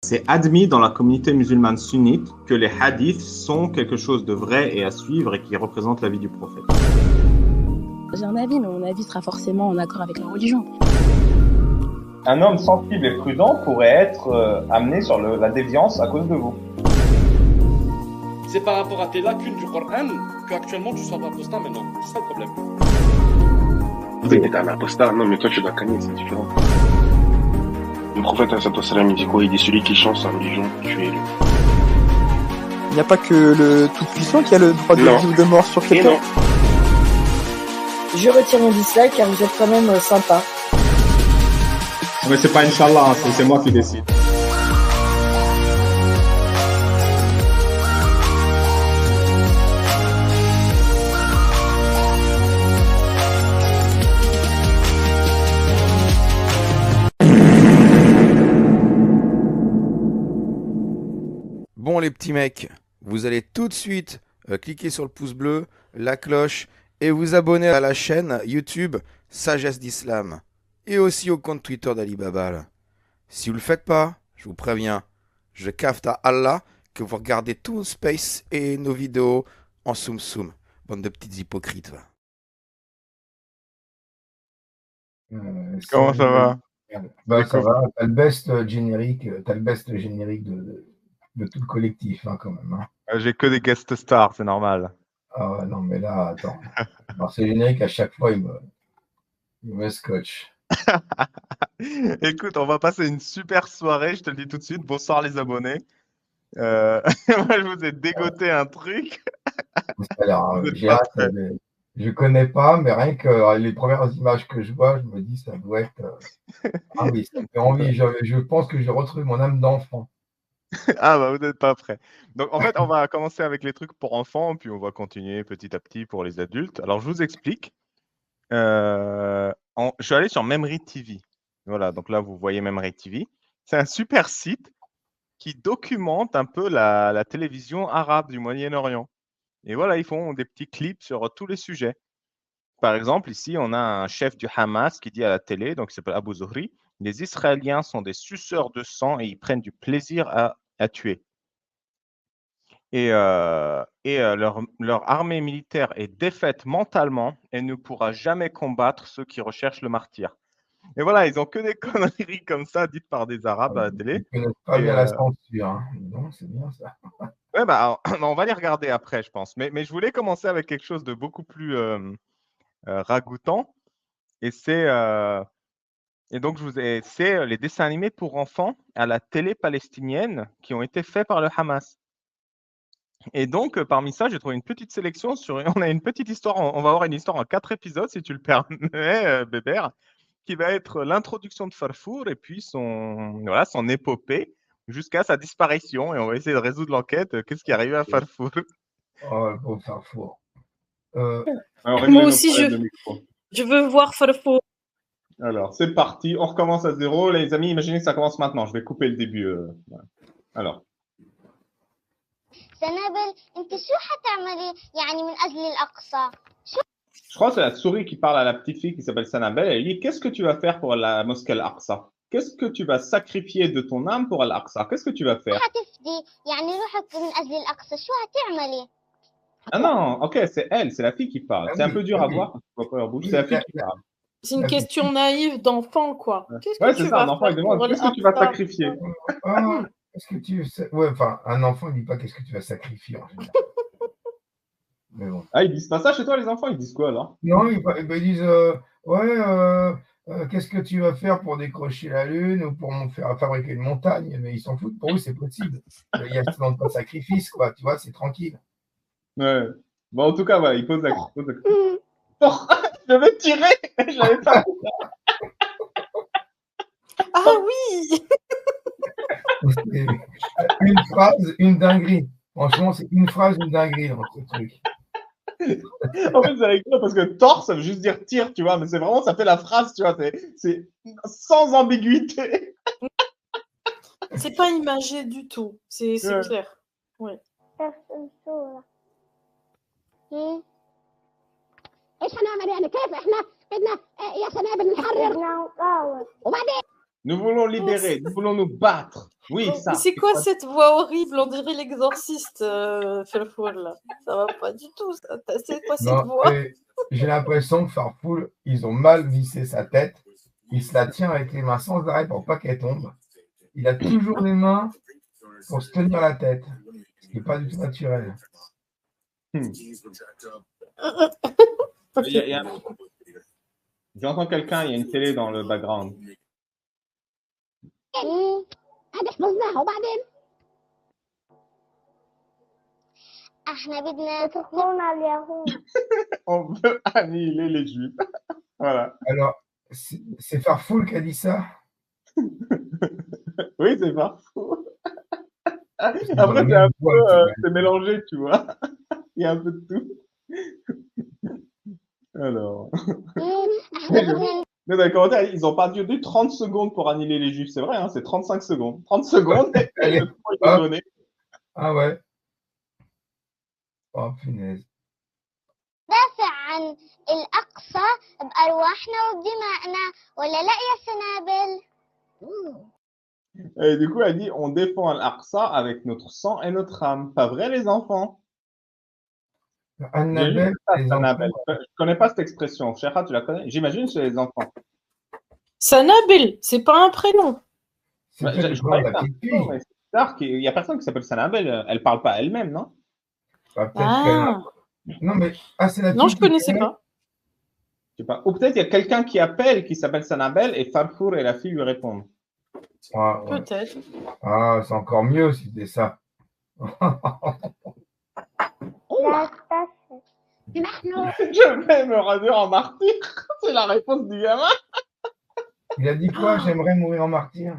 C'est admis dans la communauté musulmane sunnite que les hadiths sont quelque chose de vrai et à suivre et qui représente la vie du prophète. J'ai un avis, mais mon avis sera forcément en accord avec la religion. Un homme sensible et prudent pourrait être amené sur la déviance à cause de vous. C'est par rapport à tes lacunes du Coran qu'actuellement tu sois un apostat maintenant. C'est ça le problème. Oui, t'es un apostat. Non, mais toi, tu dois canner, c'est différent. Le prophète, il dit quoi? Il dit celui qui change sa religion, tuez-le. Il n'y a pas que le Tout-Puissant qui a le droit de vie ou de mort sur quelqu'un. Je retire mon dislike car vous êtes quand même sympa. Mais c'est pas Inch'Allah, c'est moi qui décide. Bon les petits mecs, vous allez tout de suite cliquer sur le pouce bleu, la cloche et vous abonner à la chaîne YouTube Sagesse d'Islam et aussi au compte Twitter d'Alibaba. Là. Si vous le faites pas, je vous préviens, je cafte à Allah que vous regardez tout Space et nos vidéos en soum. Bande de petites hypocrites. Comment ça va? Bah, ça va, t'as le best générique de tout le collectif, hein, quand même. Hein. J'ai que des guest stars, c'est normal. Ah ouais, non, mais là, attends. Alors, ce générique, à chaque fois, il me scotche. Écoute, on va passer une super soirée, je te le dis tout de suite. Bonsoir les abonnés. Moi, je vous ai dégoté un truc. Alors, j'ai hâte. Je connais pas, mais rien que les premières images que je vois, je me dis, ça doit être. Ah oui, ça me fait envie. Je pense que je retrouve mon âme d'enfant. Ah bah vous n'êtes pas prêts. Donc en fait, on va commencer avec les trucs pour enfants, puis on va continuer petit à petit pour les adultes. Alors je vous explique. Je suis allé sur Memory TV. Voilà, donc là vous voyez Memory TV. C'est un super site qui documente un peu la télévision arabe du Moyen-Orient. Et voilà, ils font des petits clips sur tous les sujets. Par exemple, ici, on a un chef du Hamas qui dit à la télé, donc il s'appelle Abu Zuhri, les Israéliens sont des suceurs de sang et ils prennent du plaisir à tuer. Et leur armée militaire est défaite mentalement et ne pourra jamais combattre ceux qui recherchent le martyr. Et voilà, ils ont que des conneries comme ça dites par des Arabes à la télé. Ils connaissent pas bien la censure. Hein. Non, c'est bien ça. Ouais, bah, on va les regarder après, je pense. Mais je voulais commencer avec quelque chose de beaucoup plus ragoûtant. Et c'est les dessins animés pour enfants à la télé palestinienne qui ont été faits par le Hamas. Et donc, parmi ça, j'ai trouvé une petite sélection on a une petite histoire, on va avoir une histoire en 4 épisodes, si tu le permets, Bébert, qui va être l'introduction de Farfour et puis son épopée jusqu'à sa disparition. Et on va essayer de résoudre l'enquête. Qu'est-ce qui est arrivé à Farfour? Oh, bon Farfour. Moi aussi, je veux voir Farfour. Alors, c'est parti. On recommence à zéro. Les amis, imaginez que ça commence maintenant. Je vais couper le début. Alors. Je crois que c'est la souris qui parle à la petite fille qui s'appelle Sanabel. Elle dit, qu'est-ce que tu vas faire pour la mosquée Al-Aqsa? Qu'est-ce que tu vas sacrifier de ton âme pour Al-Aqsa? Qu'est-ce que tu vas faire? Ah non, ok, c'est elle, c'est la fille qui parle. C'est un peu dur à voir quand tu vois pas leur bouche. C'est la fille qui parle. C'est une question naïve d'enfant, quoi. Qu'est-ce que tu vas faire? Un demande, qu'est-ce que tu vas sacrifier? Un enfant ne dit pas qu'est-ce que tu vas sacrifier en général. Mais bon. Ah, ils disent pas ça chez toi, les enfants? Ils disent quoi alors? Non, ils disent qu'est-ce que tu vas faire pour décrocher la lune ou pour faire fabriquer une montagne? Mais ils s'en foutent. Pour eux, c'est possible. Il y a ce pas de sacrifice, quoi. Tu vois, c'est tranquille. Ouais. Bon, en tout cas, voilà, il pose la question. Oh, je vais tirer. Je l'avais pas. Ah oui. Une phrase, une dinguerie. Franchement, c'est une phrase, une dinguerie dans ce truc. En fait, c'est rigolo parce que tort, ça veut juste dire tire, tu vois, mais c'est vraiment, ça fait la phrase, tu vois, c'est sans ambiguïté. C'est pas imagé du tout, c'est clair. Ouais. Nous voulons libérer, nous voulons nous battre. Oui, Mais ça. c'est quoi cette voix horrible? On dirait l'exorciste, Felfoul, là. Ça va pas du tout, ça. C'est quoi cette Non, voix? j'ai l'impression que Farfoul, ils ont mal vissé sa tête. Il se la tient avec les mains sans arrêt pour pas qu'elle tombe. Il a toujours les mains pour se tenir la tête, ce qui n'est pas du tout naturel. J'entends quelqu'un, il y a une télé dans le background. On veut annihiler les juifs. Voilà. Alors, c'est Farfoul qui a dit ça? Oui, c'est Farfoul. Après, c'est un peu c'est mélangé, tu vois. Il y a un peu de tout. Alors. Mais dans les commentaires, ils n'ont pas dû 30 secondes pour annihiler les juifs. C'est vrai, hein, c'est 35 secondes. 30 secondes, et le temps est donné. Ah ouais. Oh punaise. دافع عن الأقصى بأرواحنا وبدمائنا ولا لا يا سنابل؟ Et du coup, elle dit, on défend Al-Aqsa avec notre sang et notre âme. Pas vrai, les enfants? Annabelle, Je connais pas cette expression. Cheikha, tu la connais? J'imagine chez les enfants. Sanabel, c'est pas un prénom. Bah, je croyais que c'est bizarre qu'il y a personne qui s'appelle Sanabel. Elle parle pas elle-même, non? Non, mais c'est la non, je connaissais pas. Je sais pas. Ou peut-être il y a quelqu'un qui appelle qui s'appelle Sanabel et Farfour et la fille lui répondent. Ah, ouais. Peut-être. Ah, c'est encore mieux si c'était ça. Je vais me rendre en martyr. C'est la réponse du gamin. Il a dit quoi? J'aimerais mourir en martyr.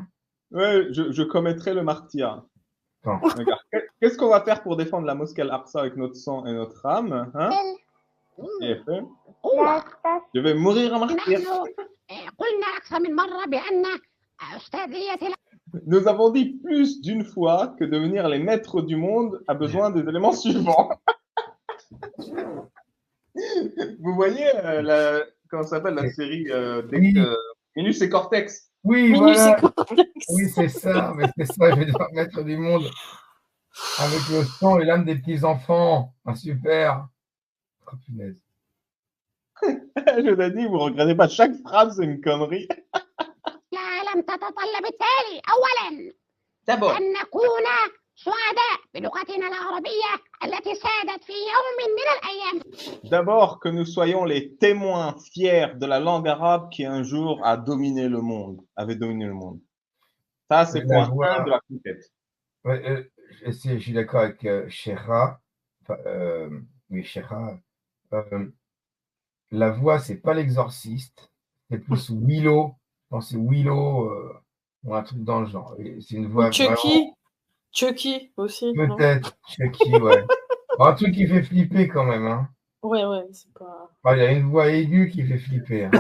Ouais, je commettrai le martyr. Attends. Regarde, qu'est-ce qu'on va faire pour défendre la mosquée Al-Aqsa avec notre sang et notre âme, hein? Je vais mourir en martyr. Nous avons dit plus d'une fois que devenir les maîtres du monde a besoin des éléments suivants. Vous voyez comment ça s'appelle la série Minus et Cortex? Oui, voilà. Oui, c'est ça. Mais c'est ça, je vais devoir mettre du monde avec le sang et l'âme des petits-enfants. Ah, super. Oh, punaise. Je vous ai dit, vous ne regrettez pas. Chaque phrase, c'est une connerie. D'abord. D'abord, que nous soyons les témoins fiers de la langue arabe qui un jour a dominé le monde, avait dominé le monde. Ça, c'est point 1 de la conquête. Ouais, je suis d'accord avec Cheikha. Oui, Cheikha. La voix, c'est pas l'exorciste, c'est plus Willow. Je pense que c'est Willow ou un truc dans le genre. C'est une voix. Chucky. Vraiment... Chucky aussi. Peut-être, Chucky, ouais. Un truc qui fait flipper quand même. Hein. Ouais, c'est pas. Il y a une voix aiguë qui fait flipper. Hein.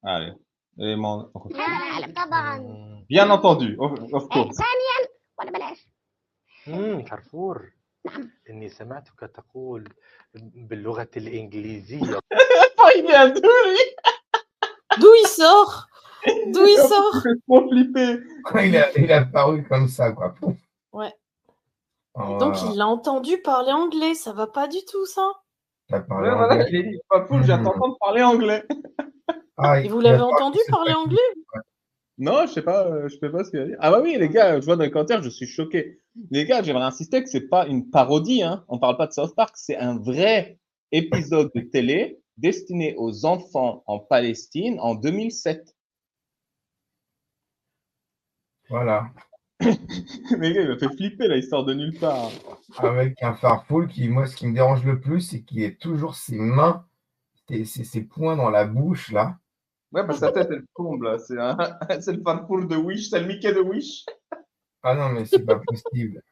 Allez. Bien entendu, of course. كارفور إني سمعتك تقول باللغة الإنجليزية. Il vient d'où, lui? D'où il sort? D'où il sort? Trop flippé. Il a paru comme ça, quoi. Ouais. Donc, il l'a entendu parler anglais. Ça va pas du tout, ça. Ouais, voilà, il a dit, pas fou, j'entends parler anglais. Et vous l'avez entendu parler anglais? Non, je sais pas ce qu'il a dit. Ah bah oui, les gars, je vois dans les commentaires, je suis choqué. Les gars, j'aimerais insister que c'est pas une parodie, hein. On parle pas de South Park, c'est un vrai épisode de télé destiné aux enfants en Palestine en 2007. Voilà. Les gars, il m'a fait flipper la histoire de nulle part. Avec un Farfoul qui, moi, ce qui me dérange le plus, c'est qu'il ait toujours ses mains, ses poings dans la bouche, là. Ouais, parce que sa tête, elle tombe, là. C'est le Farfoul de Wish, c'est le Mickey de Wish. Ah non, mais c'est pas possible.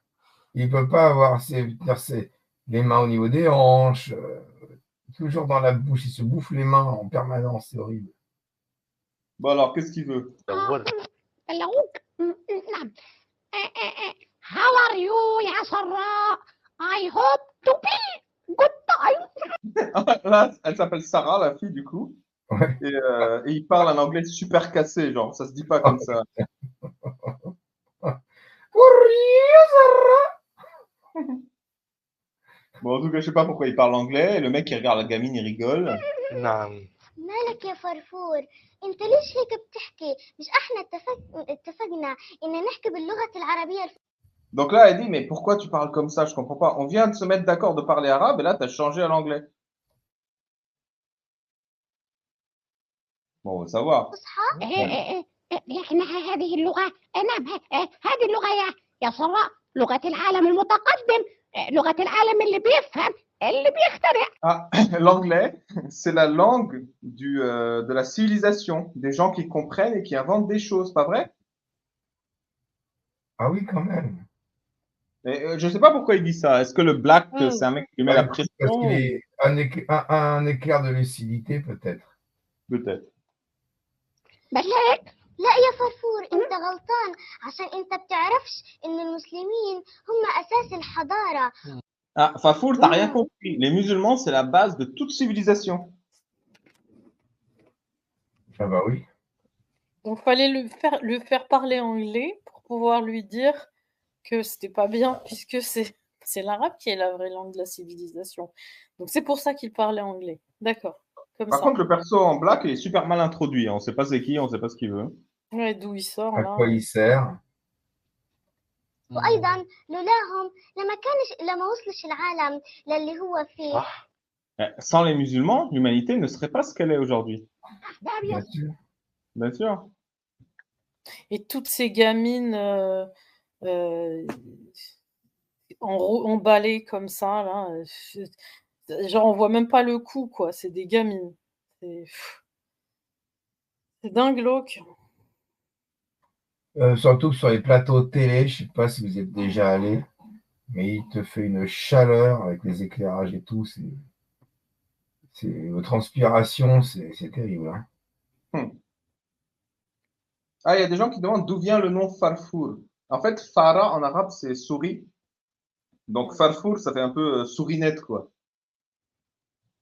Il peut pas avoir les mains au niveau des hanches, toujours dans la bouche. Il se bouffe les mains en permanence, c'est horrible. Bon alors, qu'est-ce qu'il veut? How are you, ya Sarah? I hope to be good time. Là, elle s'appelle Sarah, la fille, du coup. Ouais. Et il parle un anglais super cassé, genre, ça se dit pas comme ça. Bon, en tout cas, je sais pas pourquoi il parle anglais. Et le mec, il regarde la gamine, il rigole. نعم. مالك يا فرفور؟ انت ليش هيك بتحكي؟ مش احنا اتفقنا ان نحكي باللغة العربية. Donc là, elle dit, mais pourquoi tu parles comme ça? Je comprends pas. On vient de se mettre d'accord de parler arabe et là, tu as changé à l'anglais. Bon, on va savoir. احنا هذه اللغة هذه اللغة يا سراء لغة العالم المتقدم، لغة العالم اللي بيفهم اللي بيخترع. Ah, l'anglais, c'est la langue de la civilisation, des gens qui comprennent et qui inventent des choses, pas vrai? Ah oui, quand même. Et, je sais pas pourquoi il dit ça. Est-ce que le black, c'est un mec qui lui met la Parce pression? qu'il est un éclair de lucidité, peut-être. Peut-être. لا يا فرفور انت غلطان عشان انت بتعرفش ان المسلمين هم اساس الحضارة. Ah, Fafoul, t'as rien compris. Les musulmans, c'est la base de toute civilisation. Ah bah oui. Donc, fallait le faire parler anglais pour pouvoir lui dire que c'était pas bien, puisque c'est l'arabe qui est la vraie langue de la civilisation. Donc, c'est pour ça qu'il parlait anglais. D'accord. Comme Par ça. contre, le perso en black, il est super mal introduit. On sait pas c'est qui, on sait pas ce qu'il veut. Ouais, d'où il sort, À là. quoi il sert? وايضا لولاهم لما وصلش العالم للي هو فيه. Sans les musulmans, l'humanité ne serait pas ce qu'elle est aujourd'hui. Bien sûr. Bien sûr. Et toutes ces gamines emballées comme ça, là, genre on voit même pas le cou, quoi. C'est des gamines. C'est dingue glauque. Surtout sur les plateaux de télé, je sais pas si vous êtes déjà allé, mais il te fait une chaleur avec les éclairages et tout. Aux transpirations, c'est terrible. Hein. Ah, il y a des gens qui demandent d'où vient le nom Farfour. En fait, Fara en arabe, c'est souris. Donc Farfour, ça fait un peu sourinette, quoi.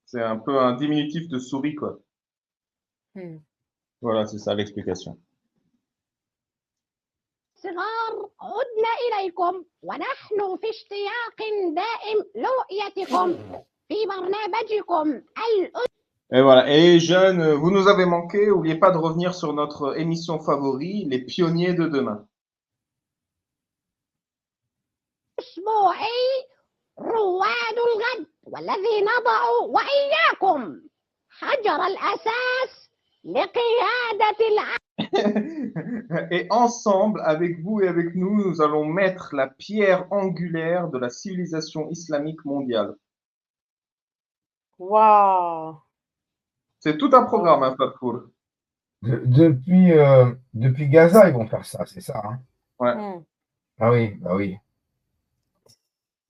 C'est un peu un diminutif de souris, quoi. Voilà, c'est ça l'explication. صغار عدنا إليكم ونحن في اشتياق دائم لرؤيتكم في برنامجكم Et voilà. Et les jeunes, vous nous avez manqué. N'oubliez pas de revenir sur notre émission favori, Les Pionniers de demain. أسبوعي رواد الغد والذي نضع وإياكم حجر الأساس لقيادة Et ensemble, avec vous et avec nous, nous allons mettre la pierre angulaire de la civilisation islamique mondiale. Waouh! C'est tout un programme, hein, Fafour. Depuis Gaza, ils vont faire ça, c'est ça. Hein. Ouais. Ah oui, bah oui.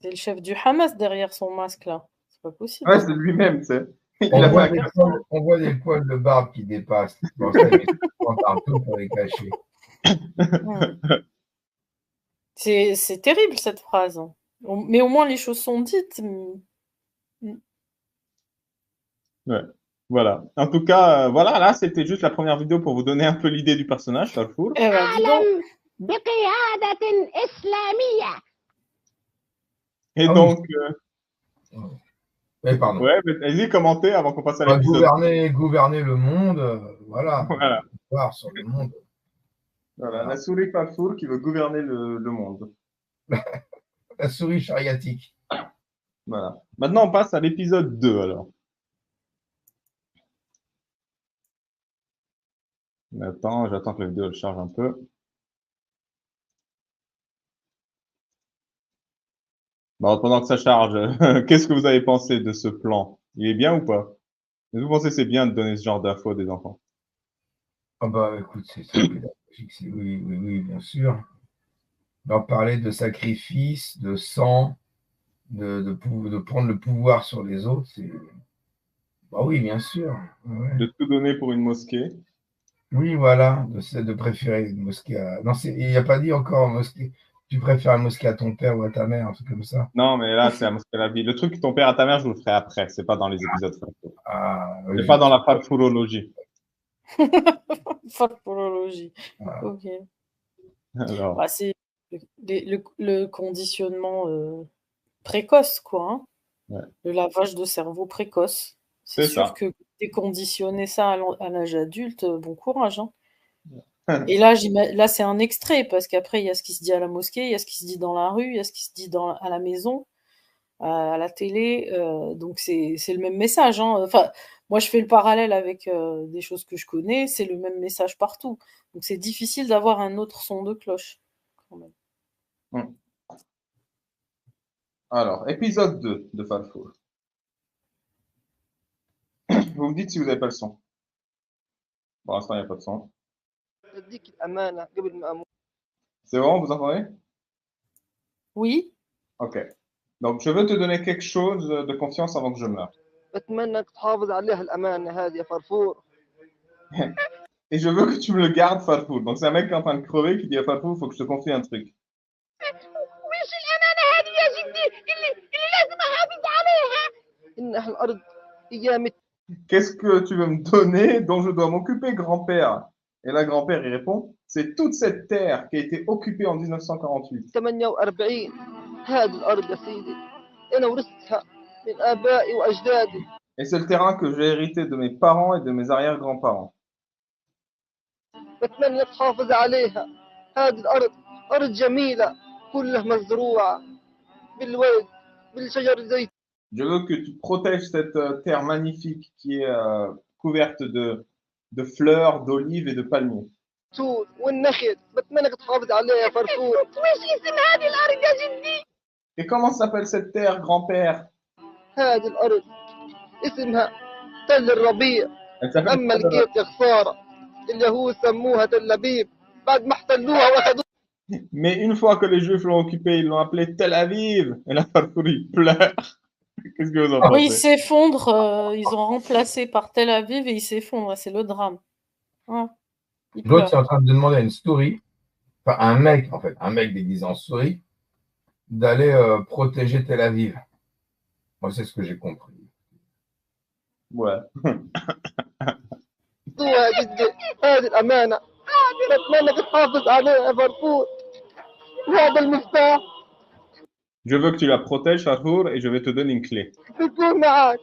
C'est le chef du Hamas derrière son masque, là. C'est pas possible. Ouais, c'est lui-même, tu sais. On voit des poils de barbe qui dépassent. Bon, ça, il met partout pour les cacher. C'est terrible, cette phrase. Mais au moins, les choses sont dites. Ouais. Voilà. En tout cas, voilà, là, c'était juste la première vidéo pour vous donner un peu l'idée du personnage, Fafour. Eh ben, dis donc. بقيادة إسلامية. Et donc, pardon. Ouais, allez-y, commentez avant qu'on passe à l'épisode. Gouverner le monde, voilà. Voilà. Voir sur le monde. Voilà, la souris Fafour qui veut gouverner le monde. La souris chariatique. Voilà. Maintenant, on passe à l'épisode 2, alors. J'attends que la vidéo elle charge un peu. Bon, pendant que ça charge, qu'est-ce que vous avez pensé de ce plan? Il est bien ou pas? Est-ce que vous pensez que c'est bien de donner ce genre d'infos à des enfants? Ah bah écoute, c'est pédagogique, oui, bien sûr. Leur parler de sacrifice, de sang, de prendre le pouvoir sur les autres, c'est... Bah oui, bien sûr. Ouais. De tout donner pour une mosquée. Oui, voilà, de préférer une mosquée à... Non, il n'y a pas dit encore mosquée. Tu préfères la mosquée à ton père ou à ta mère, un truc comme ça. Non, mais là, c'est la mosquée la vie. Le truc que ton père à ta mère, je vous le ferai après. C'est pas dans les épisodes Farfour. Ah, oui, C'est pas dans la farfourologie. Farfourologie. Voilà. Ok. Alors, Bah, c'est le conditionnement précoce, quoi. Hein. Ouais. Le lavage de cerveau précoce. C'est c'est sûr ça. que déconditionner ça à l'âge adulte, bon courage. Hein. Et là, là, c'est un extrait, parce qu'après, il y a ce qui se dit à la mosquée, il y a ce qui se dit dans la rue, il y a ce qui se dit à la maison, à la télé. Donc, c'est le même message. Hein. Enfin, moi, je fais le parallèle avec des choses que je connais, c'est le même message partout. Donc, c'est difficile d'avoir un autre son de cloche, quand même. Alors, épisode 2 de Farfour. Vous me dites si vous n'avez pas le son. Pour l'instant, il n'y a pas de son. C'est bon, vous entendez? Oui. Ok. Donc, je veux te donner quelque chose de confiance avant que je meure. Et je veux que tu me le gardes, Farfour. Donc, c'est un mec qui est en train de crever qui dit à Farfour, il faut que je te confie un truc. وش الأمانة هذه يا جدي اللي لازم أحافظ عليها؟ إنها الأرض هي Qu'est-ce que tu veux me donner dont je dois m'occuper, grand-père? Et là, grand-père, il répond, c'est toute cette terre qui a été occupée en 1948. 48 هذه الأرض يا سيدي أنا ورثتها من آبائي وأجدادي. Et c'est le terrain que j'ai hérité de mes parents et de mes arrière-grands-parents. بتمنى تحافظ عليها. هذه الأرض أرض جميلة كلها مزروعة بالورد بالشجر الزيتون. Je veux que tu protèges cette terre magnifique qui est couverte de fleurs, d'olives et de palmiers. والنخل بتمنى تحافظ عليها يا فرفور. وش اسم هذه الأرض يا جدي؟ Et comment s'appelle cette terre, grand-père? هذه الأرض اسمها تل الربيع. أما لقيت يا خسارة اليهود سموها تل أبيب بعد ما احتلوها وأخذوها. Mais une fois que les Juifs l'ont occupée, ils l'ont appelée Tel Aviv. Et là, Farfour, il pleure. Qu'est-ce que vous en pensez? Oui, il s'effondre. Ils ont remplacé par Tel Aviv et il s'effondre. C'est le drame. Ouais. L'autre est en train de demander à une souris, enfin un mec en fait, un mec déguisé en souris, d'aller protéger Tel Aviv. Moi, c'est ce que j'ai compris. Ouais. يا جدي هذه الأمانة بتمنى تحافظ عليها يا فرفور. وهذا المفتاح. Je veux que tu la protèges, Farfour, et je vais te donner une clé. بيكون معك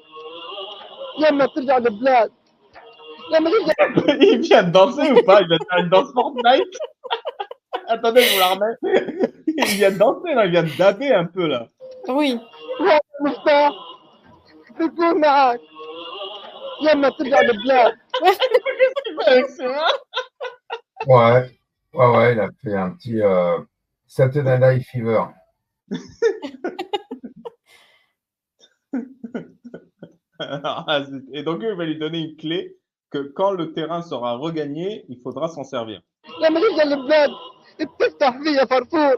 لما ترجع البلاد. لما ترجع. Il vient de danser ou pas? Il vient de faire une danse Fortnite? Attendez, je vous la remets. Il vient de danser, là. Il vient de daber un peu, là. Oui. وهذا المفتاح بيكون معك لما ترجع البلاد. Ouais, il a fait un petit Saturday Night Fever. Et donc, il va lui donner une clé que quand le terrain sera regagné, il faudra s'en servir. لما ترجع البلاد بتفتح فيها فرفور.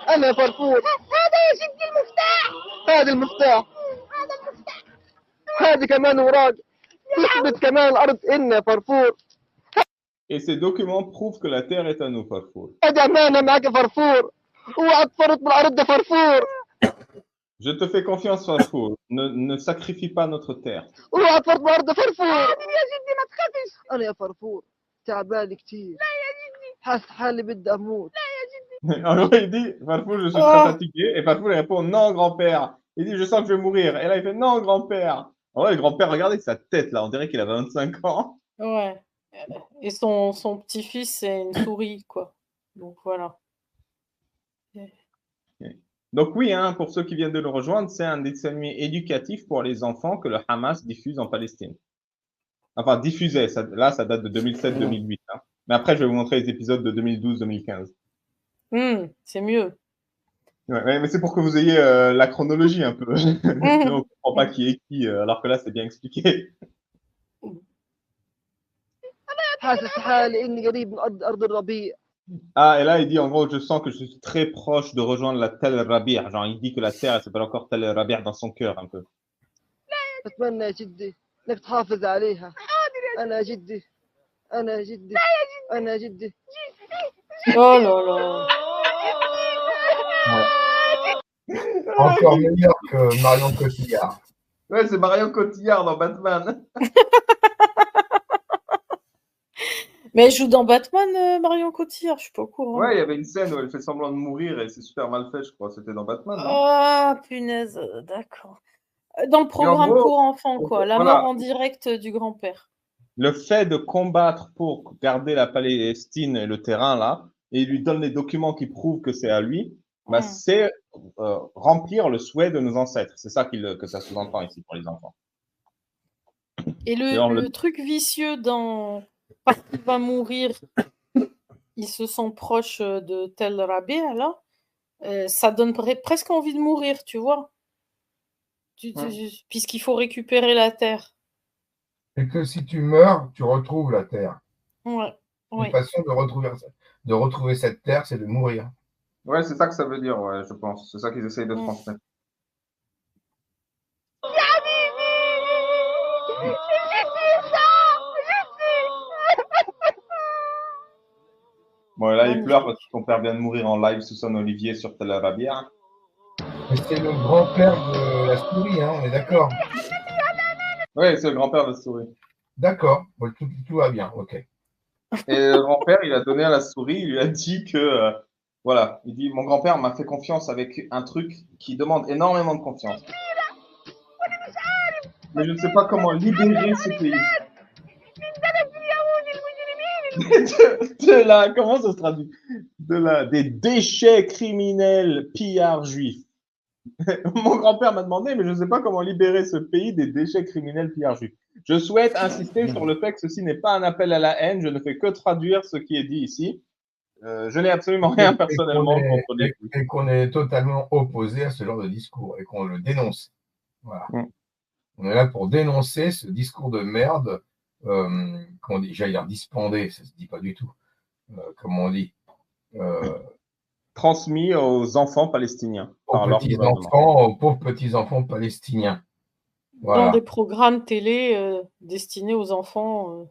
أنا فرفور. هذا يا جدي المفتاح. هذا المفتاح. هذه كمان وراق تثبت كمان الأرض إن فرفور. Et ces documents prouvent que la terre est à nous, Farfour. هذه أمانة معك يا فرفور. اوعى تفرط بالأرض يا فرفور. Je te fais confiance, Farfour. Ne sacrifie pas notre terre. اوعى تفرط بالأرض يا فرفور. يا جدي ما تخافش. أنا يا فرفور تعبان كتير. لا يا جدي. حاسس حالي بدي أموت. لا يا جدي. En gros, il dit, Farfour, je suis très fatigué. Et Farfour, il répond, non, grand-père. Il dit, je sens que je vais mourir. Et là, il fait, non, grand-père. Oh, le grand-père, regardez sa tête, là. On dirait qu'il avait 25 ans. Ouais. Et son petit-fils, c'est une souris, quoi. Donc, voilà. Donc oui, hein, pour ceux qui viennent de nous rejoindre, c'est un dessin animé éducatif pour les enfants que le Hamas diffuse en Palestine. Enfin, diffusait. Là, ça date de 2007-2008. Hein. Mais après, je vais vous montrer les épisodes de 2012-2015. C'est mieux. Ouais, mais c'est pour que vous ayez la chronologie un peu. On ne comprend pas qui est qui, alors que là, c'est bien expliqué. حاسس حالي إني قريب من أرض الربيع. Ah, et là, il dit, en gros, je sens que je suis très proche de rejoindre la Tel Rabi'. Genre, il dit que la terre, elle s'appelle encore Tel Rabi' dans son cœur, un peu. أتمنى يا جدي إنك تحافظ عليها. أنا جدي. أنا جدي. أنا جدي. Oh là là. Encore meilleur que Marion Cotillard. Ouais, c'est Marion Cotillard dans Batman. Mais elle joue dans Batman, Marion Cotillard, je suis pas au courant. Ouais, il y avait une scène où elle fait semblant de mourir et c'est super mal fait, je crois. C'était dans Batman, non? Ah, punaise, d'accord. Dans le programme gros, pour enfants, quoi. La voilà. mort en direct du grand-père. Le fait de combattre pour garder la Palestine et le terrain, là, et il lui donne les documents qui prouvent que c'est à lui, bah, c'est remplir le souhait de nos ancêtres. C'est ça que ça sous-entend ici pour les enfants. Et le truc vicieux dans parce qu'il va mourir, il se sent proche de Tel Rabia, là, ça donne presque envie de mourir, tu vois. Puisqu'il faut récupérer la terre. Et que si tu meurs, tu retrouves la terre. Ouais. Une façon de retrouver cette terre, c'est de mourir. Ouais, c'est ça que ça veut dire, ouais, je pense. C'est ça qu'ils essayent de transmettre. Bon, et là, il pleure parce que son père vient de mourir en live sous son olivier sur Tel Rabia. Mais c'est le grand-père de la souris, hein, on est d'accord. Oui, c'est le grand-père de la souris. D'accord, bon, tout va bien, ok. Et le grand-père, il a donné à la souris, il lui a dit que, voilà, il dit, mon grand-père m'a fait confiance avec un truc qui demande énormément de confiance. Mais je ne sais pas comment libérer ce pays. Comment ça se traduit? Des déchets criminels, pillards juifs. Mon grand-père m'a demandé, mais je ne sais pas comment libérer ce pays des déchets criminels, pillards juifs. Je souhaite insister sur le fait que ceci n'est pas un appel à la haine, je ne fais que traduire ce qui est dit ici. Je n'ai absolument rien personnellement contre les juifs. Et qu'on est totalement opposé à ce genre de discours et qu'on le dénonce. Voilà. On est là pour dénoncer ce discours de merde, qu'on dit, j'allais dire dispendé, ça se dit pas du tout, comme on dit. Transmis aux enfants palestiniens. Aux pauvres petits-enfants palestiniens. Voilà. Dans des programmes télé destinés aux enfants.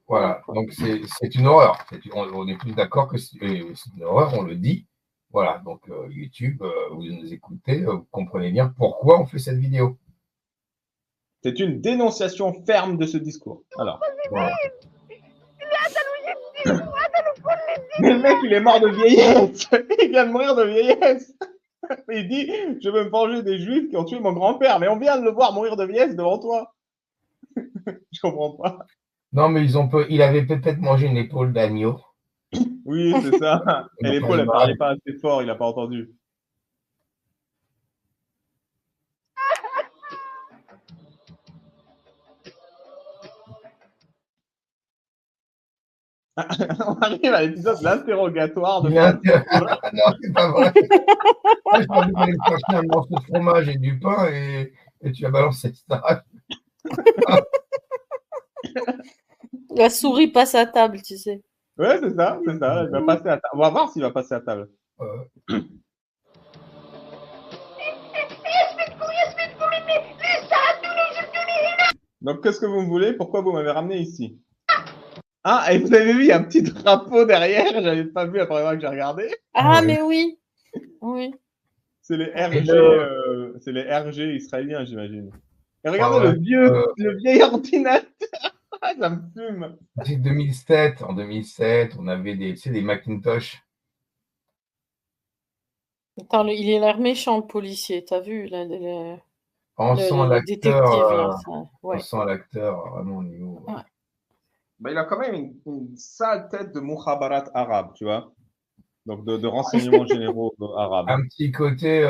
Voilà, donc c'est une horreur. On est tous d'accord que c'est une horreur, on le dit. Voilà, donc YouTube, vous nous écoutez, vous comprenez bien pourquoi on fait cette vidéo. C'est une dénonciation ferme de ce discours. Alors. Voilà. Mais le mec, il est mort de vieillesse. Il vient de mourir de vieillesse. Il dit, je veux me venger des juifs qui ont tué mon grand-père. Mais on vient de le voir mourir de vieillesse devant toi. Je comprends pas. Non, mais il avait peut-être mangé une épaule d'agneau. Oui, c'est ça. Et l'épaule, elle parlait pas assez fort, il n'a pas entendu. On arrive à l'épisode de l'interrogatoire de Non, c'est pas vrai. Moi, je pensais qu'il fallait chercher un morceau de fromage et du pain et tu as balancé ça. La souris passe à table, tu sais. Ouais, c'est ça, c'est ça. Il va passer à table. On va voir s'il va passer à table. Donc, qu'est-ce que vous me voulez? Pourquoi vous m'avez ramené ici? Ah, et vous avez vu, il y a un petit drapeau derrière. J'avais pas vu la première fois que j'ai regardé. Ah, mais oui. Oui. C'est les RG, c'est les RG israéliens, j'imagine. Et regardez le vieil ordinateur. Ça me fume. C'est 2007. En 2007, on avait des Macintosh. Attends, il est l'air méchant, le policier. T'as vu on sent l'acteur. Ouais. On sent l'acteur vraiment au niveau. Ouais. Bah, il a quand même une sale tête de mukhabarat arabe, tu vois. Donc de renseignements généraux arabes. Un petit côté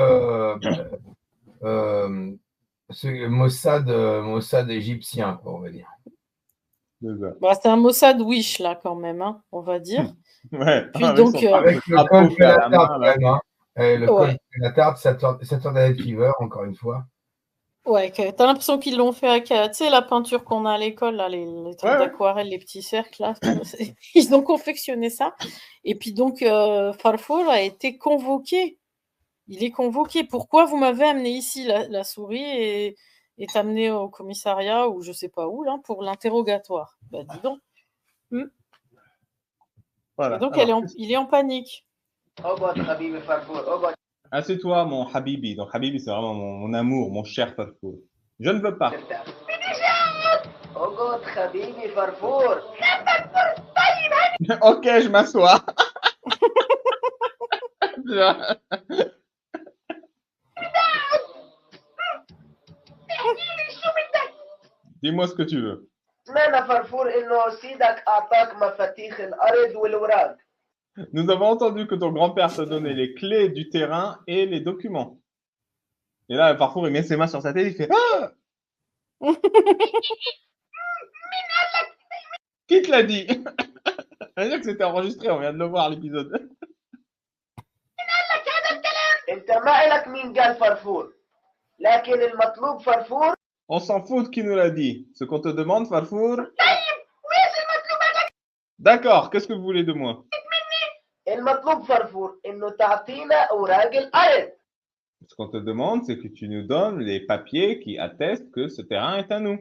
Mossad égyptien, on va dire. Bah, c'est un Mossad Wish, là, quand même, hein, on va dire. Ouais. Puis donc, avec le col de la tarte, quand même. Hein. Le col de la tarte, Saturday Night Fever, encore une fois. Ouais, t'as l'impression qu'ils l'ont fait avec, tu sais, la peinture qu'on a à l'école, là, les trucs d'aquarelle, les petits cercles, là. Ils ont confectionné ça. Et puis donc, Farfour a été convoqué. Il est convoqué. Pourquoi vous m'avez amené ici, la souris, et amené au commissariat, ou je sais pas où, là, pour l'interrogatoire? Bah, dis donc. Voilà. Et donc, il est en panique. Assieds-toi, mon Habibi. Donc, Habibi, c'est vraiment mon amour, mon cher Farfour. Je ne veux pas. اقعد حبيبي فرفور. Ok, je m'assois. Dis-moi ce que tu veux. سمعنا فرفور انه سيدك اعطاك مفاتيح الارض والوراق. Nous avons entendu que ton grand-père te donnait les clés du terrain et les documents. Et là, Farfour, il met ses mains sur sa tête, il fait Ah! Qui te l'a dit? Ça veut dire que c'était enregistré, on vient de le voir l'épisode. انت ما إلك مين قال فرفور، لكن المطلوب فرفور. On s'en fout de qui nous l'a dit. Ce qu'on te demande, Farfour. D'accord, qu'est-ce que vous voulez de moi? المطلوب فرفور إنه تعطينا أوراق الأرض. Ce qu'on te demande, c'est que tu nous donnes les papiers qui attestent que ce terrain est à nous.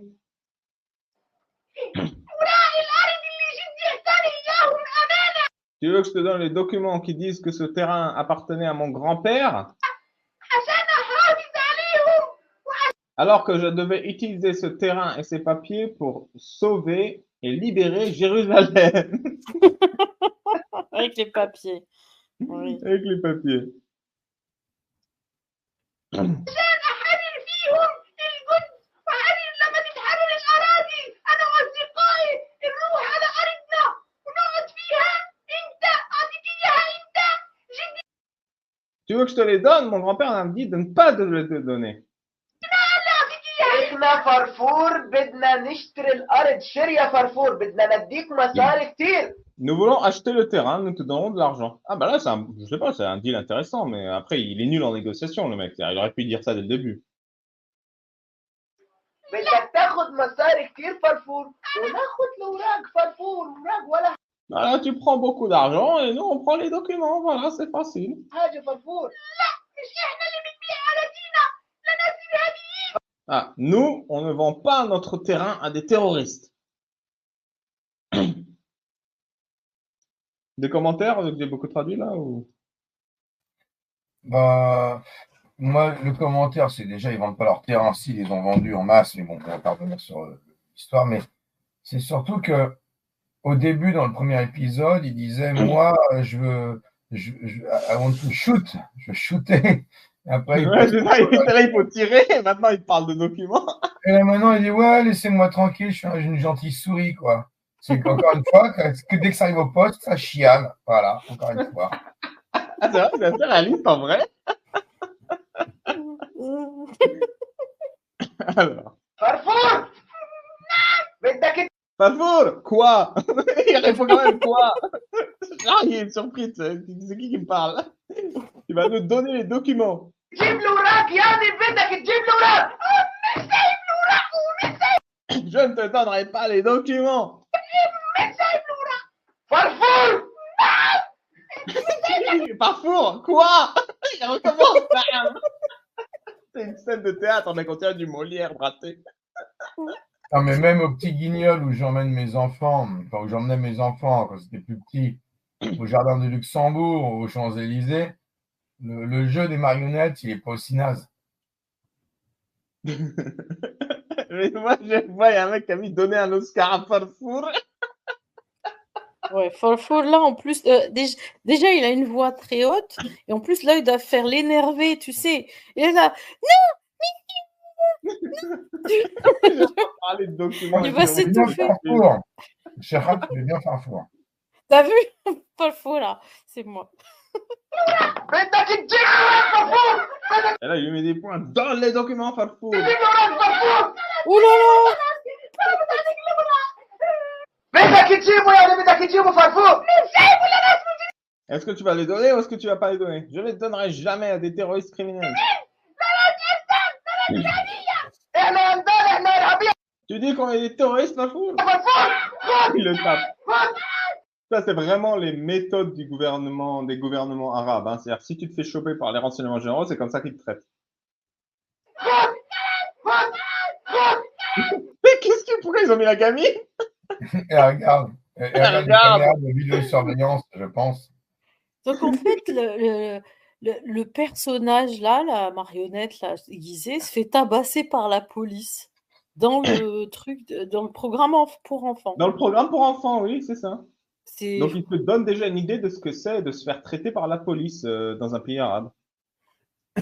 Tu veux que je te donne les documents qui disent que ce terrain appartenait à mon grand-père? Alors que je devais utiliser ce terrain et ces papiers pour sauver et libérer Jérusalem. Avec les papiers. Oui. Avec les papiers. Tu veux que je te les donne? Mon grand-père m'a dit de ne pas te les donner. إحنا فرفور بدنا نشتري الأرض شري يا فرفور بدنا نديك مصاري كتير. Nous voulons acheter le terrain, nous te donnons de l'argent. Ah bah là, je sais pas, c'est un deal intéressant, mais après, il est nul en négociation, le mec. Il aurait pu dire ça dès le début. بدك تاخد مصاري كتير فرفور وناخد الأوراق فرفور أوراق ولا Voilà, tu prends beaucoup d'argent et nous, on prend les documents. Voilà, c'est facile. حاجة فرفور. لا مش إحنا اللي بنبيع أراضينا لناس إرهابيين. Ah, nous, on ne vend pas notre terrain à des terroristes. Des commentaires, j'ai beaucoup traduit là ou... Bah, moi, le commentaire, c'est déjà, ils vendent pas leur terrain, si, ils les ont vendus en masse, mais bon, on va pas revenir sur l'histoire, mais c'est surtout que au début, dans le premier épisode, il disait, moi, je veux I want to shoot, je veux shooter. Et après, il faut tirer, et maintenant il parle de documents. Et là, maintenant, il dit, ouais, laissez-moi tranquille, je suis une gentille souris, quoi. C'est qu'encore une fois, que dès que ça arrive au poste, ça chiale. Voilà, encore une fois. Ah, c'est vrai, c'est assez réaliste en vrai. Alors. Farfour! Farfour, quoi? Il répond quand même quoi? Ah, il est surpris, c'est qui me parle? Il va nous donner les documents. جيب الأوراق يعني بدك تجيب الأوراق. سايب الأوراق ونسيب. Je ne te donnerai pas les documents. سايب الأوراق. فرفور! Farfour, quoi? Il recommence. C'est une scène de théâtre, on a continué du Molière raté. Non, mais même au petit Guignol où j'emmène mes enfants, enfin où j'emmenais mes enfants quand c'était plus petit, au Jardin de Luxembourg, aux Champs-Élysées, le jeu des marionnettes, il est pas aussi naze. Mais moi, je vois, il y a un mec qui a mis donner un Oscar à Farfour. Ouais, Farfour, là, en plus, déjà, il a une voix très haute, et en plus, là, il doit faire l'énerver, tu sais. Il est là, non, parler de documents. Il va s'étouffer. Chérard, tu veux bien Farfour. T'as vu? Farfour, là, c'est moi. Et là, il lui met des points. Donne les documents, Farfour. Oh là là! Est-ce que tu vas les donner ou est-ce que tu vas pas les donner? Je les donnerai jamais à des terroristes criminels. Tu dis qu'on est des terroristes, Farfour? Il le tape. Ça, c'est vraiment les méthodes des gouvernements arabes. Hein. C'est-à-dire, si tu te fais choper par les renseignements généraux, c'est comme ça qu'ils te traitent. Mais pourquoi ils ont mis la gamine? Et regarde, regarde les caméras de vidéosurveillance, je pense. Donc, en fait, le personnage là, la marionnette là, aiguisée, se fait tabasser par la police dans le dans le programme pour enfants. Dans le programme pour enfants, oui, c'est ça. C'est Donc, il te donne déjà une idée de ce que c'est de se faire traiter par la police dans un pays arabe.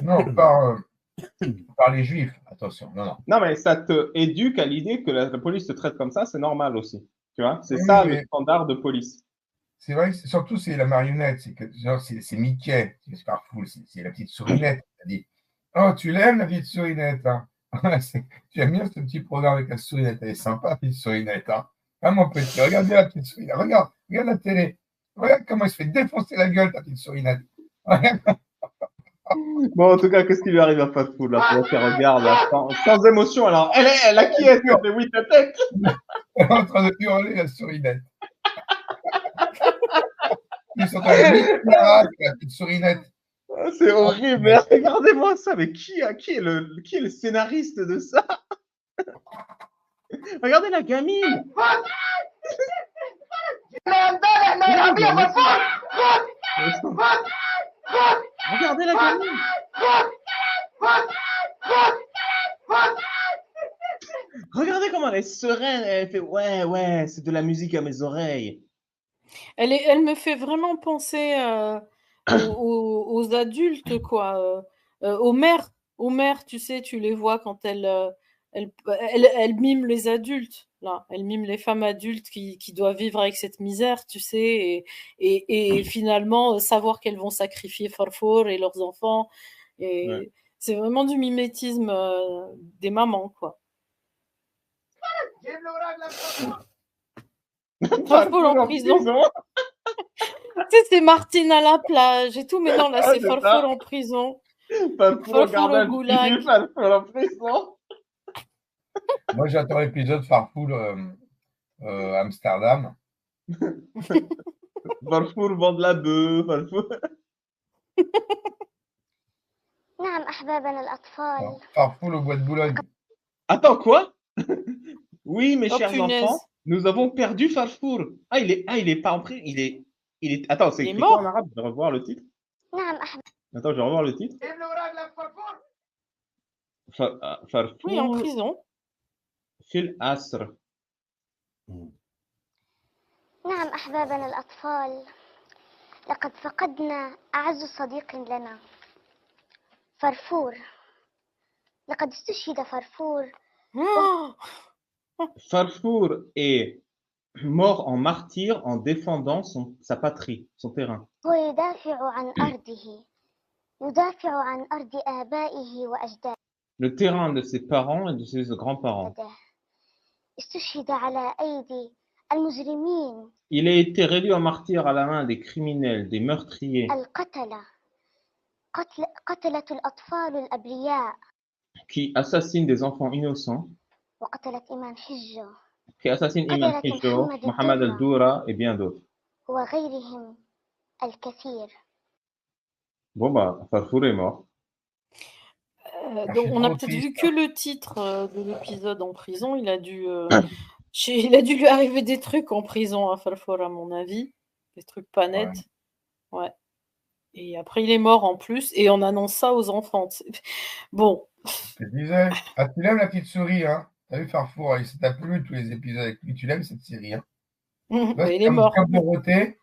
Non, par les juifs, attention. Non, non. Non, mais ça te éduque à l'idée que la police te traite comme ça, c'est normal aussi. Tu vois, c'est Oui, ça mais- le standard de police. C'est vrai, surtout c'est la marionnette, c'est que genre, c'est Mickey, c'est Farfoul, c'est la petite sourinette. Elle dit, oh, tu l'aimes la petite sourinette, hein? Tu aimes bien ce petit programme avec la sourinette, elle est sympa, la petite sourinette, hein? Ah, mon petit, regarde bien la petite sourinette, regarde la télé, regarde comment elle se fait défoncer la gueule, ta petite sourinette. Regarde. Bon, en tout cas, qu'est-ce qui lui arrive à Fatfoul là, pendant qu'elle regarde là, sans émotion? Alors, elle acquiesce, elle fait oui, ta tête. Elle est en train de hurler la sourinette. Ils sont en train de la petite sourinette. Oh, c'est horrible, mais regardez-moi ça, mais qui est le scénariste de ça? Regardez la gamine. Regardez la gamine. Regardez comment elle est sereine, elle fait ouais, c'est de la musique à mes oreilles. Elle me fait vraiment penser aux adultes, quoi. Aux mères. Aux mères, tu sais, tu les vois quand elles miment les adultes. Là. Elles miment les femmes adultes qui doivent vivre avec cette misère, tu sais, et finalement savoir qu'elles vont sacrifier Farfour et leurs enfants. Et Ouais. c'est vraiment du mimétisme des mamans, quoi. Farfour en prison. Tu sais, c'est Martine à la plage et tout, mais non, là, Ah, c'est c'est Farfour ça. en prison. Farfour au Farfour au goulag. Farfour en prison. Moi, j'attends l'épisode Farfoul Amsterdam. Farfour vend de la bœuf, Farfour. نعم أحبابنا الأطفال. Farfoul au bois de Boulogne. Attends, quoi? Oui, mes Oh, chers punaise. enfants, nous avons perdu Farfour. Ah, il est pas en prison, il est... Attends, c'est Il est écrit quoi en mort. arabe? Je vais revoir le titre. نعم أحباب. Attends, je vais revoir le titre. Farfour Oui, en prison. fil Asr. نعم أحبابنا الأطفال، لقد فقدنا أعز صديق لنا، فرفور. لقد استشهد فرفور. Farfour est mort en martyr en défendant sa patrie, son terrain. هو يدافع عن أرضه، يدافع عن أرض آبائه وأجداده. Le terrain de ses parents et de ses grands-parents. استشهد على أيدي المجرمين Il a été réduit en martyr à la main des criminels, des meurtriers, القتلة، قتلة الأطفال الأبرياء، qui assassinent des enfants innocents, وقتلة إيمان حجة qui assassinent Iman Hijo, Mohamed El-Doura et bien d'autres. وغيرهم الكثير. Bon, bah, Farfour est mort. Donc, on a peut-être vu que le titre de l'épisode en prison. Il a dû lui arriver des trucs en prison à Farfour, à mon avis. Des trucs pas nets. Ouais. Et après, il est mort en plus. Et on annonce ça aux enfants. Bon. Je disais, ah, tu l'aimes la petite souris, hein? T'as vu Farfour, il s'est plu tous les épisodes avec lui. Tu l'aimes cette série, hein? Là, Il est mort. Comme Dorothée,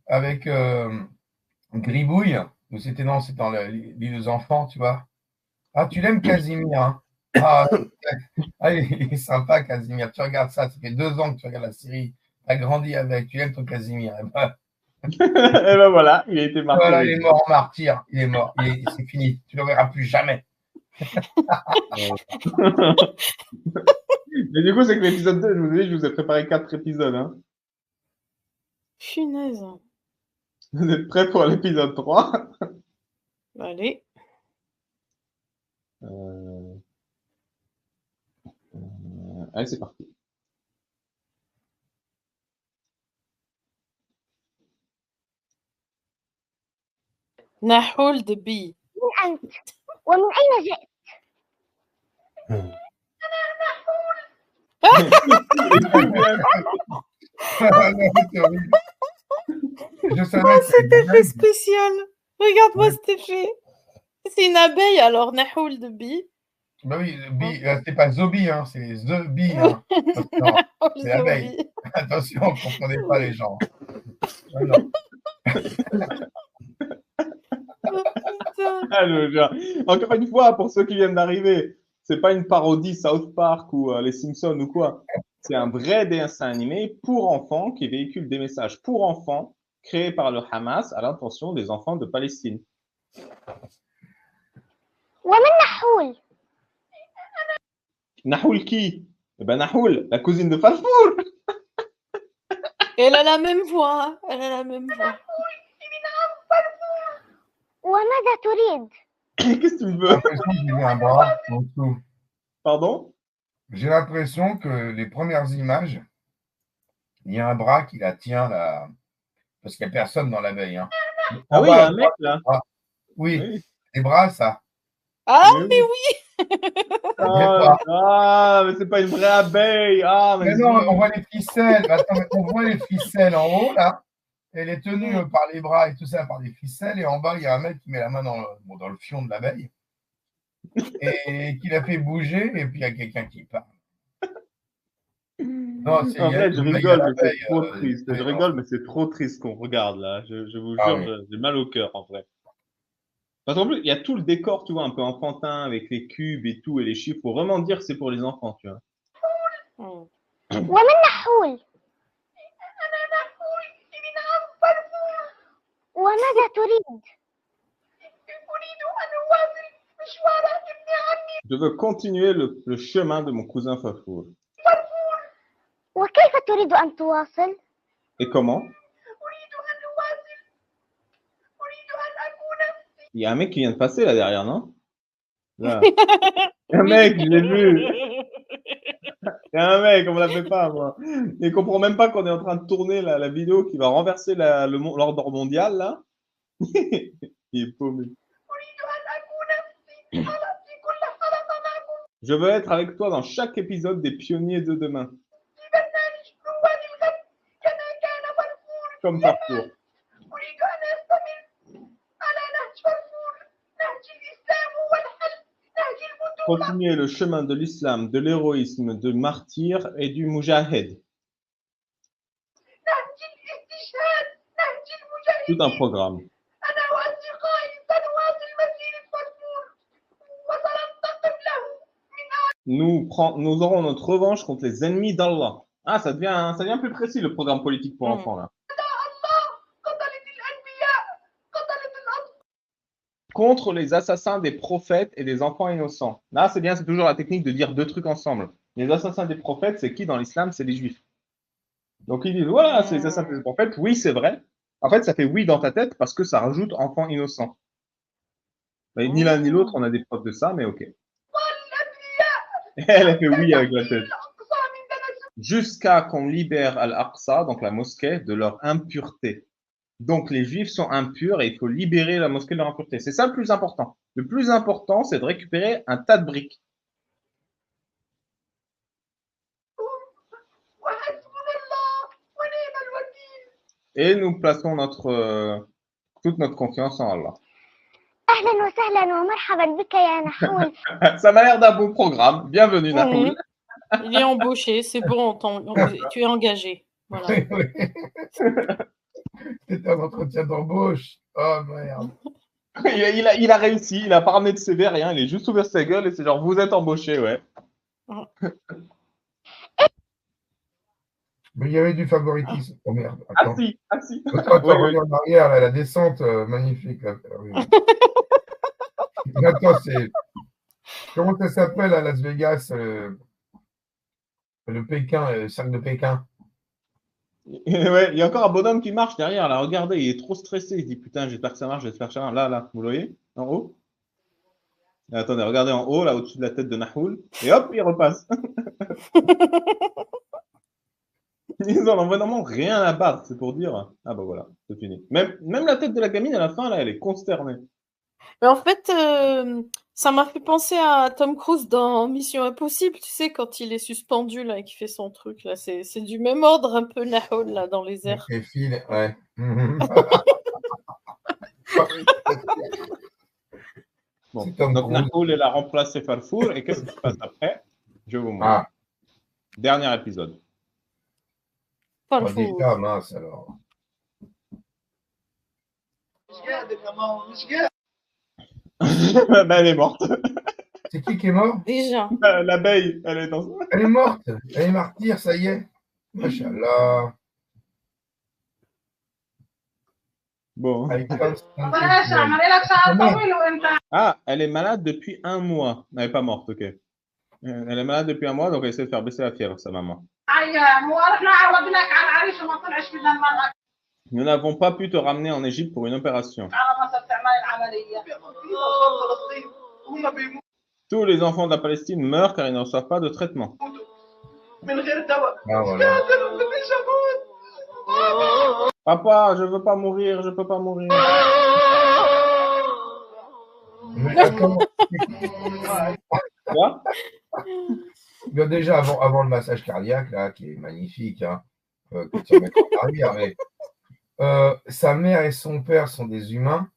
avec Gribouille, où c'était dans l'île aux enfants, tu vois. Ah, tu l'aimes Casimir, hein? Ah, il est sympa, Casimir. Tu regardes ça fait 2 ans que tu regardes la série. Tu as grandi avec, tu aimes ton Casimir. Et ben voilà, il a été martyr. Voilà, il est mort en martyr. Il est mort. C'est fini. Tu ne le verras plus jamais. Mais du coup, c'est que l'épisode 2, je vous ai préparé 4 épisodes. Hein. Punaise. Vous êtes prêts pour l'épisode 3? Allez. Allez, c'est parti. نحول دبي. من أنت؟ ومن أين جئت؟ Je savais cet effet spécial. Regarde-moi cet effet. C'est une abeille, alors Nahoul de bi. Bah oui, c'est pas Zobi, hein, c'est The Bee. Hein. Non, c'est l'abeille. Attention, ne confondez pas les gens. Non, non. Encore une fois, pour ceux qui viennent d'arriver, c'est pas une parodie South Park ou les Simpsons ou quoi. C'est un vrai dessin animé pour enfants qui véhicule des messages pour enfants créés par le Hamas à l'intention des enfants de Palestine. Nahoul qui? Eh ben Nahoul, la cousine de Falfour. Elle a la même voix. Elle a la même voix. Qu'est-ce que tu veux? J'ai l'impression qu'il y a un bras en dessous. Pardon? J'ai l'impression que les premières images, il y a un bras qui la tient là, parce qu'il n'y a personne dans l'abeille. Hein. Ah oui, il y a un mec là. Oui, des bras ça. Ah mais oui. Mais c'est pas une vraie abeille. Mais non, on voit les ficelles. Attends, mais on voit les ficelles en haut là. Elle est tenue par les bras et tout ça, par des ficelles. Et en bas, il y a un mec qui met la main dans le fion de l'abeille et qui la fait bouger. Et puis, il y a quelqu'un qui parle. Non, en fait, je rigole, mais c'est trop triste. Je rigole, mais c'est trop triste qu'on regarde là. Je vous jure, j'ai mal au cœur en vrai. Parce qu'en plus, il y a tout le décor, tu vois, un peu enfantin avec les cubes et tout et les chiffres. Faut vraiment dire que c'est pour les enfants, tu vois. Je veux continuer le chemin de mon cousin Fafour. Et comment? Il y a un mec qui vient de passer là derrière, non? Là. Un mec, je l'ai vu. Il y a un mec, on me l'a fait pas, moi. Il comprend même pas qu'on est en train de tourner la vidéo qui va renverser l'ordre mondial, là. Il est paumé. Je veux être avec toi dans chaque épisode des Pionniers de demain. Comme parcours. Continuer le chemin de l'islam, de l'héroïsme, de martyr et du moujahid. Tout un programme. Nous aurons notre revanche contre les ennemis d'Allah. Ah, ça devient plus précis le programme politique pour enfants là. Contre les assassins des prophètes et des enfants innocents. Là, c'est bien, c'est toujours la technique de dire deux trucs ensemble. Les assassins des prophètes, c'est qui dans l'islam? C'est les juifs. Donc ils disent, voilà, c'est les assassins des prophètes. Oui, c'est vrai. En fait, ça fait oui dans ta tête parce que ça rajoute enfants innocents. Mais ni l'un ni l'autre, on a des preuves de ça, mais ok. Elle a fait oui avec la tête. Jusqu'à qu'on libère Al-Aqsa, donc la mosquée, de leur impureté. Donc les juifs sont impurs et il faut libérer la mosquée de leur impureté. C'est ça le plus important. Le plus important, c'est de récupérer un tas de briques. Et nous plaçons toute notre confiance en Allah. Ça m'a l'air d'un beau programme. Bienvenue, Nahoul. Il est embauché, c'est bon, tu es engagé. Voilà. C'est un entretien d'embauche. Oh merde. Il a réussi, il a pas ramené de CV, rien, il est juste ouvert sa gueule et c'est genre, vous êtes embauché, ouais. Mais il y avait du favoritisme. Oh merde. Attends. Ah si. Attends, regarde en arrière, là, la descente, magnifique. Là. Attends, c'est. Comment ça s'appelle à Las Vegas? Le Pékin, le cercle de Pékin. Ouais, il y a encore un bonhomme qui marche derrière, là, regardez, il est trop stressé, il se dit putain, j'espère que ça marche, là, vous voyez, en haut? Et attendez, regardez en haut, là, au-dessus de la tête de Nahoul, et hop, il repasse. Ils en ont vraiment rien à battre, c'est pour dire, ah bah voilà, c'est fini. Même la tête de la gamine, à la fin, là, elle est consternée. Mais en fait, ça m'a fait penser à Tom Cruise dans Mission Impossible, tu sais, quand il est suspendu là et qu'il fait son truc là, c'est du même ordre un peu Nahoul là dans les airs. Et file, ouais. Bon. C'est Tom Donc Cruise. Nahoul, elle a remplacé Farfour. Et qu'est-ce qui se passe après? Je vous montre. Ah. Dernier épisode. Oh, déjà, mince alors. Ben, elle est morte. C'est qui est mort? Déjà. L'abeille, elle est dans. Elle est morte. Elle est martyre, ça y est. Machallah. Bon. Ah, elle est malade depuis un mois. Elle n'est pas morte, ok. Elle est malade depuis un mois, donc elle essaie de faire baisser la fièvre, sa maman. Nous n'avons pas pu te ramener en Égypte pour une opération. Tous les enfants de la Palestine meurent car ils ne reçoivent pas de traitement. Ah, voilà. Papa, je veux pas mourir, je peux pas mourir. Quoi? Déjà, avant le massage cardiaque, là, qui est magnifique, hein, que tu remets en arrière, mais sa mère et son père sont des humains.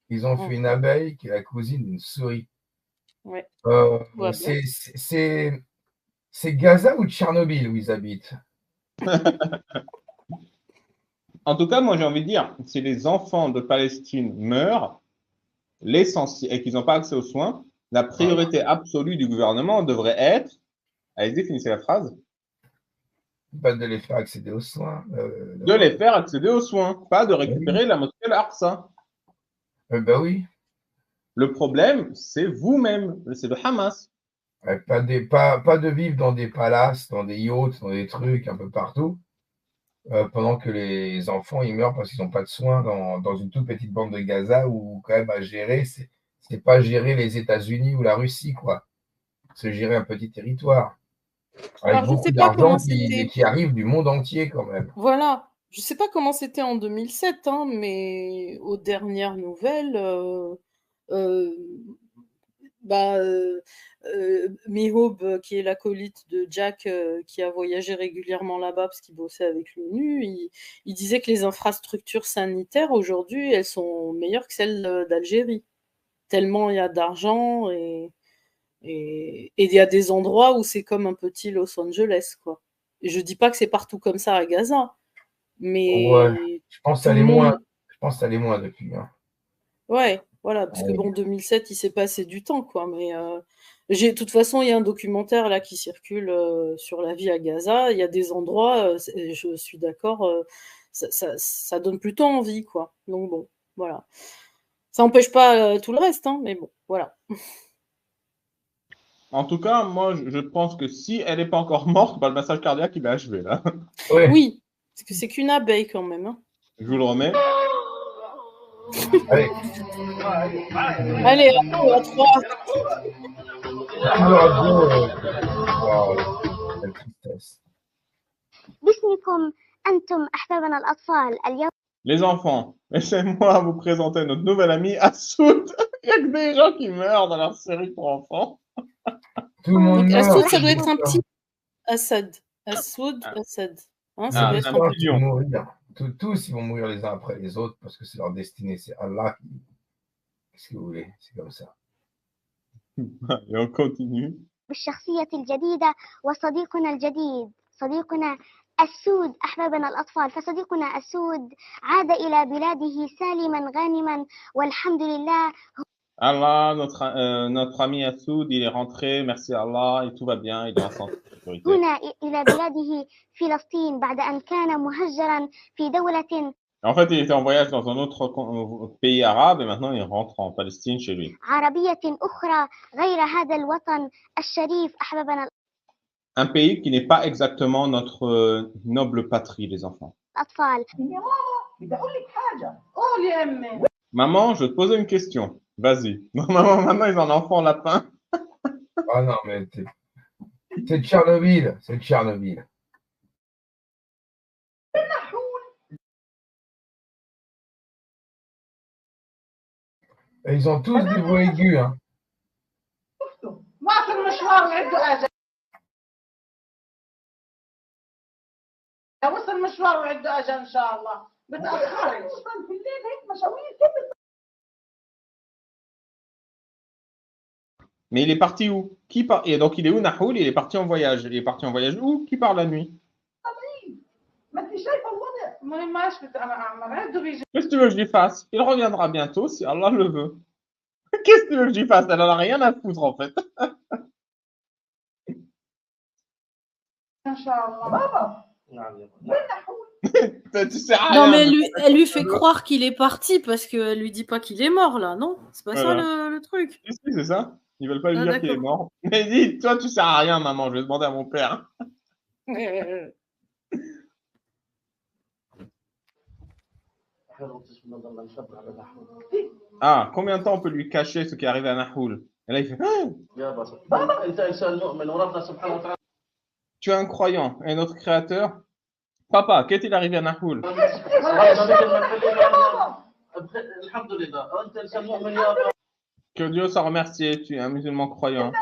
Ils ont fait une abeille qui est la cousine d'une souris. Ouais. C'est Gaza ou Tchernobyl où ils habitent? En tout cas, moi j'ai envie de dire, si les enfants de Palestine meurent, l'essentiel, et qu'ils n'ont pas accès aux soins, la priorité absolue du gouvernement devrait être, allez-y, finissez la phrase. Pas de les faire accéder aux soins. De les faire accéder aux soins, pas de récupérer la mosquée Al-Aqsa. Ben oui. Le problème, c'est vous-même, c'est le Hamas. Pas de vivre dans des palaces, dans des yachts, dans des trucs un peu partout, pendant que les enfants ils meurent parce qu'ils n'ont pas de soins dans une toute petite bande de Gaza où quand même à gérer, c'est pas gérer les États-Unis ou la Russie, quoi. C'est gérer un petit territoire. Avec Alors, je beaucoup sais pas comment d'argent c'était. qui arrive du monde entier quand même. Voilà. Je sais pas comment c'était en 2007, hein, mais aux dernières nouvelles, Mihoub, qui est l'acolyte de Jack, qui a voyagé régulièrement là-bas parce qu'il bossait avec l'ONU, il disait que les infrastructures sanitaires aujourd'hui, elles sont meilleures que celles d'Algérie. Tellement il y a d'argent et il y a des endroits où c'est comme un petit Los Angeles, quoi. Et je dis pas que c'est partout comme ça à Gaza, mais Ouais, je pense que ça allait moins depuis. Hein. Ouais, voilà, parce que bon, 2007, il s'est passé du temps, quoi. Mais de toute façon, il y a un documentaire là qui circule sur la vie à Gaza. Il y a des endroits, je suis d'accord, ça donne plutôt envie, quoi. Donc bon, voilà. Ça n'empêche pas tout le reste, hein, mais bon, voilà. En tout cas, moi, je pense que si elle n'est pas encore morte, bah, le massage cardiaque, il est achevé, là. Ouais. Oui, parce que c'est qu'une abeille quand même. Hein. Je vous le remets. Allez. Allez, à 3. Quelle tristesse. باسمكم أنتم أحبابنا الأطفال اليوم. Les enfants, laissez-moi vous présenter notre nouvel ami Assoud. Il n'y a que des gens qui meurent dans leur série pour enfants. Tout le monde meurt. Assoud, ça doit être un petit Assad. Assoud, Assad. Hein, ça doit être un petit mourir. Tous, ils vont mourir les uns après les autres parce que c'est leur destinée. C'est Allah qui. Qu'est-ce que vous voulez? C'est comme ça. Et on continue. بالشخصية الجديدة وصديقنا الجديد صديقنا السود أحبابنا الأطفال فصديقنا السود عاد إلى بلاده سالما غانما والحمد لله. Allah, notre ami Assoud, il est rentré, merci à Allah, et tout va bien, il est en santé. هنا إلى بلاده فلسطين بعد أن كان مهجرا في دولة. En fait, il était en voyage dans un autre pays arabe et maintenant il rentre en Palestine chez lui. عربية أخرى غير هذا الوطن الشريف أحبابنا. Un pays qui n'est pas exactement notre noble patrie, les enfants. الأطفال. Maman, je vais te poser une question. Vas-y. Maman, maintenant ils ont un enfant lapin. Ah non, mais c'est Tchernobyl. C'est Tchernobyl. Et ils ont tous des voix aiguës. Hein. وصل مشوار وعنده اجل ان شاء الله بتاخرش في الليل هيك مشاوير Mais il est parti où? Et donc, il est où, Nahoul? Il est parti en voyage. Il est parti en voyage où? Qui part la nuit? ما انت شايفه الوضع ما ما شفت انا اعمل Qu'est-ce que tu veux que je lui fasse? Il reviendra bientôt si Allah le veut. Qu'est-ce que tu veux que je lui fasse? Elle en a rien à foutre, en fait. ان شاء الله بابا Tu sais rien. Non, mais elle lui fait croire qu'il est parti parce qu'elle lui dit pas qu'il est mort, là, non? C'est pas ça Voilà. le truc? Si, c'est ça. Ils veulent pas lui Ah, dire qu'il est d'accord. mort. Mais dis, toi, tu sers à rien, maman. Je vais demander à mon père. Ah, combien de temps on peut lui cacher ce qui est arrivé à Nahoul? Et là, il fait Tu es un croyant et notre créateur. Papa, qu'est-il arrivé à Nahoul? Que Dieu soit remercié, tu es un musulman croyant.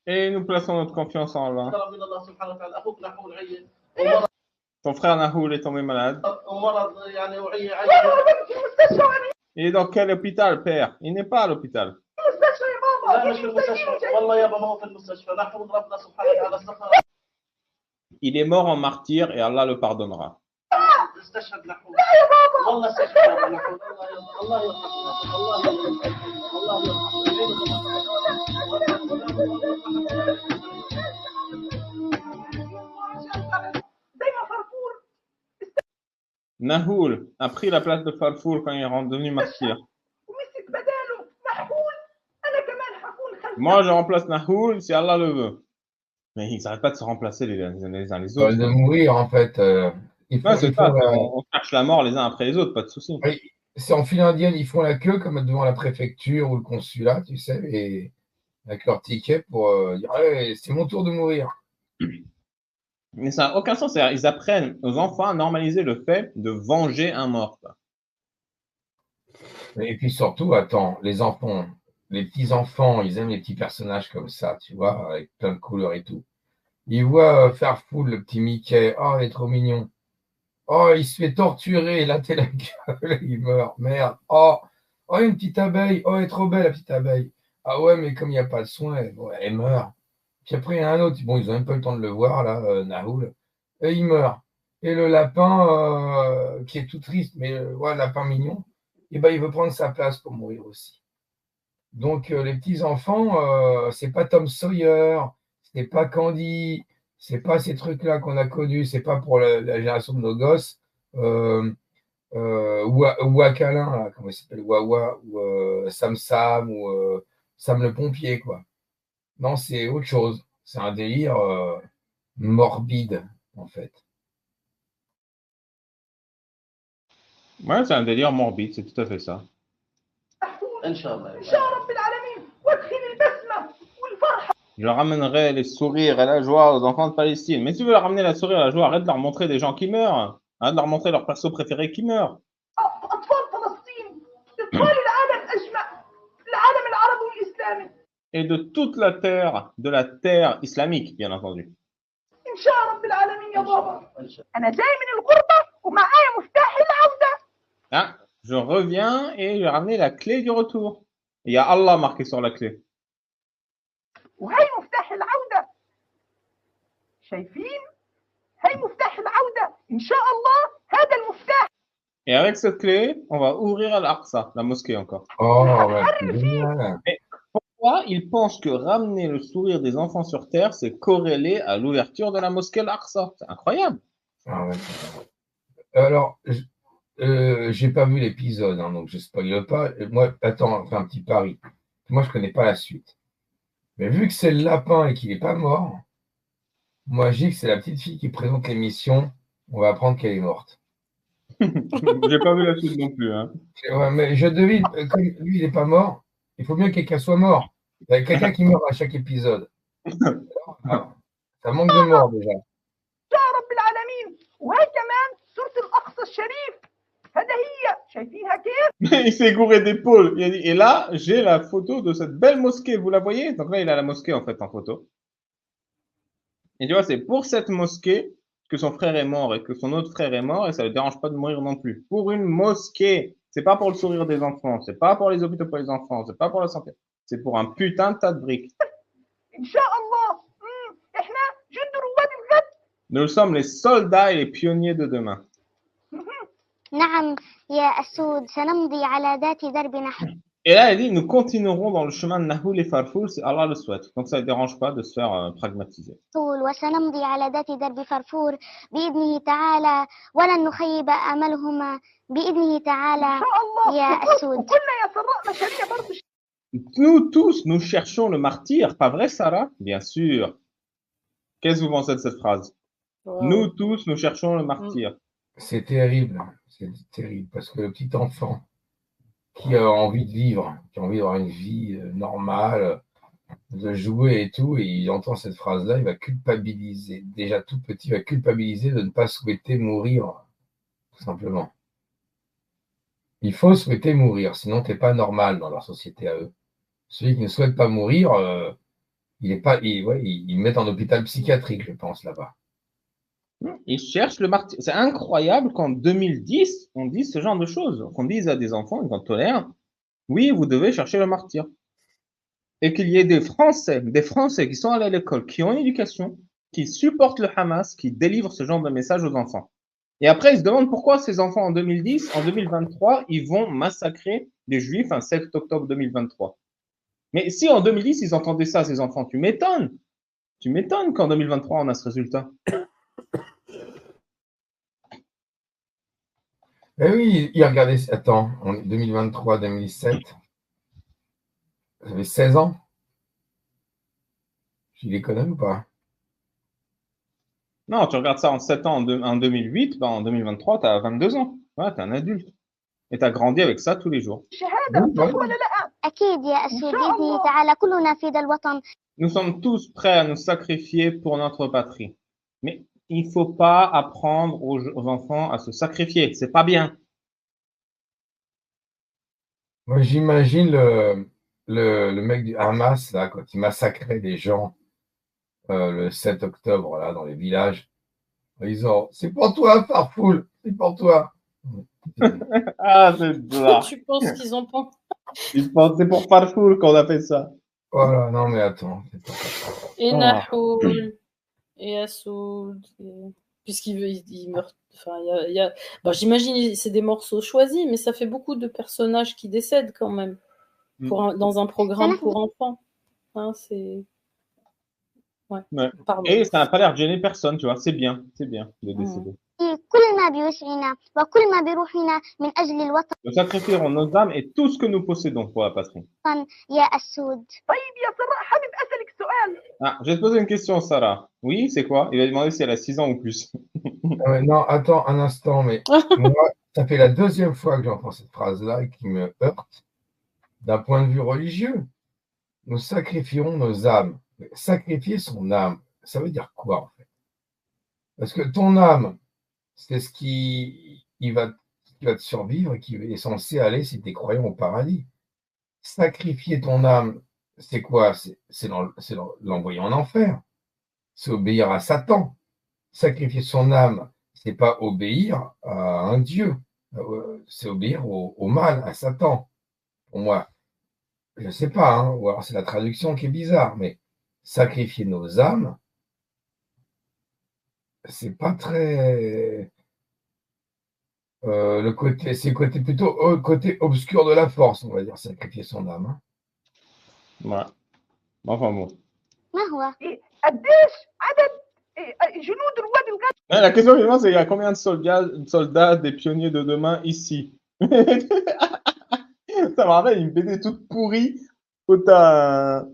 Et nous plaçons notre confiance en Allah. Ton frère Nahoul est tombé malade. Il est dans quel hôpital, père? Il n'est pas à l'hôpital. Il est mort en martyr et Allah le pardonnera. Nahoul a pris la place de Farfour quand il est devenu martyr. Moi, je remplace Nahoul si Allah le veut. Mais ils n'arrêtent pas de se remplacer les uns les autres. De mourir, en fait. C'est ça, on cherche la mort les uns après les autres, pas de souci. Oui, c'est en file indienne, ils font la queue comme devant la préfecture ou le consulat, tu sais, et avec leur ticket pour dire hey, c'est mon tour de mourir. Mais ça n'a aucun sens. Ils apprennent aux enfants à normaliser le fait de venger un mort. Et puis surtout, attends, les enfants, les petits-enfants, ils aiment les petits personnages comme ça, tu vois, avec plein de couleurs et tout. Ils voient Fairfool, le petit Mickey, oh, il est trop mignon. Oh, il se fait torturer, là, t'es la gueule, il meurt, merde. Oh, une petite abeille, oh, elle est trop belle, la petite abeille. Ah ouais, mais comme il n'y a pas de soin, elle meurt. Puis après, il y a un autre, bon, ils n'ont même pas eu le temps de le voir, là, Nahoul, et il meurt. Et le lapin, qui est tout triste, mais ouais, lapin mignon, et ben, il veut prendre sa place pour mourir aussi. Donc, les petits-enfants, c'est pas Tom Sawyer, c'est pas Candy, c'est pas ces trucs-là qu'on a connus, c'est pas pour la génération de nos gosses, ou Akalin, là, comment il s'appelle, Wawa, ou Sam Sam, ou Sam le pompier, quoi. Non, c'est autre chose. C'est un délire morbide, en fait. Ouais, c'est un délire morbide, c'est tout à fait ça. Je ramènerai les sourires et la joie aux enfants de Palestine. Mais si tu veux leur ramener la sourire et la joie, arrête de leur montrer des gens qui meurent. Arrête de leur montrer leur perso préféré qui meurt. Et de toute la terre, de la terre islamique, bien entendu. Ah, je reviens et j'ai ramené la clé du retour. Il y a Allah marqué sur la clé. وهي مفتاح العودة شايفين هي مفتاح العودة إن شاء الله هذا المفتاح. Et avec cette clé, on va ouvrir Al-Aqsa, la mosquée encore. Oh, ouais, c'est génial. Mais pourquoi ils pensent que ramener le sourire des enfants sur terre, c'est corrélé à l'ouverture de la mosquée Al-Aqsa? C'est incroyable. Ah ouais. Alors, j'ai pas vu l'épisode, hein, donc je spoile pas. Moi, attends, on fait un petit pari. Moi, je connais pas la suite. Mais vu que c'est le lapin et qu'il n'est pas mort, moi, je dis que c'est la petite fille qui présente l'émission. On va apprendre qu'elle est morte. J'ai pas vu la suite non plus. Hein. Ouais, mais je devine, comme lui, il n'est pas mort, il faut bien que quelqu'un soit mort. Il y a quelqu'un qui meurt à chaque épisode. Alors, ça manque de mort déjà. Il s'est gouré d'épaule. Il a dit, et là, j'ai la photo de cette belle mosquée. Vous la voyez? Donc là, il a la mosquée en fait en photo. Et tu vois, c'est pour cette mosquée que son frère est mort et que son autre frère est mort et ça ne le dérange pas de mourir non plus. Pour une mosquée. C'est pas pour le sourire des enfants, c'est pas pour les hôpitaux pour les enfants, c'est pas pour la santé. C'est pour un putain de tas de briques. Inch'Allah. إحنا جند رواد الغد. Nous sommes les soldats et les pionniers de demain. نعم يا أسود سنمضي على ذات درب نحو. Et là, elle dit, nous continuerons dans le chemin de Nahoul et Farfoul, si Allah le souhaite. Donc, ça ne dérange pas de se faire pragmatiser. وسنمضي على ذات درب فرفور بإذنه تعالى ولن نخيب آملهما بإذنه تعالى يا أسود. وكلنا يا سراء مشاريع برضه. Nous tous, nous cherchons le martyr, pas vrai, Sarah? Bien sûr. Qu'est-ce que vous pensez de cette phrase? Nous tous, nous cherchons le martyr. C'est terrible, parce que le petit enfant qui a envie de vivre, qui a envie d'avoir une vie normale, de jouer et tout, et il entend cette phrase-là, il va culpabiliser. Déjà tout petit, il va culpabiliser de ne pas souhaiter mourir, tout simplement. Il faut souhaiter mourir, sinon tu n'es pas normal dans leur société à eux. Celui qui ne souhaite pas mourir, ils mettent en hôpital psychiatrique, je pense, là-bas. Ils cherchent le martyr. C'est incroyable qu'en 2010, on dise ce genre de choses. Qu'on dise à des enfants, ils en tolèrent, oui, vous devez chercher le martyr. Et qu'il y ait des Français qui sont allés à l'école, qui ont une éducation, qui supportent le Hamas, qui délivrent ce genre de message aux enfants. Et après, ils se demandent pourquoi ces enfants en 2010, en 2023, ils vont massacrer des Juifs un 7 octobre 2023. Mais si en 2010, ils entendaient ça, ces enfants, tu m'étonnes. Tu m'étonnes qu'en 2023, on a ce résultat. Eh oui, il regardait, attends, en 2023-2017, j'avais 16 ans. Tu les connais ou pas? Non, tu regardes ça en 7 ans, en 2008, en 2023, tu as 22 ans. Ouais, tu es un adulte. Et tu as grandi avec ça tous les jours. Nous sommes tous prêts à nous sacrifier pour notre patrie. Mais il ne faut pas apprendre aux enfants à se sacrifier. C'est pas bien. Moi, j'imagine le mec du Hamas, là, quand il massacrait des gens le 7 octobre, là, dans les villages, en disant « C'est pour toi, Farfoul, c'est pour toi ». Ah, c'est ça. Tu penses qu'ils ont pas... C'est pour Farfoul qu'on a fait ça. Voilà, non mais attends. Et Nahoul, et Assoud, puisqu'il meurt. Enfin, j'imagine c'est des morceaux choisis, mais ça fait beaucoup de personnages qui décèdent quand même dans un programme pour enfants. Hein, c'est... Ouais. Et ça n'a pas l'air de gêner personne, tu vois. C'est bien de décéder. Nous sacrifierons nos âmes et tout ce que nous possédons pour la patrie. Ah, je vais te poser une question, Sarah. Oui, c'est quoi? Il va demander si elle a 6 ans ou plus. Non, attends un instant, mais moi, ça fait la deuxième fois que j'entends cette phrase-là et qui me heurte d'un point de vue religieux. Nous sacrifierons nos âmes. Sacrifier son âme, ça veut dire quoi en fait? Parce que ton âme, c'est ce qui va te survivre et qui est censé aller si tu es croyant au paradis. Sacrifier ton âme, c'est quoi? C'est l'envoyer en enfer. C'est obéir à Satan. Sacrifier son âme, c'est pas obéir à un Dieu. C'est obéir au mal, à Satan. Pour moi, je ne sais pas, hein, ou alors c'est la traduction qui est bizarre, mais sacrifier nos âmes, c'est pas très... c'est plutôt côté obscur de la force, on va dire, sacrifier son âme. Hein. Ouais. Enfin bon. La question évidemment, c'est il y a combien de soldats des pionniers de demain ici? Ça me rappelle une BD toute pourrie où t'as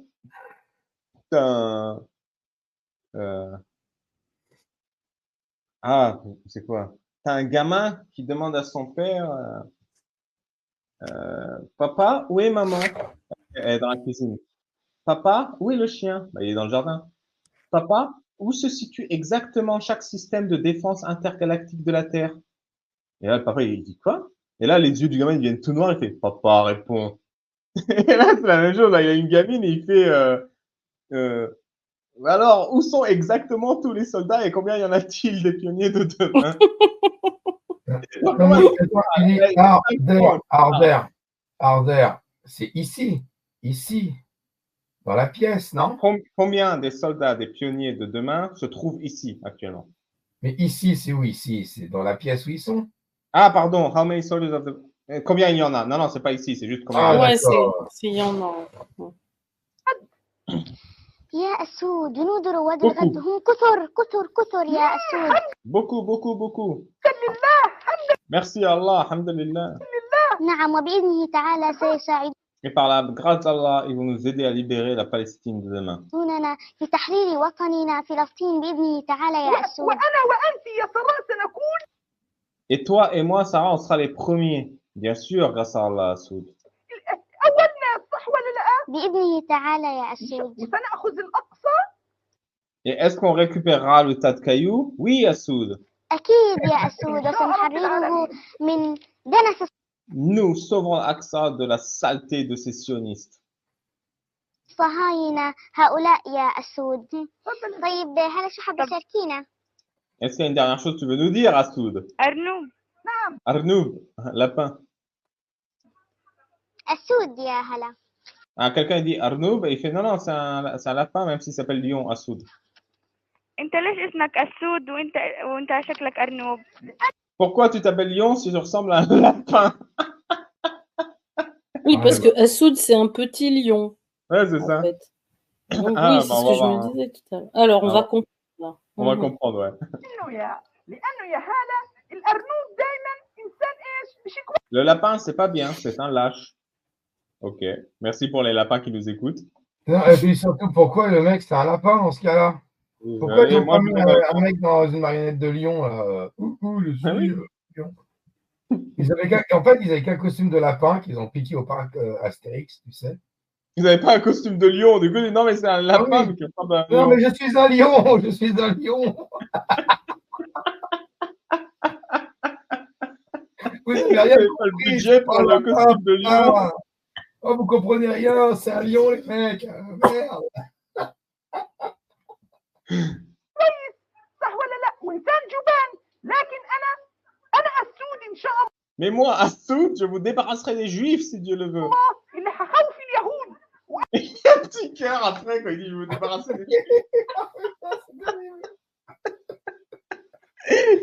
c'est quoi? T'as un gamin qui demande à son père papa, où est maman? Elle est dans la cuisine. Papa, où est le chien? Il est dans le jardin. Papa, où se situe exactement chaque système de défense intergalactique de la Terre? Et là, le papa, il dit quoi? Et là, les yeux du gamin, ils deviennent tout noirs. Il fait, papa, réponds. Et là, c'est la même chose. Là, il y a une gamine et il fait, alors, où sont exactement tous les soldats et combien y en a-t-il des pionniers de demain? Comment il dit Harder. C'est ici. Ici. Dans la pièce, non? Combien des soldats, des pionniers de demain se trouvent ici actuellement? Mais ici, c'est où ici? C'est dans la pièce où ils sont? Ah, pardon. How many soldiers of the... Combien il y en a? Non, c'est pas ici, c'est juste combien. Ah, Ouais, d'accord. il y en a. يا أسود جنود رواد الغد هم كثر يا أسود. Beaucoup. Merci Allah, alhamdulillah. نعم وبإذنه تعالى سيساعدوننا Et par la grâce d'Allah, ils vont nous aider à libérer la Palestine de demain. في تحرير وطننا فلسطين بإذنه تعالى يا أسود. وأنا وأنت يا سراء سنكون. Et toi et moi, Sarah, on sera les premiers, bien sûr, grâce à Allah, Soud. أولنا صح ولا لا؟ بإذنه تعالى يا أسود. وسنأخذ الأقصى. Et est-ce qu'on récupérera le tas de cailloux? Oui, Assoud. أكيد يا أسود وسنحرره من دنس. Nous sauverons Aqsa de la saleté de ces sionistes. صهاينة هؤلاء يا أسود. طيب هلا شو حابة تشاركينا؟ Est-ce qu'il y a une dernière chose que tu veux nous dire, Assoud? أرنوب. Arnoub, lapin. أسود يا هلا. Ah, quelqu'un dit Arnoub et il fait non, c'est un lapin, même s'il s'appelle Lion, Assoud. انت ليش اسمك اسود وانت شكلك ارنوب؟ Pourquoi tu t'appelles Lion si tu ressembles à un lapin? Oui, parce que Assoud, c'est un petit lion. Ouais, c'est ça. Fait. Donc, oui, c'est ce que je me disais tout à l'heure. Alors, on va comprendre. On va comprendre, ouais. Le lapin, c'est pas bien, c'est un lâche. Ok, merci pour les lapins qui nous écoutent. Non, et puis surtout, pourquoi le mec, c'est un lapin dans ce cas-là? Pourquoi ils ont pas mis un mec dans une marionnette de lion là, je suis lion. En fait, ils avaient qu'un costume de lapin qu'ils ont piqué au parc Astérix, tu sais. Ils n'avaient pas un costume de lion, du coup, non, mais c'est un lapin. Oui. Mais pas d'un non, lion. mais je suis un lion, je suis un lion. Vous n'avez rien compris, pas le budget pour le costume de lion. Oh, vous comprenez rien, c'est un lion, les mecs. Merde. Mais moi, Assoud, je vous débarrasserai des Juifs si Dieu le veut. Il y a un petit cœur après quand il dit je vous débarrasserai des Juifs.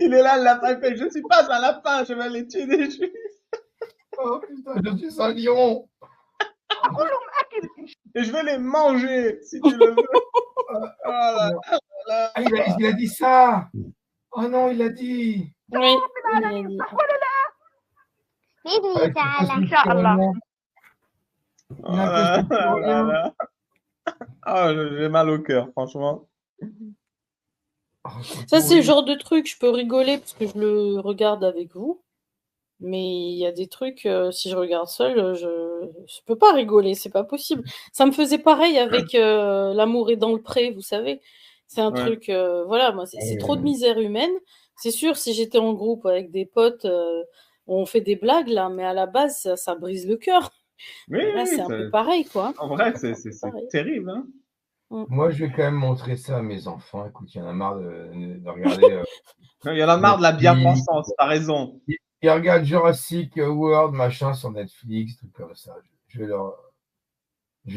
Il est là, le lapin, il fait je ne suis pas un lapin, je vais aller tuer des Juifs. Oh putain, je suis un lion. Et je vais les manger si tu le veux. Ah, il a dit ça. Oh non, il a dit. Oui. بإذنه تعالى إن شاء الله. Ah, j'ai mal au cœur, franchement. Ça, c'est le genre de truc, je peux rigoler parce que je le regarde avec vous. Mais il y a des trucs, si je regarde seule, je peux pas rigoler, c'est pas possible. Ça me faisait pareil avec L'amour est dans le pré, vous savez. C'est un truc, voilà, moi, c'est trop de misère humaine. C'est sûr, si j'étais en groupe avec des potes, on fait des blagues là, mais à la base, ça brise le cœur. Mais là, c'est un peu pareil, quoi. En vrai, c'est terrible, hein. Moi, je vais quand même montrer ça à mes enfants. Écoute, il y en a marre de regarder. Il y en a marre de la bien-pensance, t'as raison. Ils regardent Jurassic World, machin, sur Netflix, trucs comme ça. Je vais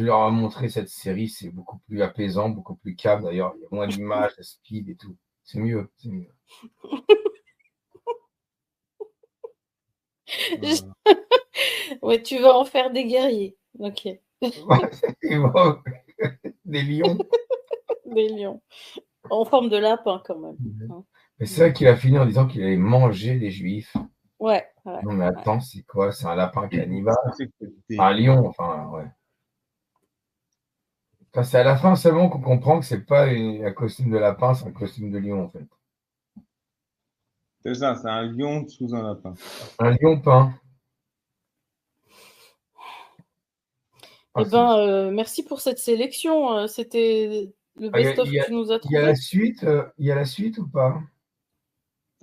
leur montrer cette série. C'est beaucoup plus apaisant, beaucoup plus calme. D'ailleurs, il y a moins d'images, de speed et tout. C'est mieux, c'est mieux. Ouais, tu vas en faire des guerriers. Ok. Des lions. Des lions. En forme de lapin, quand même. Mais c'est vrai qu'il a fini en disant qu'il allait manger les juifs. Ouais. Non, mais attends, c'est quoi? C'est un lapin cannibale? Un lion, enfin, ouais. Enfin, c'est à la fin seulement qu'on comprend que c'est pas un costume de lapin, c'est un costume de lion, en fait. C'est ça, c'est un lion sous un lapin. Un lion peint. Eh ben, merci pour cette sélection. C'était le best-of que tu nous as trouvé. Il y a la suite ou pas?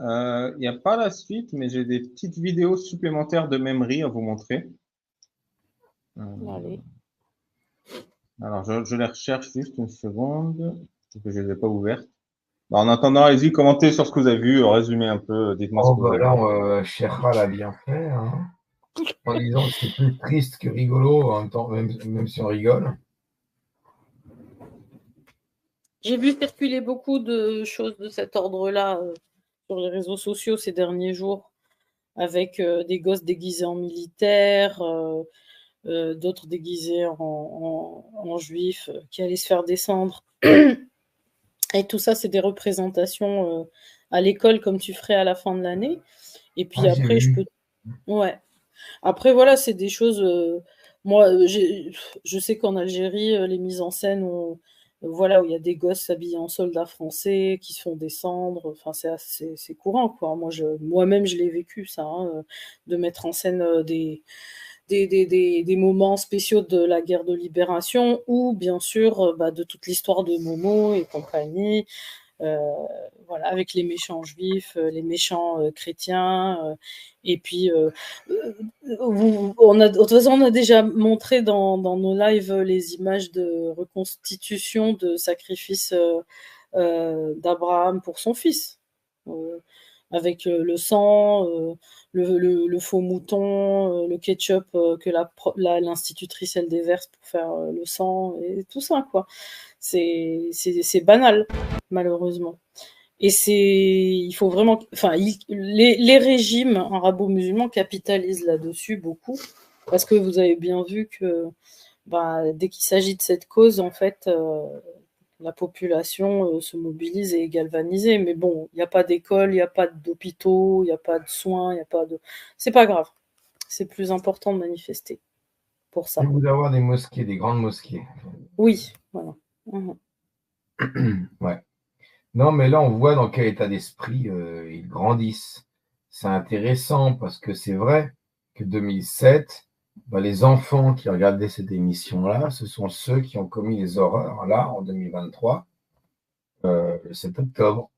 Il n'y a pas la suite, mais j'ai des petites vidéos supplémentaires de Memory à vous montrer. Allez. Alors, je les recherche juste une seconde, parce que je ne les ai pas ouvertes. Bah, en attendant, allez-y, commentez sur ce que vous avez vu, résumez un peu, dites-moi ce Oh, que vous bah avez là, Cherra l'a bien fait, hein, en disant que c'est plus triste que rigolo, en même temps, même si on rigole. J'ai vu circuler beaucoup de choses de cet ordre-là sur les réseaux sociaux ces derniers jours, avec des gosses déguisés en militaires, d'autres déguisés en juifs qui allaient se faire descendre. Et tout ça, c'est des représentations à l'école comme tu ferais à la fin de l'année. Et puis Ah, j'ai après, je vu. peux... Ouais. Après, voilà, c'est des choses... moi, je sais qu'en Algérie, les mises en scène, voilà, où il y a des gosses habillés en soldats français qui se font descendre. Enfin, c'est courant, quoi. Moi-même, je l'ai vécu, ça, hein, de mettre en scène des moments spéciaux de la guerre de libération ou bien sûr de toute l'histoire de Momo et compagnie, voilà, avec les méchants juifs, les méchants chrétiens, et puis de toute façon on a déjà montré dans nos lives les images de reconstitution de sacrifice d'Abraham pour son fils. Avec le sang, le faux mouton, le ketchup que l'institutrice elle déverse pour faire le sang et tout ça, quoi. C'est banal, malheureusement. Et il faut vraiment, enfin, les régimes arabo-musulmans capitalisent là-dessus beaucoup, parce que vous avez bien vu que dès qu'il s'agit de cette cause, en fait, la population se mobilise et est galvanisée. Mais bon, il n'y a pas d'école, il n'y a pas d'hôpitaux, il n'y a pas de soins, il n'y a pas de... C'est pas grave. C'est plus important de manifester pour ça. Il vous avoir des mosquées, des grandes mosquées. Oui, voilà. Mmh. Ouais. Non, mais là, on voit dans quel état d'esprit ils grandissent. C'est intéressant parce que c'est vrai que 2007, les enfants qui regardaient cette émission-là, ce sont ceux qui ont commis les horreurs, là, en 2023, le 7 octobre.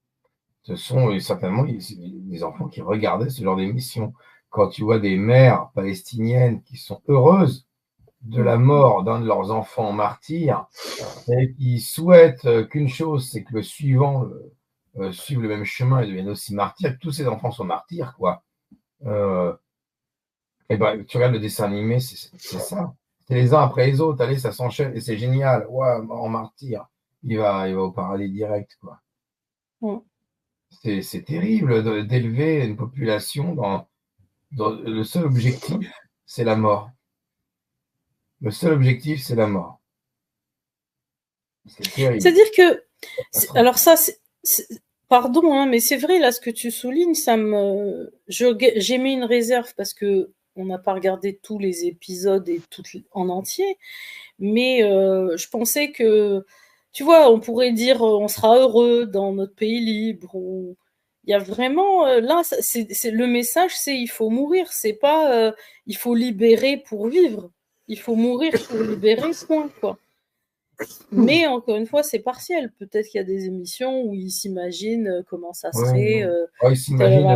Ce sont certainement les enfants qui regardaient ce genre d'émission. Quand tu vois des mères palestiniennes qui sont heureuses de la mort d'un de leurs enfants martyrs et qui souhaitent qu'une chose, c'est que le suivant suive le même chemin et devienne aussi martyr, que tous ces enfants sont martyrs, quoi. Et ben, tu regardes le dessin animé, c'est ça. C'est les uns après les autres, allez, ça s'enchaîne et c'est génial. Ouais, en martyr, il va au paradis direct, quoi. C'est terrible d'élever une population dans le seul objectif, c'est la mort. Le seul objectif, c'est la mort. C'est terrible. C'est-à-dire que, alors ça, pardon, hein, mais c'est vrai, là, ce que tu soulignes, j'ai mis une réserve parce que on n'a pas regardé tous les épisodes et tout en entier, mais je pensais que, tu vois, on pourrait dire on sera heureux dans notre pays libre. Il y a vraiment, là, le message, c'est il faut mourir, c'est pas il faut libérer pour vivre, il faut mourir pour libérer, point, quoi. Mais encore une fois, c'est partiel. Peut-être qu'il y a des émissions où ils s'imaginent comment ça serait. Ils s'imaginent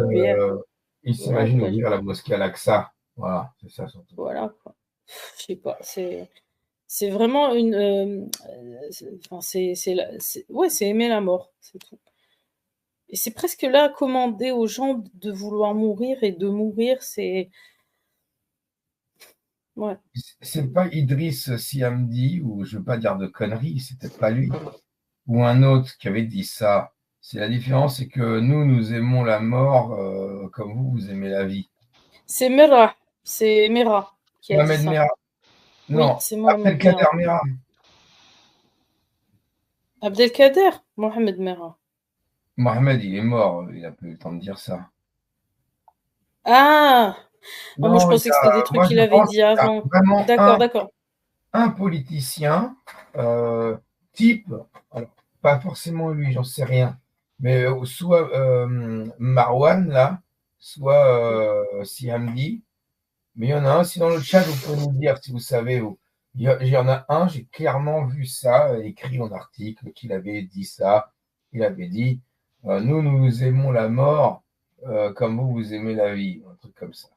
ouvrir la mosquée Al-Aqsa. Voilà, c'est ça surtout. Voilà, quoi. Je sais pas, c'est vraiment une. C'est aimer la mort, c'est tout. Et c'est presque là commander aux gens de vouloir mourir et de mourir, c'est. Ouais. C'est pas Idriss Siamdi, ou je veux pas dire de conneries, c'est peut-être pas lui, ou un autre qui avait dit ça. C'est la différence, c'est que nous aimons la mort comme vous aimez la vie. C'est Mera qui a Mohamed dit ça. Merah. Non, oui, c'est Mohamed Abdelkader Merah. Abdelkader, Mohamed Merah. Mohamed, il est mort, il a pas eu le temps de dire ça. Ah, moi je pensais que c'était des trucs qu'il avait dit avant. D'accord. Un politicien type, alors, pas forcément lui, j'en sais rien, mais soit Marwan, là, soit Siamdi, mais il y en a un, si dans le chat, vous pouvez nous dire si vous savez, il y en a un, j'ai clairement vu ça, écrit en article, qu'il avait dit ça, il avait dit, nous aimons la mort comme vous aimez la vie, un truc comme ça.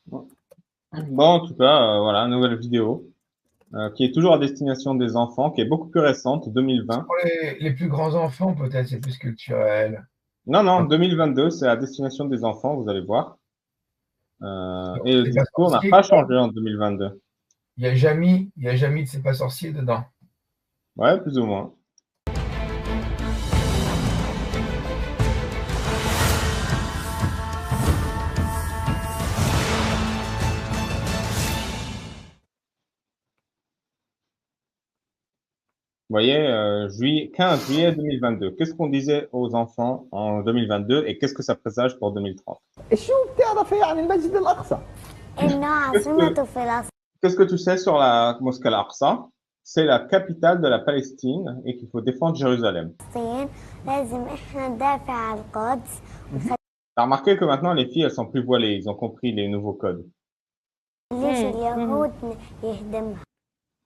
Bon, en tout cas, voilà, nouvelle vidéo. qui est toujours à destination des enfants, qui est beaucoup plus récente, 2020. Pour les plus grands enfants, peut-être, c'est plus culturel. Non, 2022, c'est à destination des enfants, vous allez voir. Et le discours n'a pas changé en 2022. Il n'y a jamais de C'est pas sorcier dedans. Ouais, plus ou moins. Vous voyez, 15 juillet 2022. Qu'est-ce qu'on disait aux enfants en 2022 et qu'est-ce que ça présage pour 2030? Qu'est-ce que tu sais sur la mosquée Al-Aqsa? C'est la capitale de la Palestine et qu'il faut défendre Jérusalem. T'as remarqué que maintenant les filles elles sont plus voilées, ils ont compris les nouveaux codes.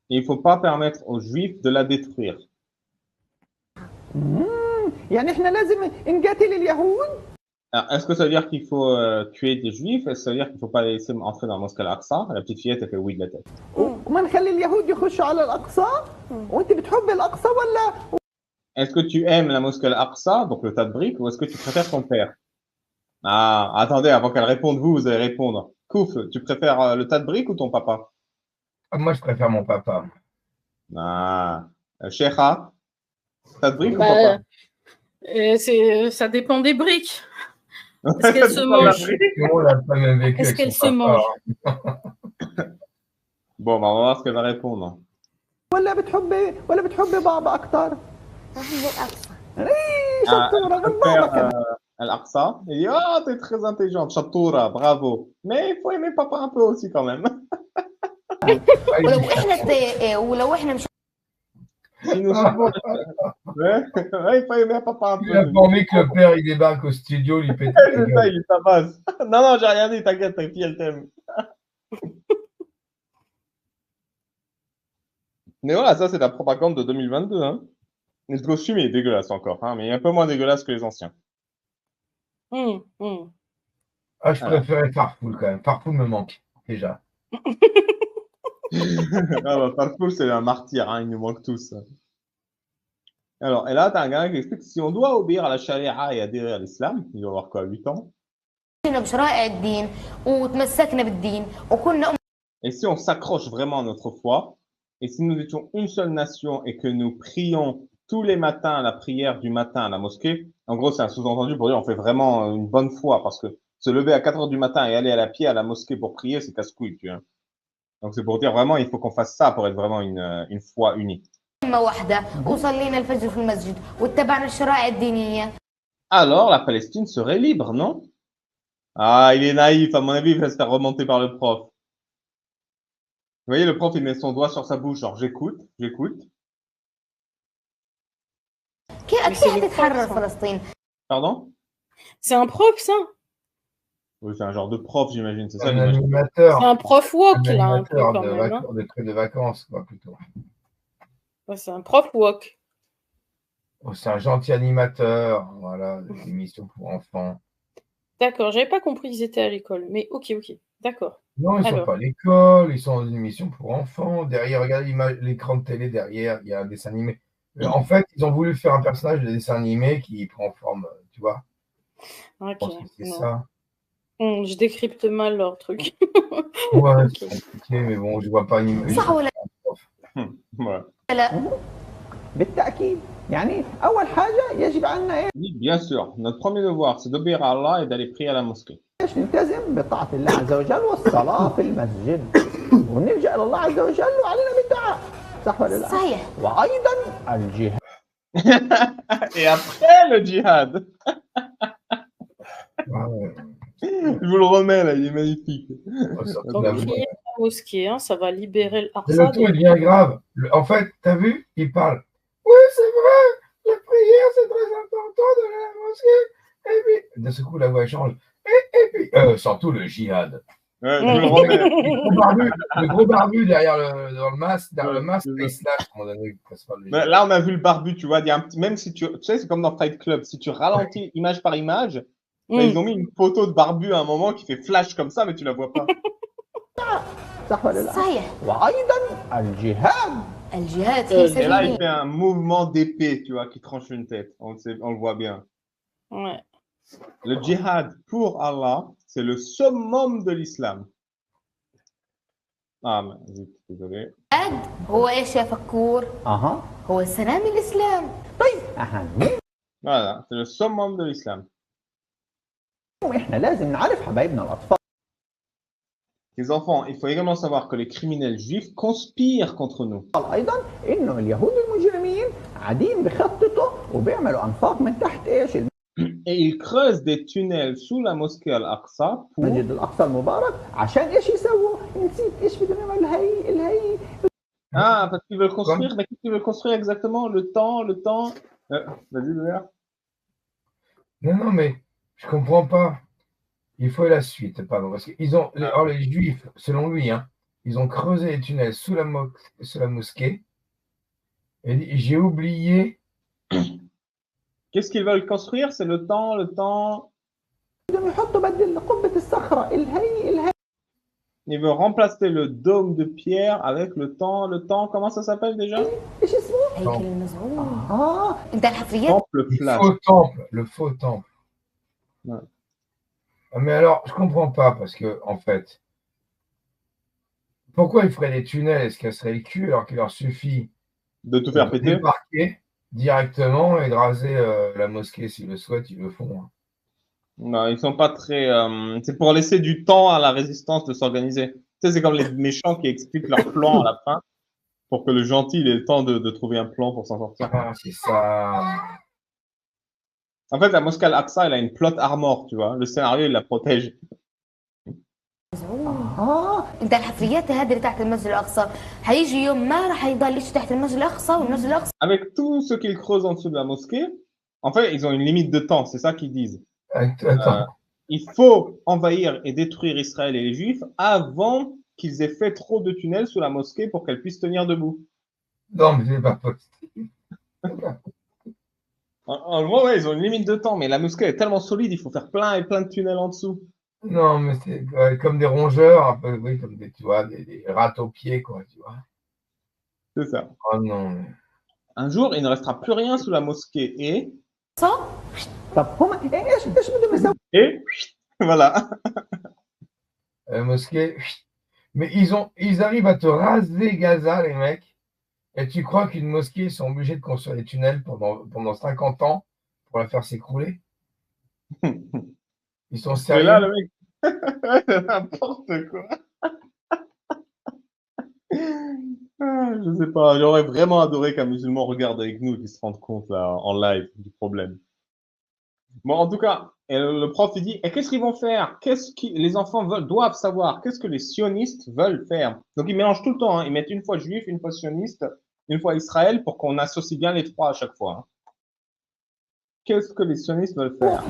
Il ne faut pas permettre aux Juifs de la détruire. Alors, est-ce que ça veut dire qu'il faut tuer des Juifs? Est-ce que ça veut dire qu'il ne faut pas les laisser entrer dans la mosquée Al-Aqsa? La petite fillette, elle fait oui de la tête. Est-ce que tu aimes la mosquée Al-Aqsa, donc le tas de briques, ou est-ce que tu préfères ton père? Ah, attendez, avant qu'elle réponde, vous allez répondre. Kouf, tu préfères le tas de briques ou ton papa? Moi, je préfère mon papa. Ah, Sheikha, tas de briques ou papa? Ça dépend des briques. Est-ce qu'elle se mange? Est-ce qu'elle se mange? Bon, bah, on va voir ce qu'elle va répondre. Al-Aqsa, il dit, oh, t'es très intelligente, Chatoura, bravo. Mais il faut aimer papa un peu aussi quand même. Si nous suivons... ouais, il faut aimer papa un peu. Il a formé que le père il débarque au studio, il pète. C'est ça, il tabasse. Non, j'ai rien dit, t'inquiète, ta fille elle t'aime. Mais voilà, ça c'est la propagande de 2022. Hein. Le costume il est dégueulasse encore, hein, mais il est un peu moins dégueulasse que les anciens. Ah, je préférais Farfoul quand même. Farfoul me manque déjà. Farfoul c'est un martyr, hein, il nous manque tous. Alors, et là, tu as un gars qui explique que si on doit obéir à la charia et adhérer à l'islam, il va avoir quoi, 8 ans? Et si on s'accroche vraiment à notre foi, et si nous étions une seule nation et que nous prions tous les matins à la prière du matin à la mosquée, en gros, c'est un sous-entendu pour dire on fait vraiment une bonne foi, parce que se lever à 4 heures du matin et aller à la pied à la mosquée pour prier, c'est casse-couille, tu vois. Donc c'est pour dire vraiment, il faut qu'on fasse ça pour être vraiment une foi unie. Alors, la Palestine serait libre, non? Ah, il est naïf, à mon avis, il va se faire remonter par le prof. Vous voyez, le prof, il met son doigt sur sa bouche, genre j'écoute. Pardon? C'est un prof, ça? Oui, c'est un genre de prof, j'imagine, c'est ça? Un animateur. C'est un prof woke, là, un peu quand même. même. De trucs de vacances, quoi, plutôt. Ouais, c'est un prof woke. Oh, c'est un gentil animateur, voilà, des émissions pour enfants. D'accord, j'avais pas compris qu'ils étaient à l'école, mais ok, d'accord. Non, ils ne sont pas à l'école, ils sont dans une émission pour enfants. Derrière, regarde l'écran de télé, derrière, il y a un dessin animé. En fait, ils ont voulu faire un personnage de dessin animé qui prend forme, tu vois. Ok, c'est ça. Je décrypte mal leur truc. Ouais, c'est compliqué, mais bon, je vois pas une image. Oui, bien sûr. Notre premier devoir, c'est d'obéir à Allah et d'aller prier à la mosquée. Et après le djihad. Je vous le remets là, il est magnifique. Donc, prier à la mosquée, hein, ça va libérer l'Aqsa. Le tout est bien grave. En fait, t'as vu, il parle. Oui, c'est vrai, la prière, c'est très important de la mosquée. Et puis, d'un seul coup, la voix change. Et puis, surtout le djihad. Ouais, je le remets. Le gros barbu derrière le masque, il se lâche à un moment donné. Là, on a vu le barbu, tu vois. Il y a un petit, même si tu sais, c'est comme dans Fight Club. Si tu ralentis image par image, ils ont mis une photo de barbu à un moment qui fait flash comme ça, mais tu la vois pas. صح ولا لا؟ صحيح. وأيضا الجهاد. الجهاد في Et là, il سبيل fait un mouvement d'épée, tu vois, qui tranche une tête. On le voit bien. Ouais. Le djihad pour Allah, c'est le summum de l'islam. Ah, mais zut, désolé. الجهاد هو ايش يا فكور؟ أها. هو سلام الإسلام. طيب أهمية Voilà, c'est le summum de l'islam. إحنا لازم نعرف حبايبنا الأطفال. Les enfants, il faut également savoir que les criminels juifs conspirent contre nous. أيضا إنه اليهود المجرمين قاعدين بيخططوا وبيعملوا أنفاق من تحت إيش؟ Et ils creusent des tunnels sous la mosquée Al-Aqsa pour... المسجد الأقصى المبارك عشان إيش يسووا؟ نسيت إيش بدهم يعملوا الهي. Ah, parce qu'ils veulent construire. Mais qu'est-ce qu'ils veulent construire exactement? Le temps. Vas-y, Léa. Non, mais je comprends pas. Il faut la suite, pardon. Parce qu'ils ont, les Juifs, selon lui, hein, ils ont creusé les tunnels sous la mosquée. Et j'ai oublié. Qu'est-ce qu'ils veulent construire? C'est le temps. Ils veulent remplacer le dôme de pierre avec le temps. Comment ça s'appelle déjà? Temple plat. Le faux temple. Ouais. Mais alors, je comprends pas parce que, en fait, pourquoi ils feraient des tunnels et se casseraient le cul alors qu'il leur suffit de tout faire péter, débarquer directement et de raser la mosquée s'ils le souhaitent, ils le font. Hein. Non, ils sont pas très. C'est pour laisser du temps à la résistance de s'organiser. Tu sais, c'est comme les méchants qui expliquent leur plan à la fin pour que le gentil ait le temps de trouver un plan pour s'en sortir. Ah, c'est ça. En fait, la mosquée Al-Aqsa, elle a une plot armor, tu vois. Le scénario, il la protège. انت الحفريات هذه اللي تحت المسجد الأقصى هيجي يوم ما راح يضل شيء تحت المسجد الأقصى والمسجد الأقصى. Avec tout ce qu'ils creusent en dessous de la mosquée, en fait, ils ont une limite de temps, c'est ça qu'ils disent. Il faut envahir et détruire Israël et les Juifs avant qu'ils aient fait trop de tunnels sous la mosquée pour qu'elle puisse tenir debout. Non, mais c'est pas possible. Ouais, ils ont une limite de temps, mais la mosquée est tellement solide, il faut faire plein et plein de tunnels en dessous. Non, mais c'est comme des rongeurs, un peu, oui, comme tu vois, des rats aux pieds, quoi, tu vois. C'est ça. Oh non. Un jour, il ne restera plus rien sous la mosquée et voilà. La mosquée. Mais ils arrivent à te raser Gaza, les mecs. Et tu crois qu'une mosquée, ils sont obligés de construire des tunnels pendant 50 ans pour la faire s'écrouler? Ils sont sérieux? Là, le mec, n'importe quoi. Je sais pas, j'aurais vraiment adoré qu'un musulman regarde avec nous et qu'il se rende compte là, en live du problème. Bon, en tout cas, le prof il dit, et qu'est-ce qu'ils vont faire? Les enfants doivent savoir? Qu'est-ce que les sionistes veulent faire? Donc ils mélangent tout le temps, hein. Ils mettent une fois juif, une fois sioniste, une fois Israël pour qu'on associe bien les trois à chaque fois. Hein. Qu'est-ce que les sionistes veulent faire?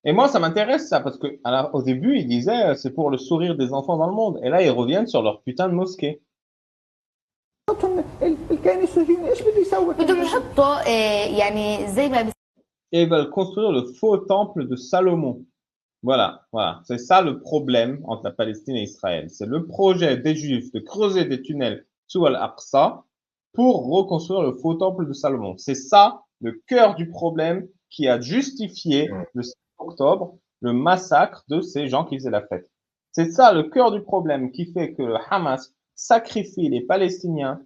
Et moi, ça m'intéresse ça, parce que au début, ils disaient c'est pour le sourire des enfants dans le monde. Et là, ils reviennent sur leur putain de mosquée. Et ils veulent construire le faux temple de Salomon. Voilà. C'est ça le problème entre la Palestine et Israël. C'est le projet des Juifs de creuser des tunnels sous Al-Aqsa pour reconstruire le faux temple de Salomon. C'est ça le cœur du problème qui a justifié le 7 octobre le massacre de ces gens qui faisaient la fête. C'est ça le cœur du problème qui fait que le Hamas sacrifie les Palestiniens,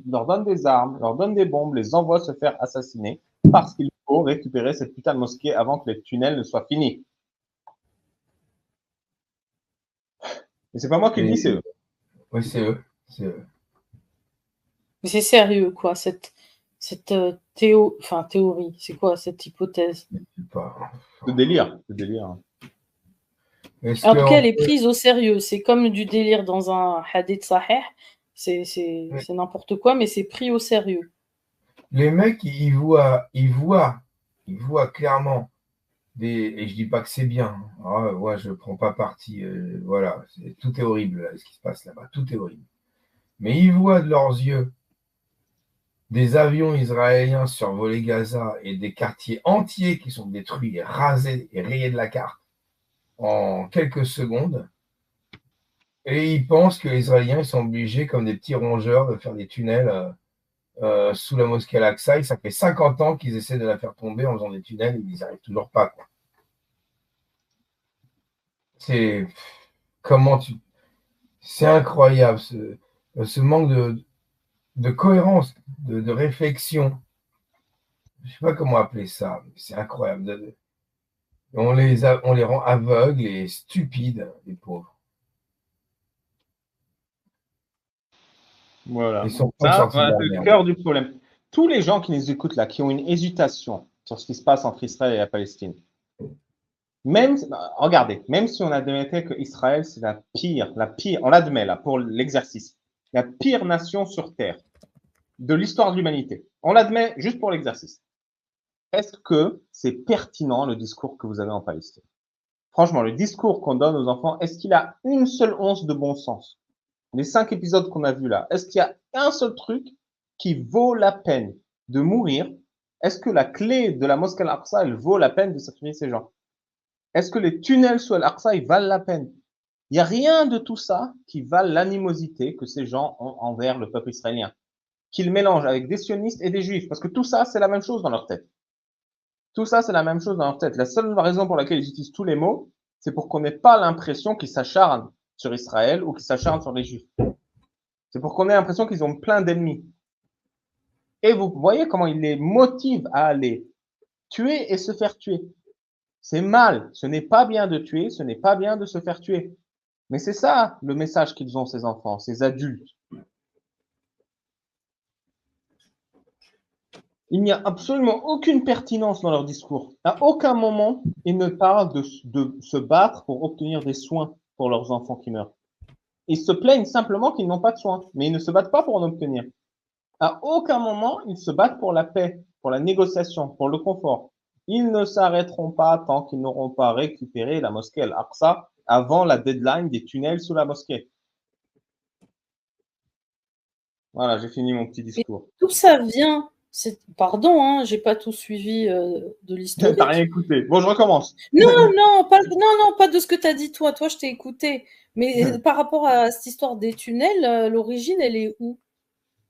leur donne des armes, leur donne des bombes, les envoie se faire assassiner parce qu'il faut récupérer cette putain de mosquée avant que les tunnels ne soient finis. Et c'est pas moi qui le dis, c'est eux. Oui, c'est eux. Mais c'est sérieux, quoi, cette théorie. C'est quoi cette hypothèse? C'est délire. En tout cas, elle est prise au sérieux. C'est comme du délire dans un hadith sahih. C'est n'importe quoi, mais c'est pris au sérieux. Les mecs, ils voient clairement et je dis pas que c'est bien. Ah, ouais, je prends pas parti. Voilà, tout est horrible là, ce qui se passe là-bas. Tout est horrible. Mais ils voient de leurs yeux des avions israéliens survoler Gaza et des quartiers entiers qui sont détruits, et rasés et rayés de la carte. en quelques secondes. Et ils pensent que les Israéliens ils sont obligés, comme des petits rongeurs, de faire des tunnels sous la mosquée Al-Aqsa. Et ça fait 50 ans qu'ils essaient de la faire tomber en faisant des tunnels et ils n'y arrivent toujours pas, quoi. C'est c'est incroyable ce manque de cohérence, de réflexion. Je ne sais pas comment appeler ça, mais c'est incroyable. On les rend aveugles et stupides, les pauvres. Voilà. Ils sont pas Ça, sortis de voilà, la c'est le merde. cœur du problème. Tous les gens qui nous écoutent là, qui ont une hésitation sur ce qui se passe entre Israël et la Palestine, regardez, même si on admettait que Israël, c'est la pire, on l'admet là, pour l'exercice, la pire nation sur Terre de l'histoire de l'humanité. On l'admet juste pour l'exercice. Est-ce que c'est pertinent le discours que vous avez en Palestine? Franchement, le discours qu'on donne aux enfants, est-ce qu'il a une seule once de bon sens? Les 5 épisodes qu'on a vus là, est-ce qu'il y a un seul truc qui vaut la peine de mourir? Est-ce que la clé de la mosquée Al-Aqsa, elle vaut la peine de sacrifier ces gens? Est-ce que les tunnels sous Al-Aqsa, ils valent la peine? Il n'y a rien de tout ça qui valent l'animosité que ces gens ont envers le peuple israélien, qu'ils mélangent avec des sionistes et des juifs, parce que tout ça, c'est la même chose dans leur tête. Tout ça, c'est la même chose dans leur tête. La seule raison pour laquelle ils utilisent tous les mots, c'est pour qu'on n'ait pas l'impression qu'ils s'acharnent sur Israël ou qu'ils s'acharnent sur les juifs. C'est pour qu'on ait l'impression qu'ils ont plein d'ennemis. Et vous voyez comment ils les motivent à aller tuer et se faire tuer. C'est mal. Ce n'est pas bien de tuer, ce n'est pas bien de se faire tuer. Mais c'est ça le message qu'ils ont, ces enfants, ces adultes. Il n'y a absolument aucune pertinence dans leur discours. À aucun moment, ils ne parlent de se battre pour obtenir des soins pour leurs enfants qui meurent. Ils se plaignent simplement qu'ils n'ont pas de soins, mais ils ne se battent pas pour en obtenir. À aucun moment, ils se battent pour la paix, pour la négociation, pour le confort. Ils ne s'arrêteront pas tant qu'ils n'auront pas récupéré la mosquée Al-Aqsa avant la deadline des tunnels sous la mosquée. Voilà, j'ai fini mon petit discours. Tout ça vient... Pardon, hein, j'ai pas tout suivi de l'histoire. T'as rien écouté. Bon, je recommence. Non, pas de ce que tu as dit toi. Toi, je t'ai écouté. Mais par rapport à cette histoire des tunnels, l'origine, elle est où?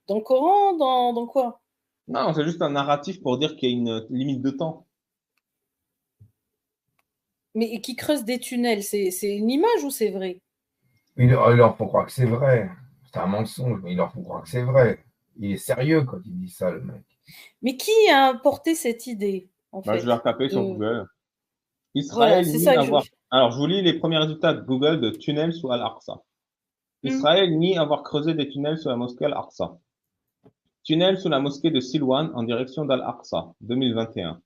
Dans le Coran? Dans quoi? Non, c'est juste un narratif pour dire qu'il y a une limite de temps. Mais qui creuse des tunnels, c'est une image ou c'est vrai? Il leur faut croire que c'est vrai. C'est un mensonge, mais il leur faut croire que c'est vrai. Il est sérieux quand il dit ça, le mec. Mais qui a porté cette idée, en fait? Je vais retaper sur Google. Israël nie avoir... Alors, je vous lis les premiers résultats de Google de tunnels sous Al-Aqsa. Israël nie avoir creusé des tunnels sous la mosquée Al-Aqsa. Tunnel sous la mosquée de Silwan en direction d'Al-Aqsa, 2021.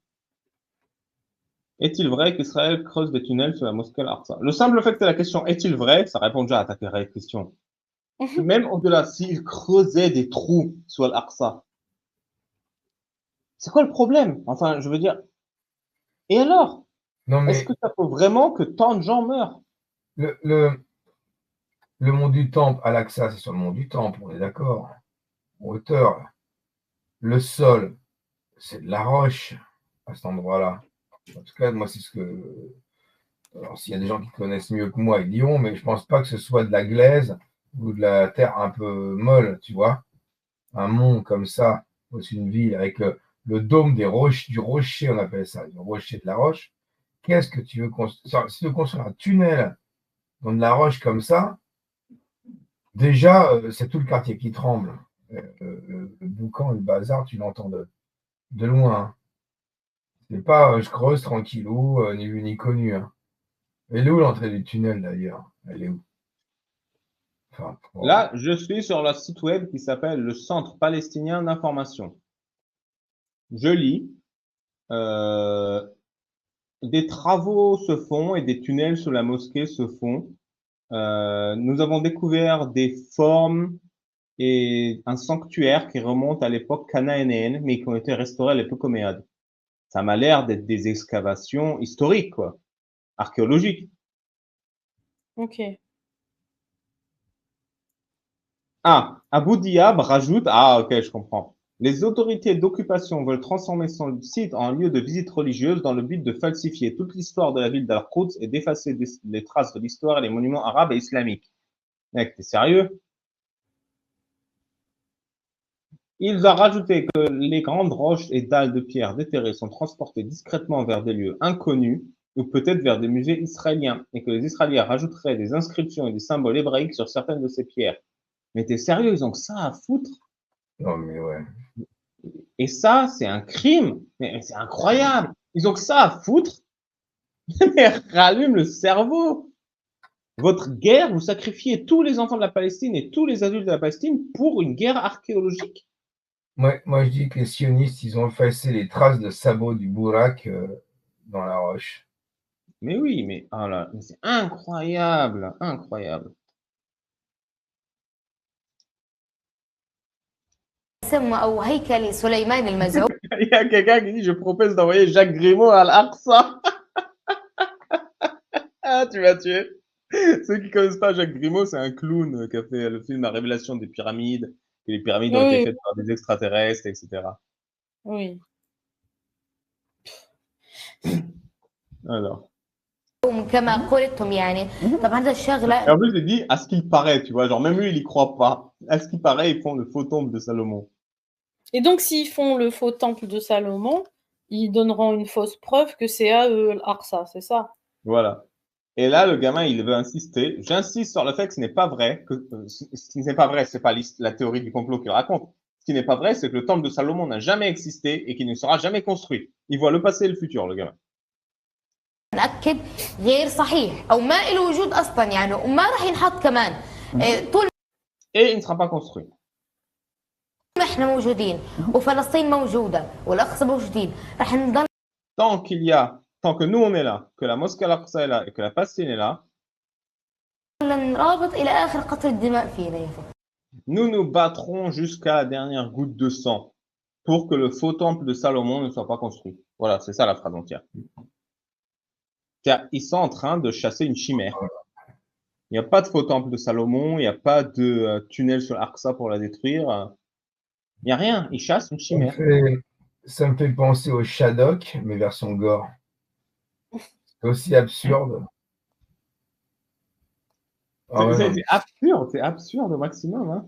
Est-il vrai qu'Israël creuse des tunnels sous la mosquée Al-Aqsa? Le simple fait que tu as la question « Est-il vrai ?» ça répond déjà à ta question. Même au-delà, s'il creusait des trous sous Al-Aqsa, c'est quoi le problème? Enfin, je veux dire, et alors? Est-ce que ça faut vraiment que tant de gens meurent? Le mont du Temple, Al-Aqsa, c'est sur le mont du Temple, on est d'accord. En hauteur. Le sol, c'est de la roche à cet endroit-là. En tout cas, moi, c'est ce que... Alors, s'il y a des gens qui connaissent mieux que moi, ils diront, mais je pense pas que ce soit de la glaise ou de la terre un peu molle, tu vois. Un mont comme ça, au-dessus d'une ville, avec le dôme des roches, du rocher, on appelle ça, du rocher de la roche. Qu'est-ce que tu veux construire? Si tu veux construire un tunnel dans de la roche comme ça, déjà, c'est tout le quartier qui tremble. Le boucan, le bazar, tu l'entends de loin. C'est pas je creuse tranquillou, ni vu ni connu. Hein. Elle est où l'entrée du tunnel d'ailleurs? Elle est où? Enfin, Là, je suis sur le site web qui s'appelle le Centre palestinien d'information. Je lis. Des travaux se font et des tunnels sous la mosquée se font. Nous avons découvert des formes et un sanctuaire qui remonte à l'époque cananéenne, mais qui ont été restaurés à l'époque omeyyade. Ça m'a l'air d'être des excavations historiques, quoi, archéologiques. Ok. Ah, Abu Diab rajoute, ah ok, je comprends. Les autorités d'occupation veulent transformer son site en lieu de visite religieuse dans le but de falsifier toute l'histoire de la ville d'Al-Quds et d'effacer les traces de l'histoire et les monuments arabes et islamiques. Mec, t'es sérieux? Il va rajouter que les grandes roches et dalles de pierre déterrées sont transportées discrètement vers des lieux inconnus ou peut-être vers des musées israéliens et que les Israéliens rajouteraient des inscriptions et des symboles hébraïques sur certaines de ces pierres. Mais t'es sérieux, ils ont que ça à foutre? Non, mais ouais. Et ça, c'est un crime. Mais c'est incroyable. Ils ont que ça à foutre. Mais rallume le cerveau. Votre guerre, vous sacrifiez tous les enfants de la Palestine et tous les adultes de la Palestine pour une guerre archéologique. Moi, je dis que les sionistes, ils ont effacé les traces de sabots du Bourak dans la roche. Mais oui, mais, oh là, mais c'est incroyable, incroyable. Il y a quelqu'un qui dit je propose d'envoyer Jacques Grimaud à l'Aqsa. Ah, tu m'as tué. Ceux qui connaissent pas Jacques Grimaud, c'est un clown qui a fait le film La Révélation des pyramides, que les pyramides ont été faites par des extraterrestres, etc. Oui. Alors. كما قلتم يعني طبعا هذا الشغله. Et en plus, il dit à ce qu'il paraît, tu vois, genre même lui, il y croit pas. À ce qu'il paraît, ils font le faux temple de Salomon. Et donc, s'ils font le faux temple de Salomon, ils donneront une fausse preuve que c'est à eux l'Aqsa, c'est ça? Voilà. Et là, le gamin, il veut insister. J'insiste sur le fait que ce n'est pas vrai, ce qui n'est pas vrai, c'est pas la théorie du complot qu'il raconte. Ce qui n'est pas vrai, c'est que le temple de Salomon n'a jamais existé et qu'il ne sera jamais construit. Il voit le passé et le futur, le gamin. نأكد غير صحيح أو ما له وجود أصلا يعني وما راح ينحط كمان طول Et il ne sera pas construit. ما إحنا موجودين وفلسطين موجودة والأقصى موجودين راح نضل. Tant que nous on est là, que la mosquée Al-Aqsa est là et que la Palestine est là, نرابط إلى آخر قطرة دماء فينا. Nous nous battrons jusqu'à la dernière goutte de sang pour que le faux temple de Salomon ne soit pas construit. Voilà, c'est ça la phrase entière. Car ils sont en train de chasser une chimère. Il n'y a pas de faux temple de Salomon, il n'y a pas de tunnel sur l'Aqsa pour la détruire. Il n'y a rien, ils chassent une chimère. Ça me fait penser au Shadok, mais version gore. C'est aussi absurde. C'est absurde au maximum. Hein.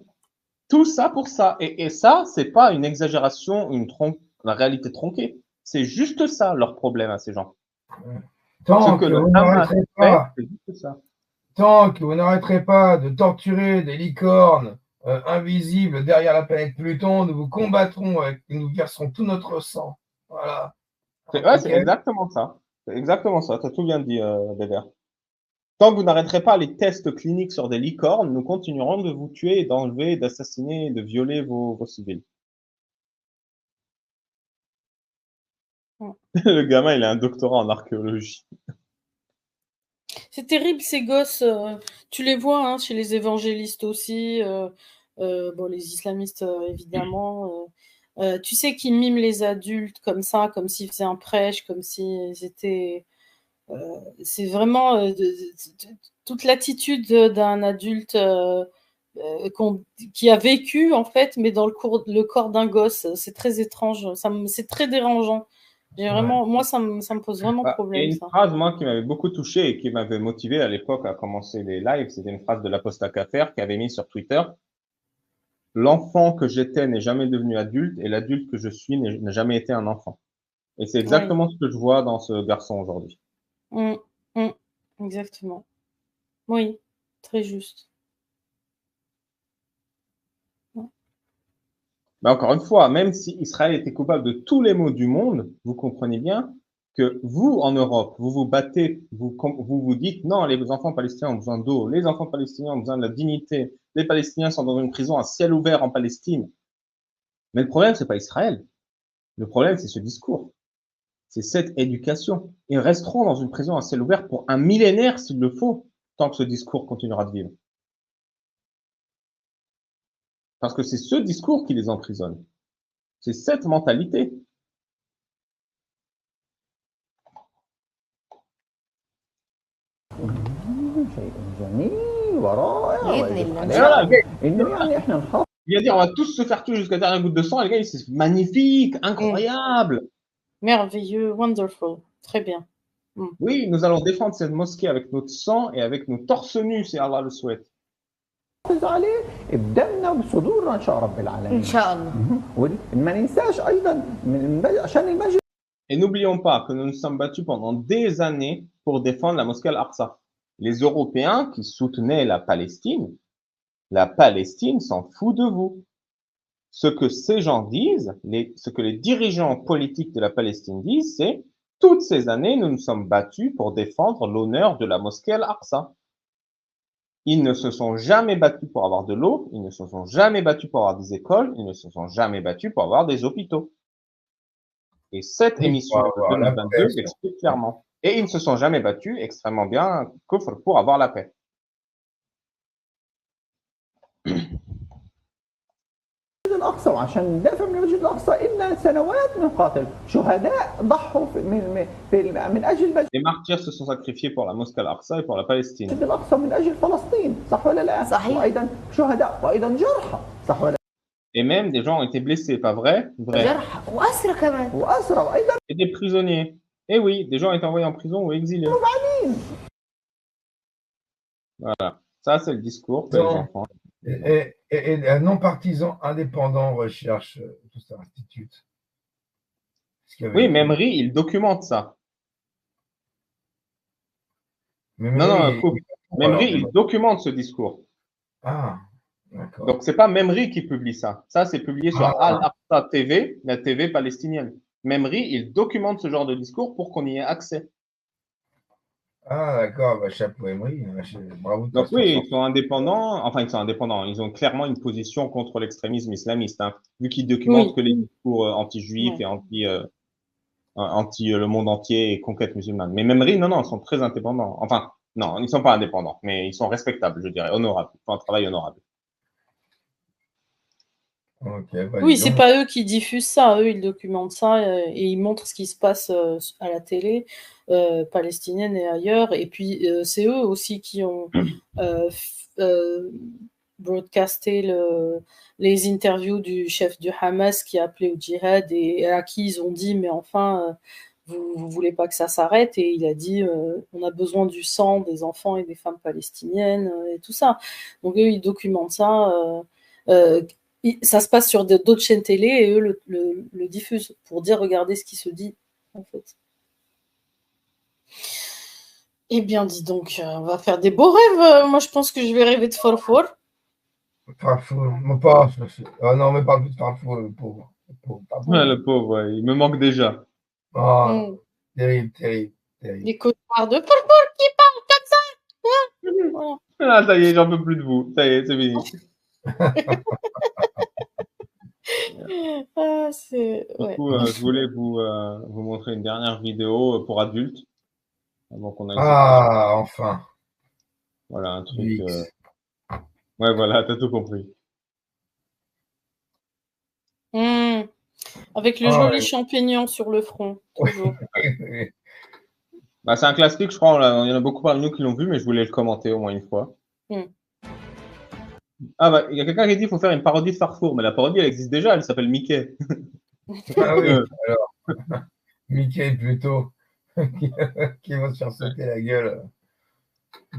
Tout ça pour ça. Et ça, c'est pas une exagération, la réalité tronquée. C'est juste ça leur problème à ces gens. Tant que vous n'arrêterez pas de torturer des licornes invisibles derrière la planète Pluton, nous vous combattrons et nous verserons tout notre sang. Voilà. C'est exactement ça. C'est exactement ça. Tu as tout bien dit, Béder. Tant que vous n'arrêterez pas les tests cliniques sur des licornes, nous continuerons de vous tuer, d'enlever, d'assassiner et de violer vos civils. Le gamin, il a un doctorat en archéologie. C'est terrible, ces gosses. Tu les vois hein, chez les évangélistes aussi. Bon, les islamistes, évidemment. Tu sais qu'ils miment les adultes comme ça, comme s'ils faisaient un prêche, comme s'ils étaient... c'est vraiment toute l'attitude d'un adulte qui a vécu, en fait, mais dans le corps d'un gosse. C'est très étrange. C'est très dérangeant. Moi, ça me pose vraiment problème. Il y a une phrase, moi, qui m'avait beaucoup touché et qui m'avait motivé à l'époque à commencer les lives. C'était une phrase de l'apostat Kaffer qui avait mis sur Twitter. L'enfant que j'étais n'est jamais devenu adulte et l'adulte que je suis n'a jamais été un enfant. Et c'est exactement ce que je vois dans ce garçon aujourd'hui. Exactement. Oui, très juste. Mais encore une fois, même si Israël était coupable de tous les maux du monde, vous comprenez bien que vous, en Europe, vous vous battez, vous dites non, les enfants palestiniens ont besoin d'eau, les enfants palestiniens ont besoin de la dignité, les Palestiniens sont dans une prison à ciel ouvert en Palestine. Mais le problème, c'est pas Israël. Le problème, c'est ce discours. C'est cette éducation. Ils resteront dans une prison à ciel ouvert pour un millénaire s'il le faut, tant que ce discours continuera de vivre. Parce que c'est ce discours qui les emprisonne. C'est cette mentalité. Il va dire, on va tous se faire tuer jusqu'à la dernière goutte de sang. Et les gars, c'est magnifique, incroyable. Merveilleux, wonderful. Très bien. Oui, nous allons défendre cette mosquée avec notre sang et avec nos torses nus, si Allah le souhaite. عليه بدمنا وبصدورنا ان شاء رب العالمين ان شاء الله. ما ننساش ايضا عشان المسجد. Et n'oublions pas que nous nous sommes battus pendant des années pour défendre la mosquée Al-Aqsa. Les Européens qui soutenaient la Palestine s'en fout de vous. Ce que ces gens disent, ce que les dirigeants politiques de la Palestine disent, c'est toutes ces années, nous nous sommes battus pour défendre l'honneur de la mosquée Al-Aqsa. Ils ne se sont jamais battus pour avoir de l'eau, ils ne se sont jamais battus pour avoir des écoles, ils ne se sont jamais battus pour avoir des hôpitaux. Et cette émission de 2022 l'explique clairement. Et ils ne se sont jamais battus extrêmement bien pour avoir la paix. الأقصى وعشان ندافع من المسجد الأقصى إلنا سنوات نقاتل شهداء ضحوا من أجل المسجد. Les martyrs se sont sacrifiés pour la mosquée Al-Aqsa et pour la Palestine. المسجد الأقصى من أجل فلسطين صح ولا لا؟ صحيح. وأيضا شهداء وأيضا جرحى صح ولا لا؟ Et même des gens ont été blessés, pas vrai? Vrai. جرحى وأسرى كمان. وأسرى وأيضا. Et des prisonniers. Et oui, des gens ont été envoyés en prison ou exilés. Voilà, ça c'est le discours que les enfants. Et un non-partisan indépendant recherche tout ça, institut. Oui, Memri, il documente ça. Memri, il documente ce discours. Ah, d'accord. Donc, c'est pas Memri qui publie ça. Ça, c'est publié sur Al-Aqsa TV, la TV palestinienne. Memri, il documente ce genre de discours pour qu'on y ait accès. Ah, d'accord, bah, chapeau Emery. Bravo. Donc oui, ils sont indépendants. Enfin, ils sont indépendants. Ils ont clairement une position contre l'extrémisme islamiste, hein, vu qu'ils documentent que les discours anti-juifs et anti le monde entier et conquête musulmane. Mais Memri, non, ils sont très indépendants. Enfin, non, ils ne sont pas indépendants, mais ils sont respectables, je dirais, honorables. Ils font un travail honorable. Okay, bah, oui, c'est pas eux qui diffusent ça, eux ils documentent ça et ils montrent ce qui se passe à la télé palestinienne et ailleurs. Et puis c'est eux aussi qui ont broadcasté les interviews du chef du Hamas qui a appelé au djihad et à qui ils ont dit mais enfin vous voulez pas que ça s'arrête, et il a dit on a besoin du sang des enfants et des femmes palestiniennes et tout ça. Donc eux ils documentent ça. Ça se passe sur d'autres chaînes télé et eux le diffusent pour dire regardez ce qui se dit en fait. Eh bien dis donc, on va faire des beaux rêves. Moi je pense que je vais rêver de Farfour. Farfour, pas. Ah non, mais pas plus de Farfour, le pauvre. Le pauvre, ouais, il me manque déjà. Ah, terrible. Les cauchemars de Farfour qui parlent comme ça. Voilà. Ah, ça y est, j'en peux plus de vous. Ça y est, c'est fini. Du coup, je voulais vous montrer une dernière vidéo pour adultes. Avant qu'on aille enfin. Voilà, un truc. Ouais, voilà, t'as tout compris. Avec le joli champignon sur le front, toujours. Bah, c'est un classique, je crois. Il y en a beaucoup parmi nous qui l'ont vu, mais je voulais le commenter au moins une fois. Ah bah, il y a quelqu'un qui dit qu'il faut faire une parodie de Farfour, mais la parodie, elle existe déjà, elle s'appelle Mickey. Ah oui, alors, Mickey plutôt, qui va se faire sauter la gueule.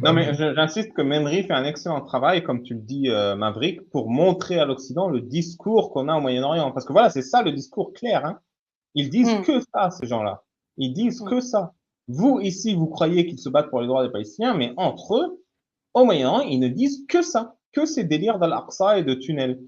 Non, mais j'insiste que Memri fait un excellent travail, comme tu le dis, Maverick, pour montrer à l'Occident le discours qu'on a au Moyen-Orient. Parce que voilà, c'est ça le discours clair. Hein. Ils disent que ça, ces gens-là. Ils disent que ça. Vous, ici, vous croyez qu'ils se battent pour les droits des Palestiniens, mais entre eux, au Moyen-Orient, ils ne disent que ça. Que ces délires d'Al-Aqsa et de tunnels.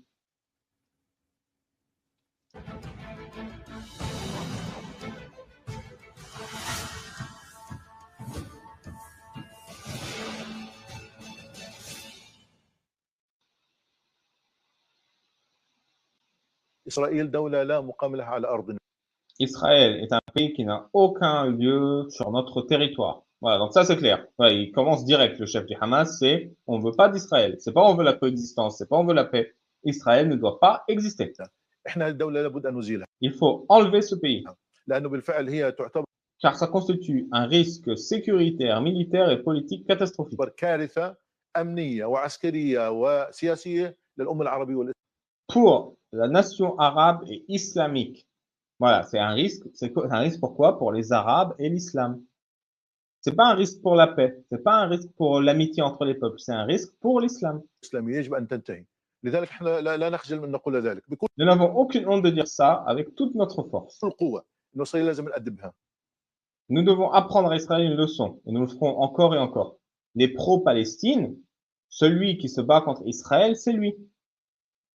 Israël est un pays qui n'a aucun lieu sur notre territoire. Voilà, donc ça c'est clair. Ouais, il commence direct, le chef du Hamas, c'est on ne veut pas d'Israël. C'est pas on veut la coexistence, c'est pas on veut la paix. Israël ne doit pas exister. Il faut enlever ce pays. Car ça constitue un risque sécuritaire, militaire et politique catastrophique. pour la nation arabe et islamique. Voilà, c'est un risque. C'est un risque pourquoi? Pour les Arabes et l'islam. C'est pas un risque pour la paix. C'est pas un risque pour l'amitié entre les peuples. C'est un risque pour l'islam. الإسلامية يجب أن تنتهي. لذلك احنا لا نخجل من نقول ذلك بكل Nous n'avons aucune honte de dire ça avec toute notre force. القوة. إنه إسرائيل لازم نأدبها. Nous devons apprendre à Israël une leçon et nous le ferons encore et encore. Les pro-Palestine, celui qui se bat contre Israël, c'est lui.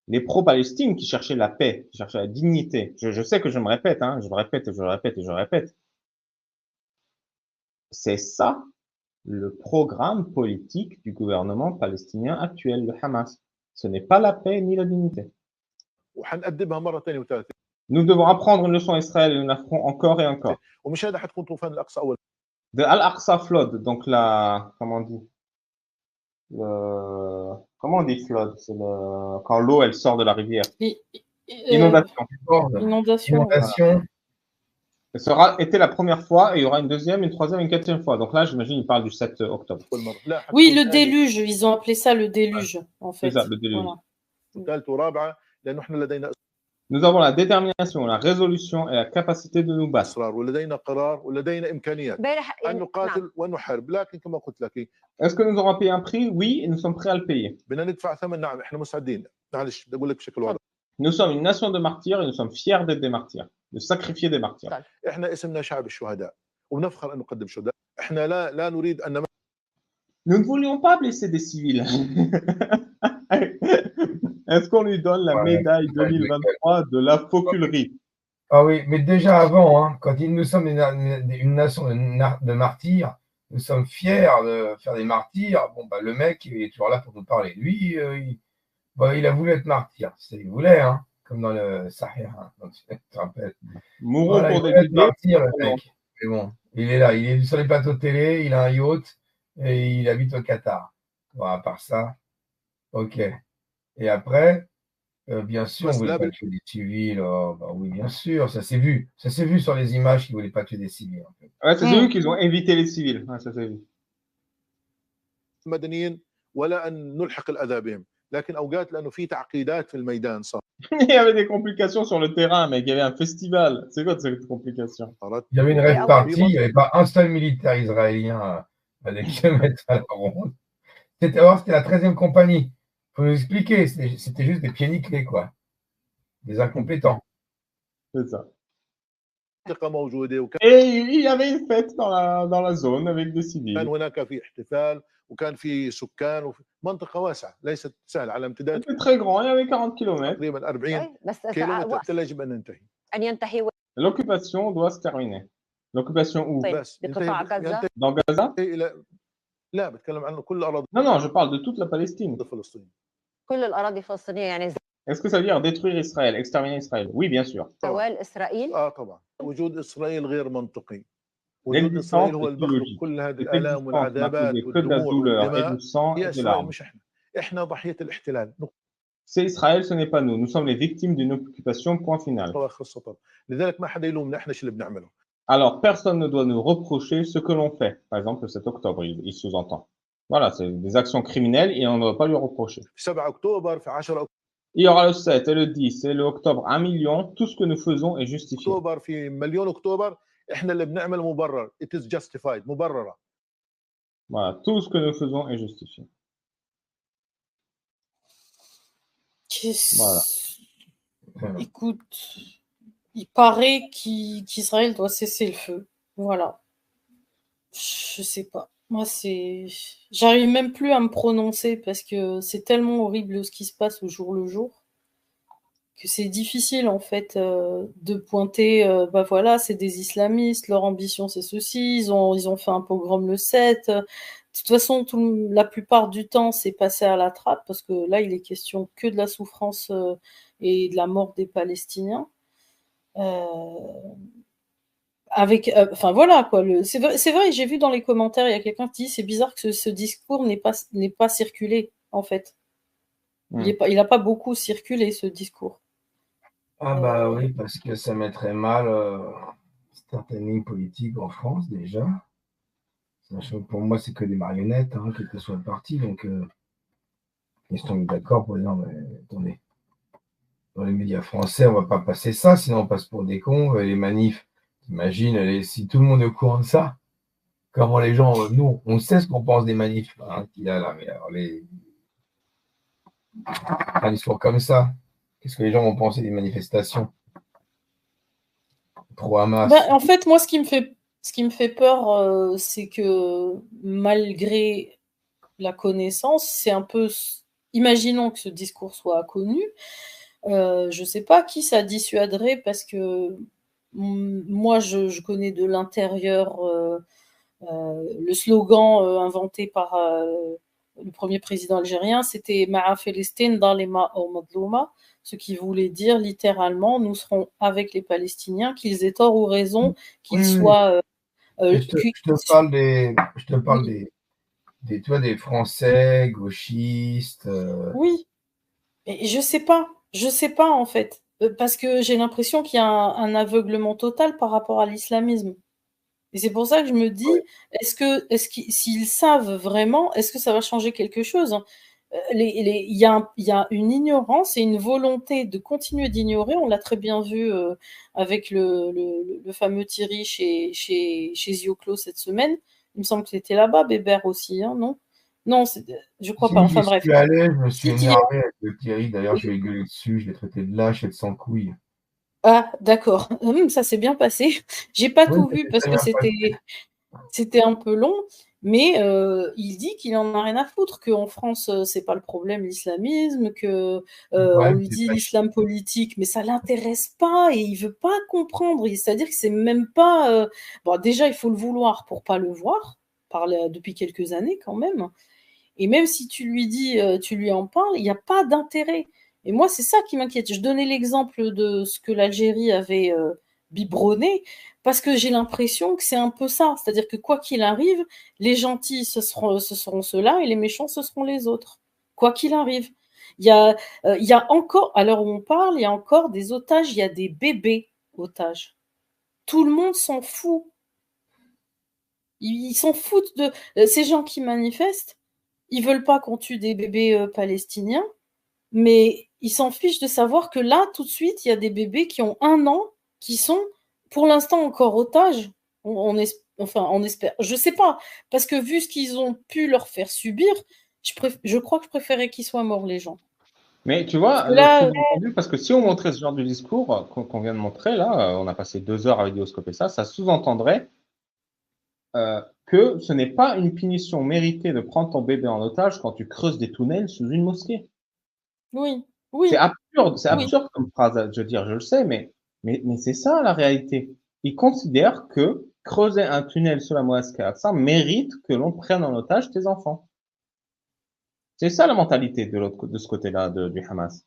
Les pro-Palestine qui cherchaient la paix, qui cherchaient la dignité. Je sais que je me répète, hein, je le répète et je le répète et je le répète. C'est ça le programme politique du gouvernement palestinien actuel, le Hamas. Ce n'est pas la paix ni la dignité. وحنأدبها مرة ثانية وثالثة. Nous devons apprendre une leçon à Israël et nous la ferons encore et encore. ومش هذا حتكون طوفان الأقصى أول. De Al-Aqsa flood, donc la, comment on dit? Comment on dit flood? C'est quand l'eau elle sort de la rivière. Inondation. Inondation. Ça aura été la première fois et il y aura une deuxième, une troisième et une quatrième fois. Donc là, j'imagine, il parle du 7 octobre. Oui, le déluge. Ils ont appelé ça le déluge, en fait. C'est ça, le déluge. Voilà. Nous avons la détermination, la résolution et la capacité de nous battre. Est-ce que nous aurons payé un prix? Oui, et nous sommes prêts à le payer. Nous sommes une nation de martyrs et nous sommes fiers d'être des martyrs, de sacrifier des martyrs. Nous ne voulions pas blesser des civils. Est-ce qu'on lui donne la médaille 2023 de la fauculerie? Ah oui, mais déjà avant, hein, quand nous sommes une nation de martyrs, nous sommes fiers de faire des martyrs. Bon, bah, le mec, il est toujours là pour nous parler. Lui, il a voulu être martyr. Il voulait, hein, comme dans le Sahel. Hein, donc, tu te rappelles. Mourons pour des idées. Martyr, le mec. Mais bon, il est là, il est sur les plateaux de télé, il a un yacht et il habite au Qatar. Bon, à part ça, ok. Et après, bien sûr, on ne voulait pas tuer des civils. Oh, bah oui, bien sûr, ça s'est vu. Ça s'est vu sur les images qu'ils ne voulaient pas tuer des civils. En fait. Ouais, ça s'est vu qu'ils ont évité les civils. Ouais, ça s'est vu. Il y avait des complications sur le terrain, mec. Il y avait un festival. C'est quoi cette complication? Il y avait une rêve partie, il n'y avait pas un seul militaire israélien à des kilomètres à la ronde. C'était la 13e compagnie. Il faut nous expliquer, c'était juste des pieds nickelés, quoi. Des incompétents. C'est ça. Et il y avait une fête dans la zone avec des civils. C'était très grand, il y avait 40 km. L'occupation doit se terminer. L'occupation où? Dans Gaza? Non, je parle de toute la Palestine. Est-ce que ça veut dire détruire Israël, exterminer Israël? Oui, bien sûr. L'existence est illogique. L'existence n'a causé que de la douleur et du sang et des larmes. C'est Israël, ce n'est pas nous. Nous sommes les victimes d'une occupation, point final. Alors, personne ne doit nous reprocher ce que l'on fait. Par exemple, le 7 octobre, il sous-entend. Voilà, c'est des actions criminelles et on ne doit pas lui reprocher. Il y aura le 7 et le 10 et le octobre 1 million. Tout ce que nous faisons est justifié. Voilà, tout ce que nous faisons est justifié. Voilà. Écoute, il paraît qu'Israël doit cesser le feu. Voilà. Je sais pas. Moi, j'arrive même plus à me prononcer parce que c'est tellement horrible ce qui se passe au jour le jour que c'est difficile en fait de pointer. Bah voilà, c'est des islamistes. Leur ambition, c'est ceci. Ils ont fait un pogrom le 7. De toute façon, la plupart du temps, c'est passé à la trappe parce que là, il est question que de la souffrance et de la mort des Palestiniens. Enfin voilà quoi. C'est vrai, j'ai vu dans les commentaires, il y a quelqu'un qui dit c'est bizarre que ce discours n'ait pas circulé en fait. Il n'a pas beaucoup circulé ce discours. Ah bah oui, parce que ça mettrait mal certaines lignes politiques en France déjà. Sachant que pour moi c'est que des marionnettes, hein, quel que soit le parti, donc ils sont mis d'accord pour dire mais attendez, dans les médias français, on va pas passer ça, sinon on passe pour des cons. Les manifs, t'imagines, si tout le monde est au courant de ça, comment les gens, nous, on sait ce qu'on pense des manifs hein, qu'il y a là, mais alors ils sont comme ça. Qu'est-ce que les gens vont penser des manifestations pro Hamas? En fait, moi, ce qui me fait peur, c'est que malgré la connaissance, c'est un peu... Imaginons que ce discours soit connu, je ne sais pas qui ça dissuaderait parce que moi, je connais de l'intérieur le slogan inventé par le premier président algérien, c'était « Ma'a Palestine Dalima ou Madlouma », ce qui voulait dire littéralement « Nous serons avec les Palestiniens, qu'ils aient tort ou raison, qu'ils soient… je te parle des Français gauchistes. Oui, et je sais pas en fait, parce que j'ai l'impression qu'il y a un aveuglement total par rapport à l'islamisme. Et c'est pour ça que je me dis, s'ils savent vraiment, est-ce que ça va changer quelque chose? Il y a une ignorance et une volonté de continuer d'ignorer. On l'a très bien vu avec le fameux Thierry chez Zioclo cette semaine. Il me semble que c'était là-bas, Bébert aussi, hein, non? Non, je crois pas. Enfin bref. Je suis allé, je me suis énervé avec le Thierry. D'ailleurs, je lui ai gueulé dessus, je l'ai traité de lâche et de sans couilles. Ah, d'accord. Ça s'est bien passé. J'ai pas tout vu parce que c'était un peu long, mais il dit qu'il en a rien à foutre, qu'en France, c'est pas le problème l'islamisme, que on lui dit l'islam politique, mais ça l'intéresse pas et il veut pas comprendre. C'est-à-dire que c'est même pas. Bon, déjà, il faut le vouloir pour pas le voir, depuis quelques années quand même. Et même si tu lui dis, tu lui en parles, il n'y a pas d'intérêt. Et moi, c'est ça qui m'inquiète. Je donnais l'exemple de ce que l'Algérie avait biberonné, parce que j'ai l'impression que c'est un peu ça. C'est-à-dire que quoi qu'il arrive, les gentils, ce seront ceux-là, et les méchants, ce seront les autres. Quoi qu'il arrive. Il y a encore, à l'heure où on parle, il y a encore des otages, il y a des bébés otages. Tout le monde s'en fout. Ils s'en foutent de ces gens qui manifestent. Ils veulent pas qu'on tue des bébés palestiniens, mais ils s'en fichent de savoir que là, tout de suite, il y a des bébés qui ont 1 an, qui sont pour l'instant encore otages. On espère. Je sais pas, parce que vu ce qu'ils ont pu leur faire subir, je crois que je préférais qu'ils soient morts, les gens. Mais tu vois, parce que si on montrait ce genre de discours qu'on vient de montrer, là, on a passé 2 heures à vidéoscoper ça sous-entendrait que ce n'est pas une punition méritée de prendre ton bébé en otage quand tu creuses des tunnels sous une mosquée. Oui. C'est absurde comme phrase, je veux dire, je le sais, mais c'est ça la réalité. Ils considèrent que creuser un tunnel sous la mosquée Al-Aqsa mérite que l'on prenne en otage tes enfants. C'est ça la mentalité de ce côté-là du Hamas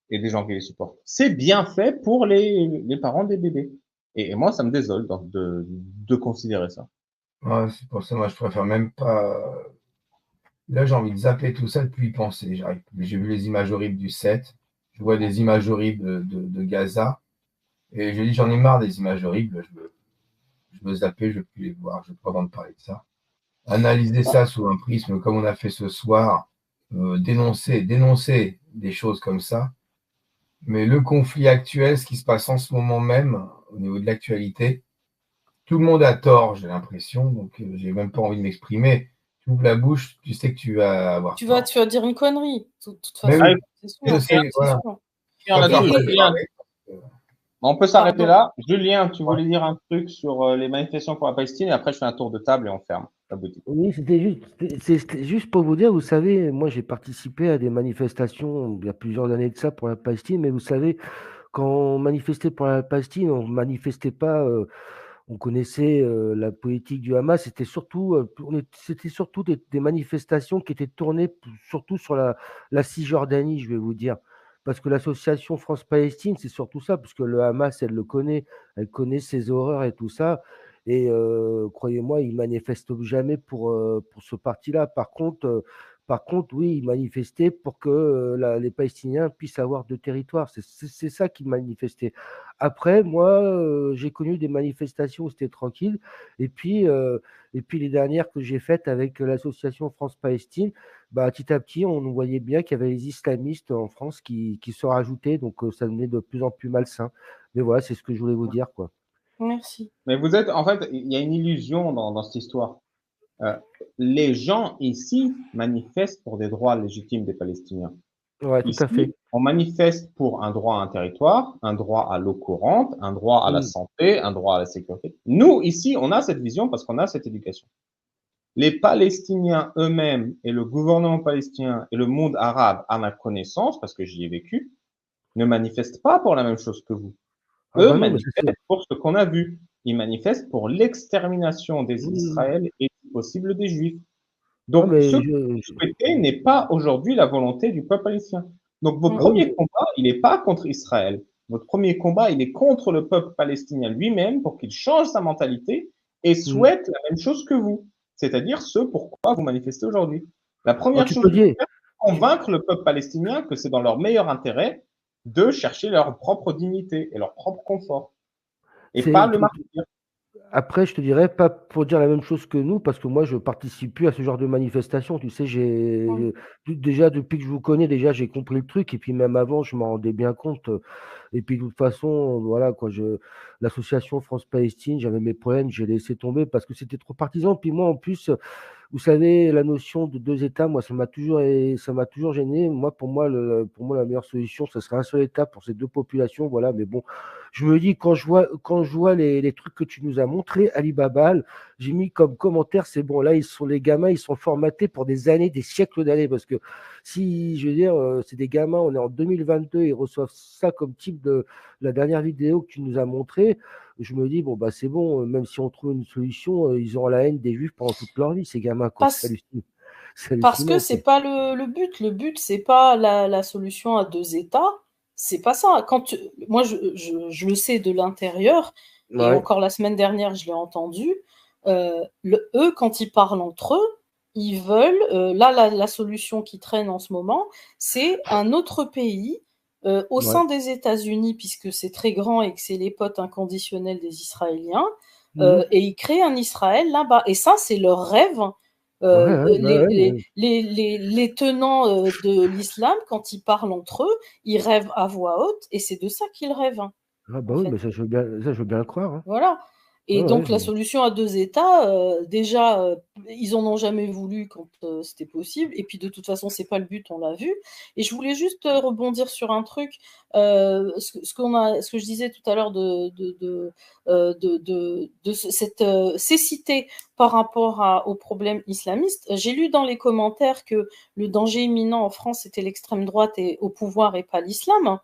et des gens qui les supportent. C'est bien fait pour les parents des bébés. Et moi, ça me désole de considérer ça. Ouais, c'est pour ça, moi, je préfère même pas. Là, j'ai envie de zapper tout ça depuis y penser. J'ai vu les images horribles du 7. Je vois des images horribles de Gaza. Et je dis, j'en ai marre des images horribles. Je veux zapper, je veux plus les voir. Je veux pas entendre parler de ça. Analyser ça sous un prisme comme on a fait ce soir. Dénoncer des choses comme ça. Mais le conflit actuel, ce qui se passe en ce moment même, au niveau de l'actualité, tout le monde a tort, j'ai l'impression. Donc, j'ai même pas envie de m'exprimer. Tu ouvres la bouche, tu sais que tu vas avoir tu vas dire une connerie. De toute façon, On peut s'arrêter là. Julien, tu voulais dire un truc sur les manifestations pour la Palestine et après je fais un tour de table et on ferme la boutique. Oui, c'était juste pour vous dire, vous savez, moi j'ai participé à des manifestations il y a plusieurs années de ça pour la Palestine, mais vous savez, quand on manifestait pour la Palestine, on ne manifestait pas, on connaissait la politique du Hamas, c'était surtout des manifestations qui étaient tournées surtout sur la Cisjordanie, je vais vous dire. Parce que l'association France-Palestine, c'est surtout ça, parce que le Hamas, elle connaît ses horreurs et tout ça. Et croyez-moi, ils ne manifestent jamais pour ce parti-là. Par contre, Par contre, oui, ils manifestaient pour que les Palestiniens puissent avoir 2 territoires. C'est ça qu'ils manifestaient. Après, moi, j'ai connu des manifestations où c'était tranquille. Et puis les dernières que j'ai faites avec l'association France-Palestine, bah, petit à petit, on voyait bien qu'il y avait les islamistes en France qui se rajoutaient. Donc, ça devenait de plus en plus malsain. Mais voilà, c'est ce que je voulais vous dire, quoi. Merci. Mais vous êtes, en fait, il y a une illusion dans cette histoire. Les gens ici manifestent pour des droits légitimes des Palestiniens. Ouais, tout Ici, à fait. on manifeste pour un droit à un territoire, un droit à l'eau courante, un droit à la santé, un droit à la sécurité. Nous, ici, on a cette vision parce qu'on a cette éducation. Les Palestiniens eux-mêmes et le gouvernement palestinien et le monde arabe, à ma connaissance, parce que j'y ai vécu, ne manifestent pas pour la même chose que vous. Ah Eux bah non, mais c'est sûr. manifestent pour ce qu'on a vu. Ils manifestent pour l'extermination des Israël et si possible des Juifs. Non, Donc, mais ce que vous souhaitez n'est pas aujourd'hui la volonté du peuple palestinien. Donc, votre premier combat, il n'est pas contre Israël. Votre premier combat, il est contre le peuple palestinien lui-même pour qu'il change sa mentalité et souhaite la même chose que vous. C'est-à-dire ce pourquoi vous manifestez aujourd'hui. La première chose que vous faites, c'est convaincre le peuple palestinien que c'est dans leur meilleur intérêt de chercher leur propre dignité et leur propre confort. Et pas le martyr. Après, je te dirais pas pour dire la même chose que nous, parce que moi, je participe plus à ce genre de manifestation. Tu sais, déjà depuis que je vous connais, déjà j'ai compris le truc, et puis même avant, je m'en rendais bien compte. Et puis de toute façon, voilà quoi, l'association France-Palestine, j'avais mes problèmes, j'ai laissé tomber parce que c'était trop partisan. Puis moi, en plus, vous savez, la notion de 2 États, moi, ça m'a toujours gêné. Moi, pour moi, la meilleure solution, ce serait un seul État pour ces 2 populations, voilà. Mais bon, je me dis, quand je vois les trucs que tu nous as montrés, Ali Babal, j'ai mis comme commentaire, c'est bon, là, les gamins, ils sont formatés pour des années, des siècles d'années, parce que si, je veux dire, c'est des gamins, on est en 2022, ils reçoivent ça comme type de la dernière vidéo que tu nous as montrée. Je me dis, bon, bah, c'est bon, même si on trouve une solution, ils auront la haine des Juifs pendant toute leur vie, ces gamins, quoi. C'est hallucinant. Parce que c'est pas le but. Le but, c'est pas la solution à 2 États. C'est pas ça. Moi, je le sais de l'intérieur, et encore la semaine dernière, je l'ai entendu. Eux, quand ils parlent entre eux, ils veulent. La solution qui traîne en ce moment, c'est un autre pays au sein des États-Unis, puisque c'est très grand et que c'est les potes inconditionnels des Israéliens, et ils créent un Israël là-bas. Et ça, c'est leur rêve. Les tenants de l'islam, quand ils parlent entre eux, ils rêvent à voix haute, et c'est de ça qu'ils rêvent. Ah bah oui, mais ça, je veux bien le croire. Hein. Voilà. Et donc, la solution à 2 États, déjà, ils en ont jamais voulu quand c'était possible. Et puis, de toute façon, c'est pas le but, on l'a vu. Et je voulais juste rebondir sur un truc. Ce que je disais tout à l'heure de cette cécité par rapport au problème islamiste. J'ai lu dans les commentaires que le danger imminent en France, c'était l'extrême droite au pouvoir et pas l'islam.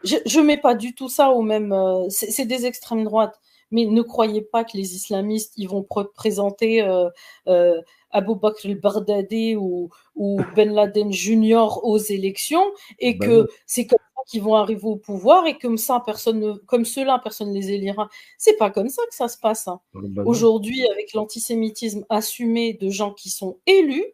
Je mets pas du tout ça au même... c'est des extrêmes droites. Mais ne croyez pas que les islamistes, ils vont présenter Abu Bakr el-Baghdadi ou Ben Laden Junior aux élections, et que c'est comme ça qu'ils vont arriver au pouvoir, et comme ceux-là, personne ne les élira. C'est pas comme ça que ça se passe. Hein. Aujourd'hui, avec l'antisémitisme assumé de gens qui sont élus,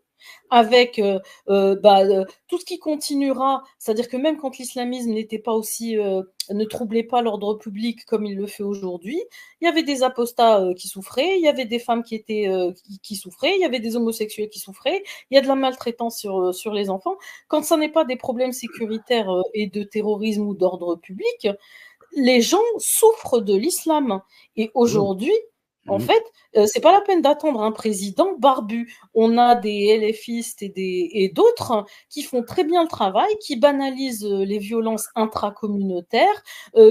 avec tout ce qui continuera, c'est-à-dire que même quand l'islamisme n'était pas aussi, ne troublait pas l'ordre public comme il le fait aujourd'hui, il y avait des apostats qui souffraient, il y avait des femmes qui souffraient, il y avait des homosexuels qui souffraient, il y a de la maltraitance sur les enfants. Quand ça n'est pas des problèmes sécuritaires et de terrorisme ou d'ordre public, les gens souffrent de l'islam. Et aujourd'hui, en fait, c'est pas la peine d'attendre un président barbu. On a des LFistes et d'autres qui font très bien le travail, qui banalisent les violences intracommunautaires,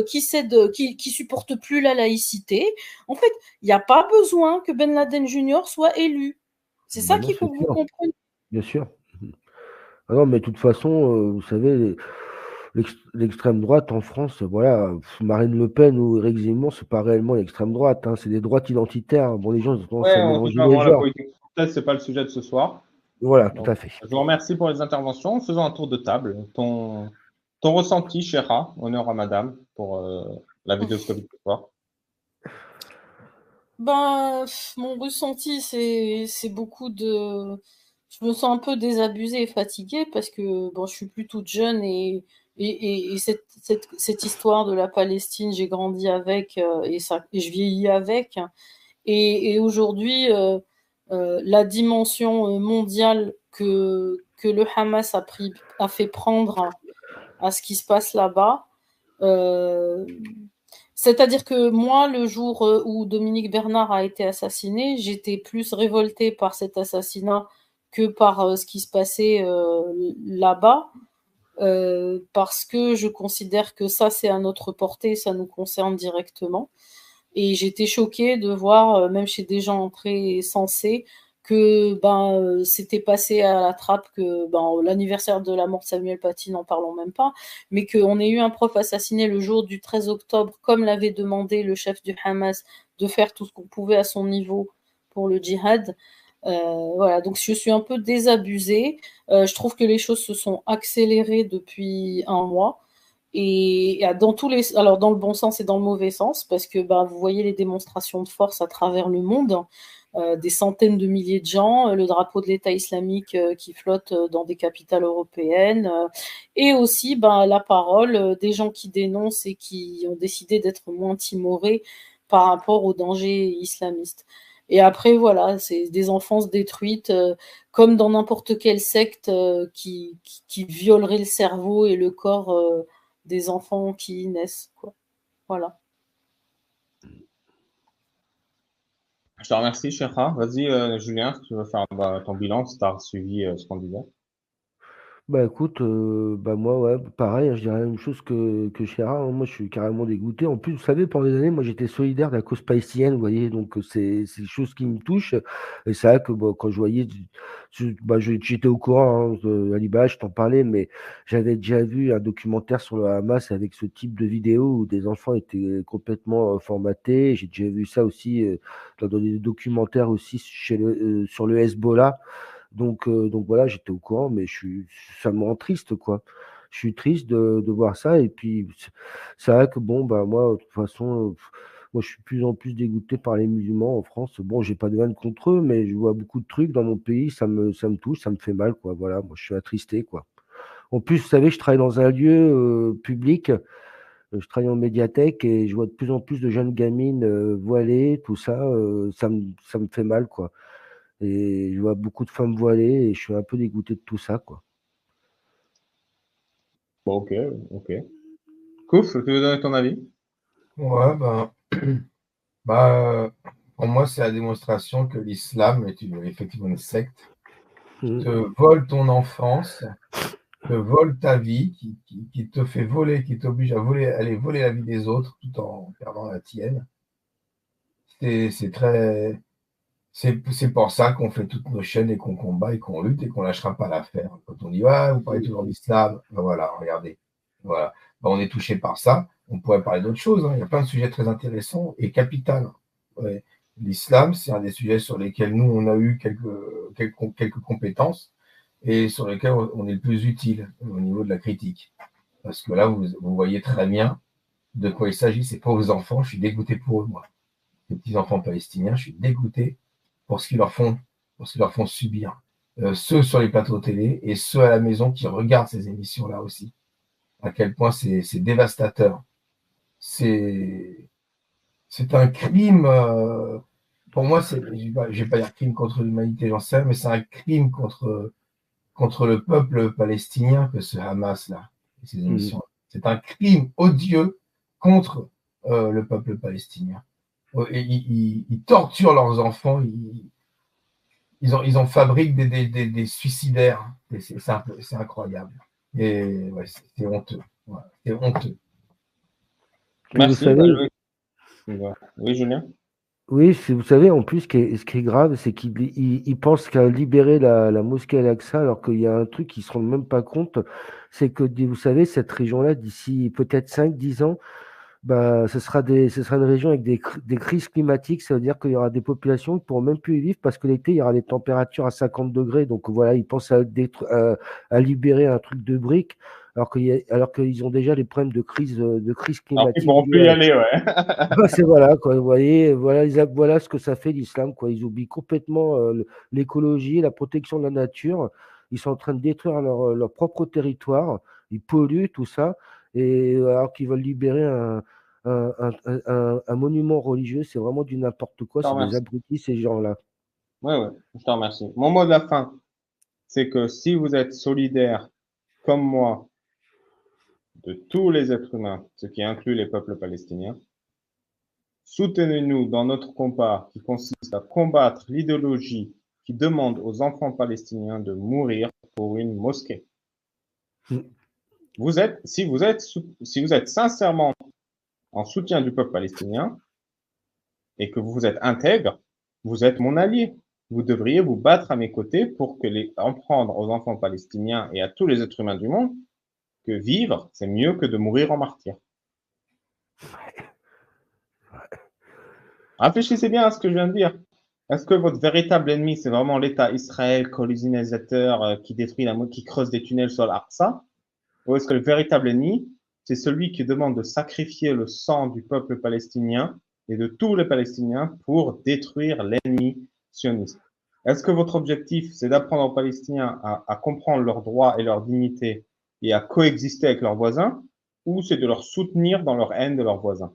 qui supportent plus la laïcité. En fait, il n'y a pas besoin que Ben Laden Junior soit élu. C'est ça qu'il faut que vous compreniez. Bien sûr. Ah non, mais de toute façon, vous savez, l'extrême droite en France, voilà, Marine Le Pen ou Éric Zemmour, c'est pas réellement l'extrême droite, hein, c'est des droites identitaires. Bon, les gens ils ont tendance à mélanger les genres. La politique française, c'est pas le sujet de ce soir. Voilà, tout à fait. Je vous remercie pour les interventions. Faisons un tour de table. Ton ressenti, Chéra, honneur à madame, pour la vidéo ce soir. Ben, mon ressenti, c'est beaucoup de je me sens un peu désabusée et fatiguée parce que bon, je suis plus toute jeune et cette histoire de la Palestine, j'ai grandi avec et je vieillis avec. Et aujourd'hui, la dimension mondiale que le Hamas a fait prendre à ce qui se passe là-bas. C'est-à-dire que moi, le jour où Dominique Bernard a été assassiné, j'étais plus révoltée par cet assassinat que par ce qui se passait là-bas, parce que je considère que ça, c'est à notre portée, ça nous concerne directement. Et j'étais choquée de voir, même chez des gens très sensés, que c'était passé à la trappe, que l'anniversaire de la mort de Samuel Paty, n'en parlons même pas, mais qu'on ait eu un prof assassiné le jour du 13 octobre, comme l'avait demandé le chef du Hamas, de faire tout ce qu'on pouvait à son niveau pour le djihad. Voilà, donc je suis un peu désabusée. Je trouve que les choses se sont accélérées depuis un mois. Et dans le bon sens et dans le mauvais sens, parce que vous voyez les démonstrations de force à travers le monde, des centaines de milliers de gens, le drapeau de l'État islamique qui flotte dans des capitales européennes, et aussi la parole des gens qui dénoncent et qui ont décidé d'être moins timorés par rapport aux dangers islamistes. Et après, voilà, c'est des enfances détruites, comme dans n'importe quelle secte qui violerait le cerveau et le corps des enfants qui naissent, quoi. Voilà. Je te remercie, Chera. Vas-y, Julien, si tu veux faire ton bilan, si tu as suivi ce qu'on disait. Bah écoute, moi ouais, pareil, hein, je dirais la même chose que Chera, hein. Moi je suis carrément dégoûté. En plus, vous savez, pendant des années, moi j'étais solidaire de la cause palestinienne, vous voyez, donc c'est des choses qui me touchent. Et c'est vrai que quand je voyais, j'étais au courant, hein, Ali Bah, je t'en parlais, mais j'avais déjà vu un documentaire sur le Hamas avec ce type de vidéo où des enfants étaient complètement formatés. J'ai déjà vu ça aussi dans des documentaires aussi sur le Hezbollah. Donc voilà, j'étais au courant, mais ça me rend triste, quoi. Je suis triste de voir ça. Et puis, c'est vrai que moi, de toute façon, moi, je suis de plus en plus dégoûté par les musulmans en France. Bon, j'ai pas de haine contre eux, mais je vois beaucoup de trucs dans mon pays, ça me touche, ça me fait mal, quoi. Voilà, moi, je suis attristé, quoi. En plus, vous savez, je travaille dans un lieu public. Je travaille en médiathèque et je vois de plus en plus de jeunes gamines voilées, tout ça. Ça me fait mal, quoi. Et je vois beaucoup de femmes voilées et je suis un peu dégoûté de tout ça, quoi. Bon, ok. Kouf, tu veux donner ton avis? Ouais, pour moi, c'est la démonstration que l'islam est effectivement une secte qui te vole ton enfance, te vole ta vie, qui te fait voler, qui t'oblige à aller voler la vie des autres tout en perdant la tienne. C'est pour ça qu'on fait toutes nos chaînes et qu'on combat et qu'on lutte et qu'on lâchera pas l'affaire. Quand on dit vous parlez toujours d'islam, voilà, regardez, voilà, on est touché par ça. On pourrait parler d'autres choses, hein. Il y a plein de sujets très intéressants et capitaux. Ouais. L'islam, c'est un des sujets sur lesquels nous on a eu quelques compétences et sur lesquels on est le plus utile au niveau de la critique. Parce que là, vous voyez très bien de quoi il s'agit. C'est pas aux enfants, je suis dégoûté pour eux, moi. Les petits enfants palestiniens, je suis dégoûté pour ce qu'ils leur font subir. Ceux sur les plateaux télé et ceux à la maison qui regardent ces émissions-là aussi. À quel point c'est dévastateur. C'est un crime, pour moi, je vais pas dire crime contre l'humanité, j'en sais, mais c'est un crime contre le peuple palestinien que ce Hamas-là, ces émissions. C'est un crime odieux contre le peuple palestinien. Et ils torturent leurs enfants, ils en fabriquent des suicidaires. C'est incroyable. Et ouais, c'est honteux. Ouais, c'est honteux. Merci. Vous savez, oui, Julien? Oui, vous savez, en plus, ce qui est grave, c'est qu'ils pensent qu'à libérer la mosquée Al-Aqsa, alors qu'il y a un truc qu'ils ne se rendent même pas compte, c'est que, vous savez, cette région-là, d'ici peut-être 5-10 ans, ce sera une région avec des crises climatiques. Ça veut dire qu'il y aura des populations qui ne pourront même plus y vivre parce que l'été, il y aura des températures à 50 degrés. Donc voilà, ils pensent à libérer un truc de briques, alors qu'ils ont déjà des problèmes de crise climatique. Alors qu'ils pourront plus y aller, ouais. C'est voilà, quoi. Vous voyez, voilà ce que ça fait l'islam, quoi. Ils oublient complètement l'écologie, la protection de la nature. Ils sont en train de détruire leur propre territoire. Ils polluent tout ça. Et alors qu'ils veulent libérer un monument religieux, c'est vraiment du n'importe quoi. C'est des abrutis, ces gens-là. Oui, je te remercie. Mon mot de la fin, c'est que si vous êtes solidaires comme moi de tous les êtres humains, ce qui inclut les peuples palestiniens, soutenez-nous dans notre combat qui consiste à combattre l'idéologie qui demande aux enfants palestiniens de mourir pour une mosquée. Si vous êtes sincèrement en soutien du peuple palestinien et que vous êtes intègre, vous êtes mon allié. Vous devriez vous battre à mes côtés pour apprendre aux enfants palestiniens et à tous les êtres humains du monde que vivre, c'est mieux que de mourir en martyr. Réfléchissez bien à ce que je viens de dire. Est-ce que votre véritable ennemi, c'est vraiment l'État Israël, colonisateur, qui détruit qui creuse des tunnels sur l'Aqsa? Ou est-ce que le véritable ennemi, c'est celui qui demande de sacrifier le sang du peuple palestinien et de tous les Palestiniens pour détruire l'ennemi sioniste? Est-ce que votre objectif, c'est d'apprendre aux Palestiniens à comprendre leurs droits et leur dignité et à coexister avec leurs voisins, ou c'est de leur soutenir dans leur haine de leurs voisins?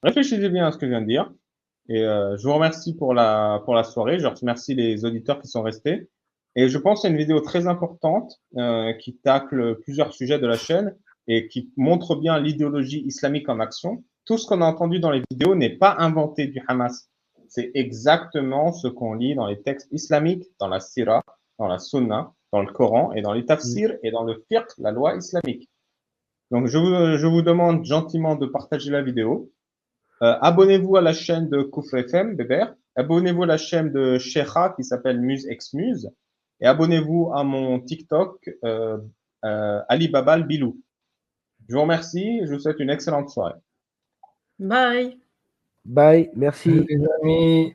Réfléchissez bien à ce que je viens de dire. Et je vous remercie pour la soirée. Je remercie les auditeurs qui sont restés. Et je pense que c'est une vidéo très importante qui tacle plusieurs sujets de la chaîne et qui montre bien l'idéologie islamique en action. Tout ce qu'on a entendu dans les vidéos n'est pas inventé du Hamas. C'est exactement ce qu'on lit dans les textes islamiques, dans la Sira, dans la Sunna, dans le Coran et dans les tafsirs et dans le fiqh, la loi islamique. Donc je vous demande gentiment de partager la vidéo. Abonnez-vous à la chaîne de Kufr FM, Bébert. Abonnez-vous à la chaîne de Sheikha qui s'appelle Muse X Muse. Et abonnez-vous à mon TikTok, Alibaba le Bilou. Je vous remercie. Je vous souhaite une excellente soirée. Bye. Bye. Merci. Les amis.